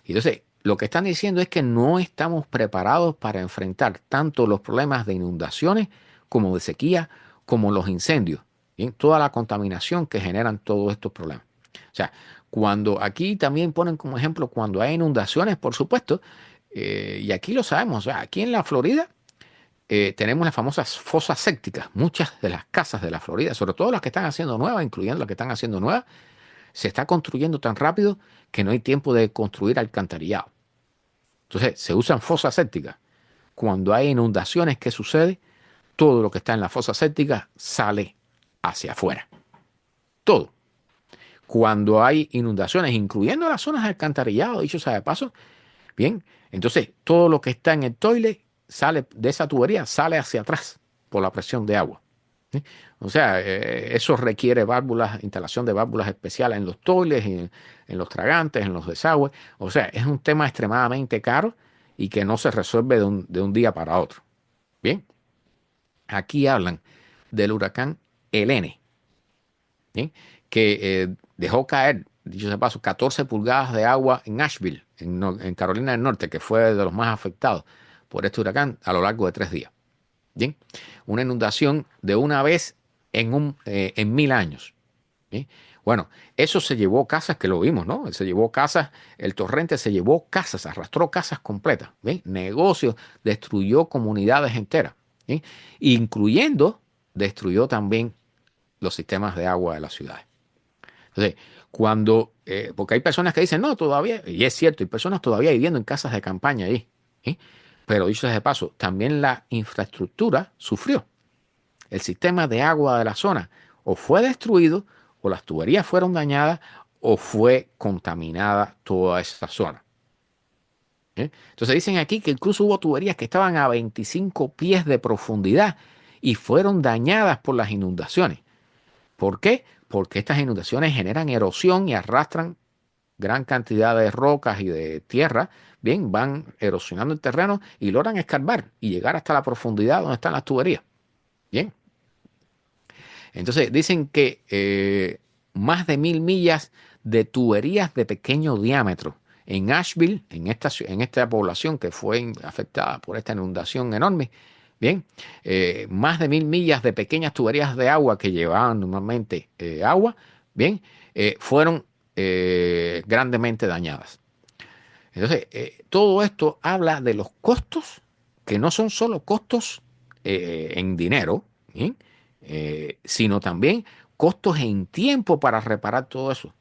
entonces lo que están diciendo es que no estamos preparados para enfrentar tanto los problemas de inundaciones como de sequía, como los incendios, bien, toda la contaminación que generan todos estos problemas. O sea, cuando aquí también ponen como ejemplo cuando hay inundaciones, por supuesto, y aquí lo sabemos, o sea, aquí en la Florida tenemos las famosas fosas sépticas. Muchas de las casas de la Florida, sobre todo las que están haciendo nuevas, incluyendo las que están haciendo nuevas, se está construyendo tan rápido que no hay tiempo de construir alcantarillado. Entonces, se usan fosas sépticas. Cuando hay inundaciones, ¿qué sucede? Todo lo que está en la fosa séptica sale hacia afuera. Todo. Cuando hay inundaciones, incluyendo las zonas de alcantarillado, dicho sea de paso, bien, entonces todo lo que está en el toilet sale de esa tubería, sale hacia atrás por la presión de agua. ¿Sí? O sea, eso requiere válvulas, instalación de válvulas especiales en los toilets, en los tragantes, en los desagües. O sea, es un tema extremadamente caro y que no se resuelve de un día para otro. Bien, aquí hablan del huracán Helene, ¿bien? Que dejó caer, dicho sea de paso, 14 pulgadas de agua en Asheville, en Carolina del Norte, que fue de los más afectados por este huracán a lo largo de 3 días. Bien, una inundación de una vez en 1000 años. ¿Bien? Bueno, eso se llevó casas, que lo vimos, ¿no? Se llevó casas, el torrente se llevó casas, arrastró casas completas, ¿bien? Negocios, destruyó comunidades enteras, ¿bien? Incluyendo, destruyó también los sistemas de agua de las ciudades. Entonces, porque hay personas que dicen, no, todavía, y es cierto, hay personas todavía viviendo en casas de campaña ahí, ¿sí? Pero dicho sea de paso, también la infraestructura sufrió. El sistema de agua de la zona o fue destruido, o las tuberías fueron dañadas, o fue contaminada toda esa zona. ¿Sí? Entonces dicen aquí que incluso hubo tuberías que estaban a 25 pies de profundidad y fueron dañadas por las inundaciones. ¿Por qué? Porque estas inundaciones generan erosión y arrastran gran cantidad de rocas y de tierra, bien, van erosionando el terreno y logran escarbar y llegar hasta la profundidad donde están las tuberías. Bien. Entonces dicen que más de 1000 millas de tuberías de pequeño diámetro en Asheville, en esta población que fue afectada por esta inundación enorme, bien, más de 1000 millas de pequeñas tuberías de agua que llevaban normalmente agua, bien, fueron grandemente dañadas. Entonces, todo esto habla de los costos, que no son solo costos en dinero, ¿bien? Sino también costos en tiempo para reparar todo eso.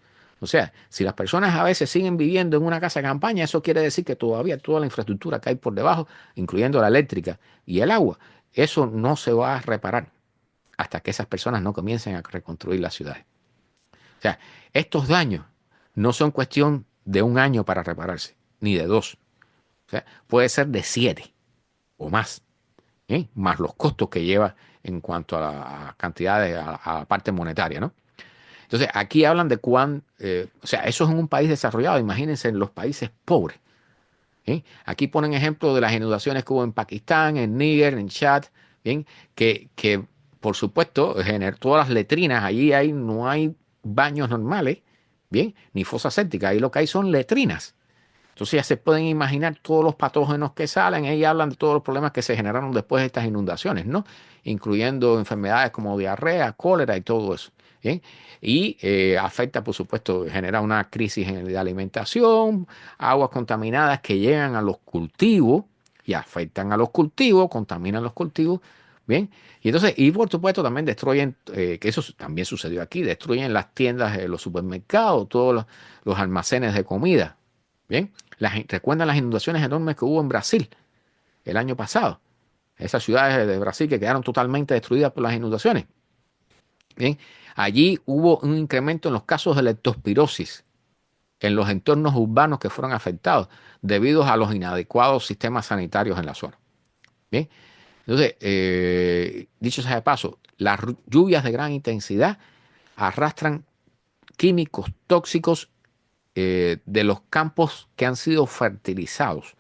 O sea, si las personas a veces siguen viviendo en una casa de campaña, eso quiere decir que todavía toda la infraestructura que hay por debajo, incluyendo la eléctrica y el agua, eso no se va a reparar hasta que esas personas no comiencen a reconstruir las ciudades. O sea, estos daños no son cuestión de un año para repararse, ni de dos. O sea, puede ser de 7 o más, ¿eh? Más los costos que lleva en cuanto a la cantidad a la parte monetaria, ¿no? Entonces, aquí hablan de o sea, eso es en un país desarrollado, imagínense en los países pobres. ¿Eh? Aquí ponen ejemplo de las inundaciones que hubo en Pakistán, en Níger, en Chad, ¿bien? Que por supuesto, todas las letrinas, allí no hay baños normales, ¿bien? Ni fosas sépticas, ahí lo que hay son letrinas. Entonces ya se pueden imaginar todos los patógenos que salen, ahí hablan de todos los problemas que se generaron después de estas inundaciones, ¿no? Incluyendo enfermedades como diarrea, cólera y todo eso. ¿Bien? Y afecta, por supuesto, genera una crisis de alimentación, aguas contaminadas que llegan a los cultivos y afectan a los cultivos, contaminan los cultivos, ¿bien? Y entonces, y por supuesto también destruyen, que eso también sucedió aquí, destruyen las tiendas, los supermercados, todos los almacenes de comida, ¿bien? ¿Recuerdan las inundaciones enormes que hubo en Brasil el año pasado? Esas ciudades de Brasil que quedaron totalmente destruidas por las inundaciones. Bien, allí hubo un incremento en los casos de leptospirosis en los entornos urbanos que fueron afectados debido a los inadecuados sistemas sanitarios en la zona. Bien, entonces, dicho sea de paso, las lluvias de gran intensidad arrastran químicos tóxicos de los campos que han sido fertilizados.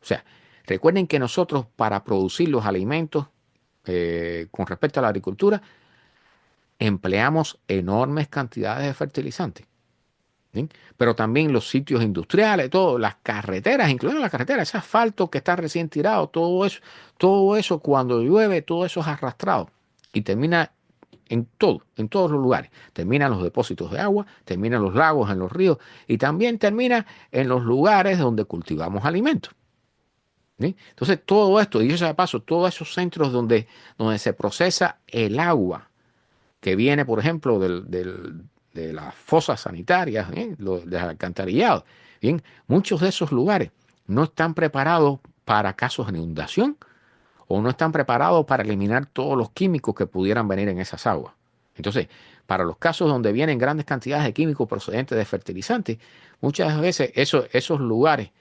O sea, recuerden que nosotros para producir los alimentos con respecto a la agricultura empleamos enormes cantidades de fertilizantes. ¿Sí? Pero también los sitios industriales, todo, las carreteras, incluyendo las carreteras, ese asfalto que está recién tirado, todo eso cuando llueve, todo eso es arrastrado y termina en todos los lugares. Termina en los depósitos de agua, termina en los lagos, en los ríos y también termina en los lugares donde cultivamos alimentos. ¿Sí? Entonces todo esto, y yo de paso, todos esos centros donde se procesa el agua que viene, por ejemplo, de las fosas sanitarias, ¿eh? Del alcantarillado. Bien, muchos de esos lugares no están preparados para casos de inundación o no están preparados para eliminar todos los químicos que pudieran venir en esas aguas. Entonces, para los casos donde vienen grandes cantidades de químicos procedentes de fertilizantes, muchas veces esos lugares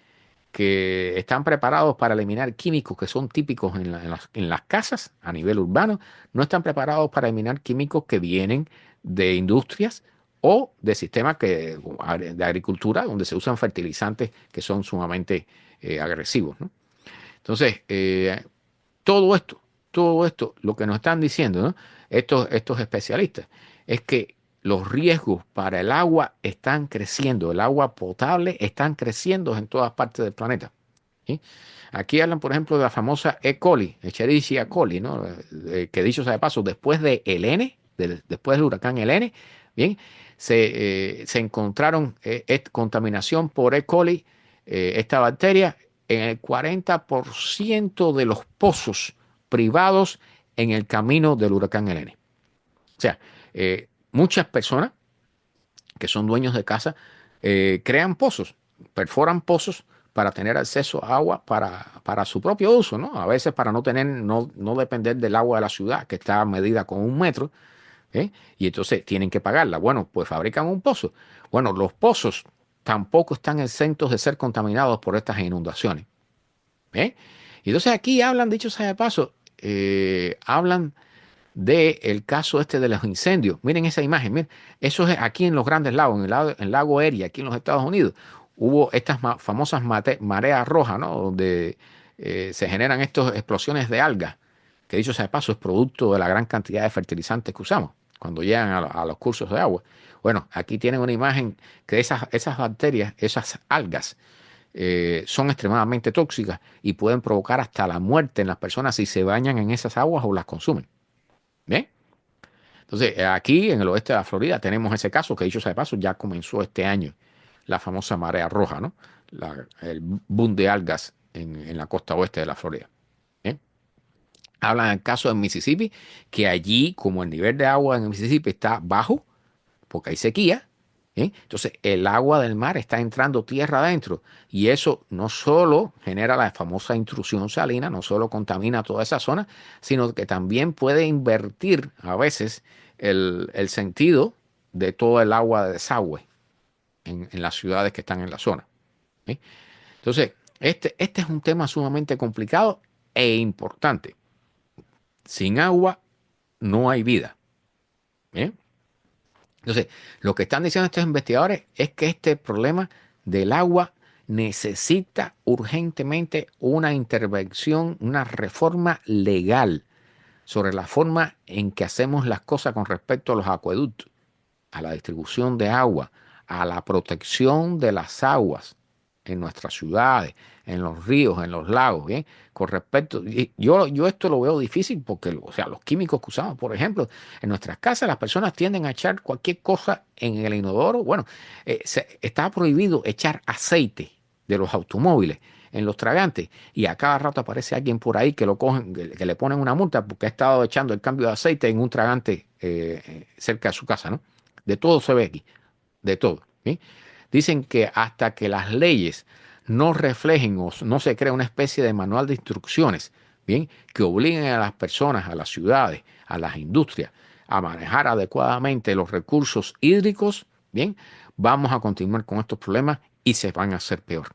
que están preparados para eliminar químicos que son típicos en las casas a nivel urbano, no están preparados para eliminar químicos que vienen de industrias o de sistemas de agricultura donde se usan fertilizantes que son sumamente agresivos, ¿no? Entonces, todo esto, lo que nos están diciendo, ¿no? Estos especialistas, es que los riesgos para el agua están creciendo, el agua potable están creciendo en todas partes del planeta. ¿Sí? Aquí hablan, por ejemplo, de la famosa E. coli, Escherichia coli, ¿no? Que dicho sea de paso, después de después del huracán Helene, bien, se encontraron contaminación por E. coli, esta bacteria, en el 40% de los pozos privados en el camino del huracán Helene. O sea, muchas personas que son dueños de casa crean pozos, perforan pozos para tener acceso a agua para su propio uso, ¿no? A veces para no depender del agua de la ciudad, que está medida con 1 metro, ¿eh? Y entonces tienen que pagarla. Bueno, pues fabrican un pozo. Bueno, los pozos tampoco están exentos de ser contaminados por estas inundaciones. ¿Eh? Y entonces aquí hablan, dicho sea de paso, hablan del caso este de los incendios. Miren esa imagen, miren, eso es aquí en los Grandes Lagos, en el lago Erie, aquí en los Estados Unidos. Hubo estas famosas mareas rojas, ¿no? Donde se generan estas explosiones de algas, que dicho sea de paso es producto de la gran cantidad de fertilizantes que usamos cuando llegan a los cursos de agua. Bueno, aquí tienen una imagen que esas bacterias, esas algas, son extremadamente tóxicas y pueden provocar hasta la muerte en las personas si se bañan en esas aguas o las consumen. ¿Bien? Entonces, aquí en el oeste de la Florida tenemos ese caso que, dicho sea de paso, ya comenzó este año, la famosa marea roja, ¿no? El boom de algas en la costa oeste de la Florida. ¿Bien? Hablan del caso de Mississippi, que allí, como el nivel de agua en Mississippi está bajo, porque hay sequía, ¿eh? Entonces el agua del mar está entrando tierra adentro y eso no solo genera la famosa intrusión salina, no solo contamina toda esa zona, sino que también puede invertir a veces el sentido de todo el agua de desagüe en las ciudades que están en la zona, ¿eh? Entonces, este es un tema sumamente complicado e importante. Sin agua no hay vida, ¿eh? Entonces, lo que están diciendo estos investigadores es que este problema del agua necesita urgentemente una intervención, una reforma legal sobre la forma en que hacemos las cosas con respecto a los acueductos, a la distribución de agua, a la protección de las aguas en nuestras ciudades, en los ríos, en los lagos, ¿bien? Con respecto, yo esto lo veo difícil porque, o sea, los químicos que usamos, por ejemplo, en nuestras casas las personas tienden a echar cualquier cosa en el inodoro. Bueno, está prohibido echar aceite de los automóviles en los tragantes y a cada rato aparece alguien por ahí que lo cogen, que le ponen una multa porque ha estado echando el cambio de aceite en un tragante cerca de su casa, ¿no? De todo se ve aquí, de todo, ¿sí? Dicen que hasta que las leyes no reflejen o no se crea una especie de manual de instrucciones, ¿bien? Que obliguen a las personas, a las ciudades, a las industrias a manejar adecuadamente los recursos hídricos, ¿bien? Vamos a continuar con estos problemas y se van a hacer peor.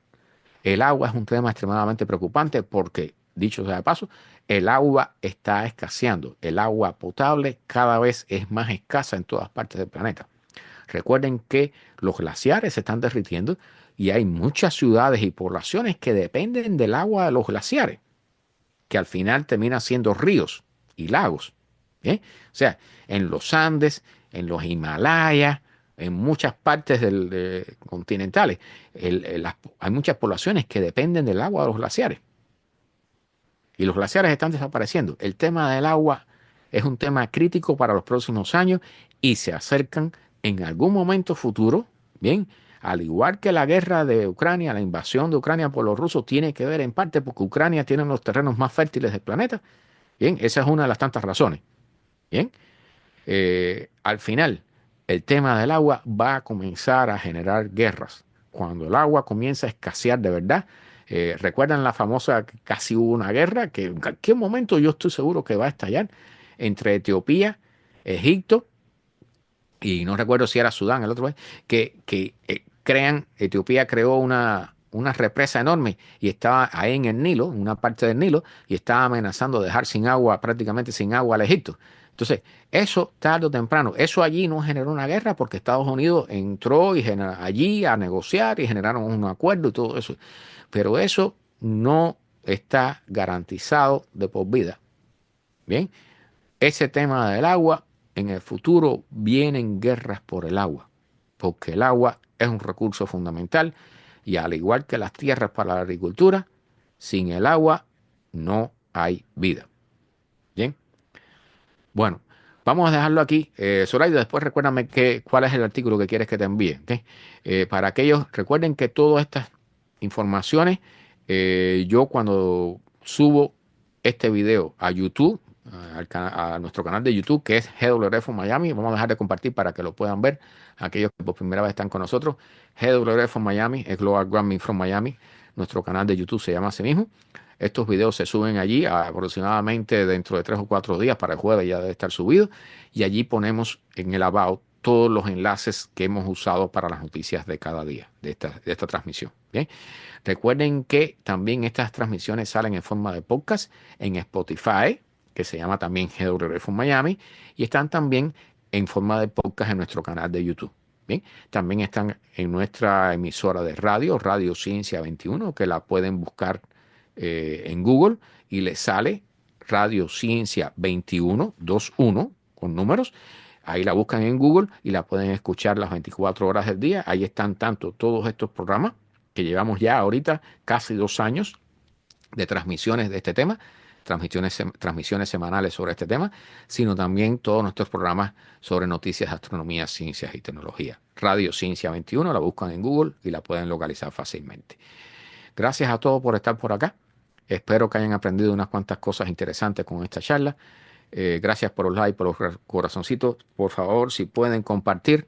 El agua es un tema extremadamente preocupante porque, dicho sea de paso, el agua está escaseando. El agua potable cada vez es más escasa en todas partes del planeta. Recuerden que los glaciares se están derritiendo y hay muchas ciudades y poblaciones que dependen del agua de los glaciares, que al final terminan siendo ríos y lagos, ¿eh? O sea, en los Andes, en los Himalayas, en muchas partes continentales, hay muchas poblaciones que dependen del agua de los glaciares. Y los glaciares están desapareciendo. El tema del agua es un tema crítico para los próximos años y se acercan en algún momento futuro, bien, al igual que la guerra de Ucrania, la invasión de Ucrania por los rusos tiene que ver en parte porque Ucrania tiene los terrenos más fértiles del planeta. Bien, esa es una de las tantas razones. Bien, al final, el tema del agua va a comenzar a generar guerras. Cuando el agua comienza a escasear de verdad, recuerdan la famosa, casi hubo una guerra que en cualquier momento yo estoy seguro que va a estallar entre Etiopía, Egipto y no recuerdo si era Sudán, el otro país, Etiopía creó una represa enorme y estaba ahí en el Nilo, en una parte del Nilo, y estaba amenazando dejar sin agua, prácticamente sin agua al Egipto. Entonces, eso tarde o temprano, eso allí no generó una guerra porque Estados Unidos entró allí a negociar y generaron un acuerdo y todo eso. Pero eso no está garantizado de por vida. Bien, ese tema del agua, en el futuro vienen guerras por el agua, porque el agua es un recurso fundamental y al igual que las tierras para la agricultura, sin el agua no hay vida. Bien, bueno, vamos a dejarlo aquí. Zoraida, después recuérdame cuál es el artículo que quieres que te envíe. ¿Okay? Para aquellos, recuerden que todas estas informaciones, yo cuando subo este video a YouTube, a nuestro canal de YouTube, que es GWF Miami, vamos a dejar de compartir para que lo puedan ver aquellos que por primera vez están con nosotros. GWF Miami es Global Warming from Miami. Nuestro canal de YouTube se llama así mismo. Estos videos se suben allí aproximadamente dentro de 3 o 4 días, para el jueves ya debe estar subido, y allí ponemos en el about todos los enlaces que hemos usado para las noticias de cada día de esta transmisión. ¿Bien? Recuerden que también estas transmisiones salen en forma de podcast en Spotify, que se llama también GWF Miami, y están también en forma de podcast en nuestro canal de YouTube. Bien, también están en nuestra emisora de radio, Radio Ciencia 21, que la pueden buscar en Google y les sale Radio Ciencia 21, 21 con números. Ahí la buscan en Google y la pueden escuchar las 24 horas del día. Ahí están tanto todos estos programas que llevamos ya ahorita casi 2 años de transmisiones de este tema, transmisiones semanales sobre este tema, sino también todos nuestros programas sobre noticias, astronomía, ciencias y tecnología. Radio Ciencia 21, la buscan en Google y la pueden localizar fácilmente. Gracias a todos por estar por acá. Espero que hayan aprendido unas cuantas cosas interesantes con esta charla. Gracias por los likes, por los corazoncitos. Por favor, si pueden compartir,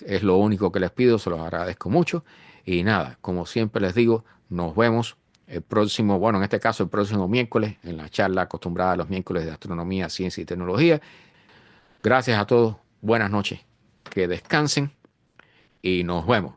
es lo único que les pido, se los agradezco mucho. Y nada, como siempre les digo, nos vemos el próximo, bueno, en este caso el próximo miércoles, en la charla acostumbrada a los miércoles de astronomía, ciencia y tecnología. Gracias a todos, buenas noches, que descansen y nos vemos.